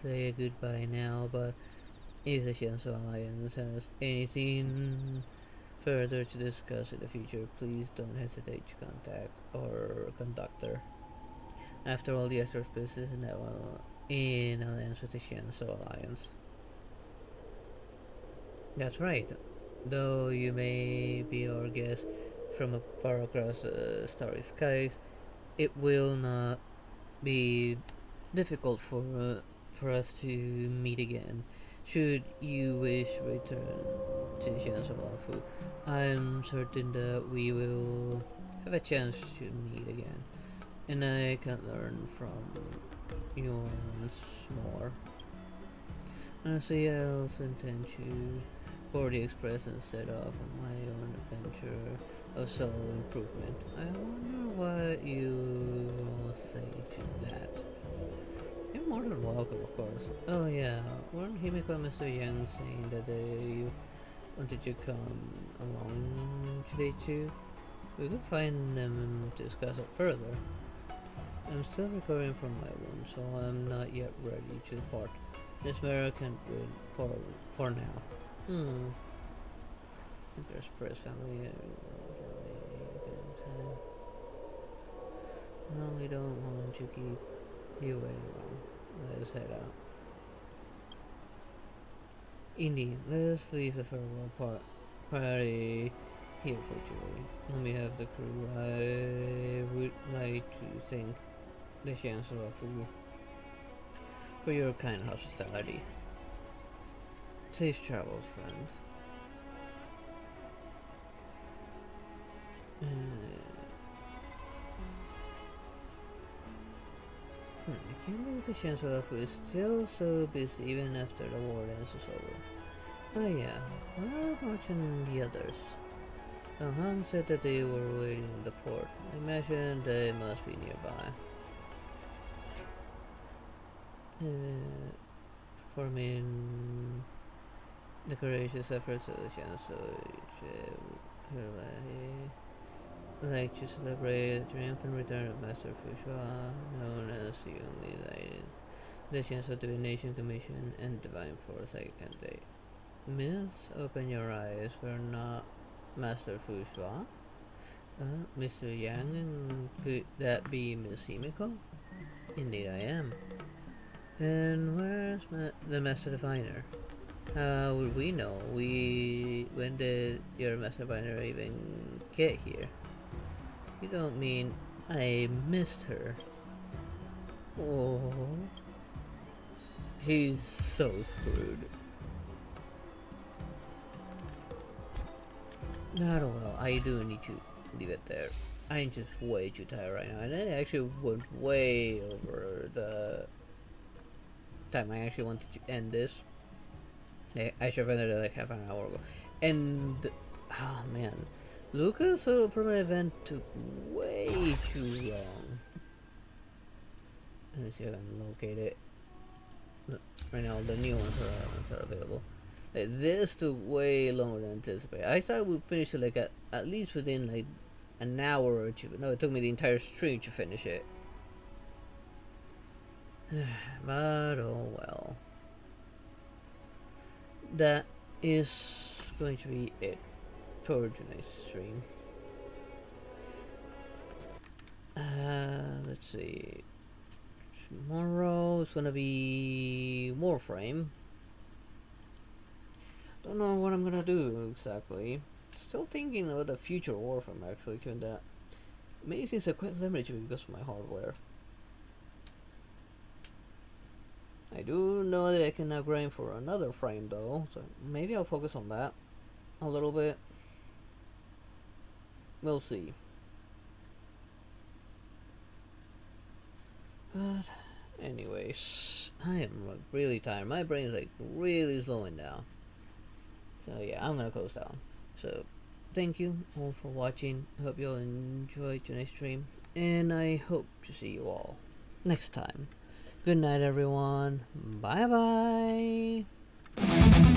say goodbye now, but if the Shenso Alliance has anything further to discuss in the future, please don't hesitate to contact our conductor. After all, the Astor's business is now in alliance with the Shenso Alliance. That's right. Though you may be our guest from far across the starry skies, it will not be difficult for us to meet again. Should you wish return to Shanzalafu, I'm certain that we will have a chance to meet again, and I can learn from you once more. Honestly, I also intend to board the express and set off on my own adventure of self-improvement. I wonder what you will say to that. You're more than welcome, of course. Oh yeah, weren't Himiko and Mr. Yang saying that they wanted to come along today too? We could find them and discuss it further. I'm still recovering from my wound, so I'm not yet ready to depart. This matter can't wait for now. There's press family. Well, we don't want to keep you waiting long. Let's head out. Indeed, let's leave the farewell party here for Julie. On behalf of the crew, I would like to thank the Chancellor for your kind hospitality. Safe travels, friend. I can't believe the Chancellor is still so busy even after the war dance is over. Oh yeah, where are March and the others? Han said that they were waiting in the port. I imagine they must be nearby. Performing the courageous efforts of the Chancellor, I'd like to celebrate the triumphant return of Master Fushua, known as the only lighted, the Chancellor Divination Commission, and Divine Foresight candidate. Miss, open your eyes. We're not Master Fushua. Mr. Yang, and could that be Miss Himiko? Indeed I am. And where's the Master Diviner? How would we know? When did your Master Diviner even get here? You don't mean I missed her? Oh, he's so screwed. Not well. I do need to leave it there. I'm just way too tired right now, and I actually went way over the time I actually wanted to end this. I should have ended it like half an hour ago. And oh man, Lucas' little permanent event took way too long. Let me see if I can locate it. Right now, the new ones are available. Like, this took way longer than anticipated. I thought we'd finish it like at least within like an hour or two, but no, it took me the entire stream to finish it. But oh well. That is going to be it for tonight's stream. Let's see. Tomorrow is gonna be Warframe. Don't know what I'm gonna do exactly. Still thinking about the future Warframe actually, given that many things are quite limited because of my hardware. I do know that I can now grind for another frame though, so maybe I'll focus on that a little bit. We'll see. But anyways, I am like really tired. My brain is like really slowing down. So yeah, I'm gonna close down. So thank you all for watching. I hope you all enjoyed tonight's stream, and I hope to see you all next time. Good night, everyone. Bye bye.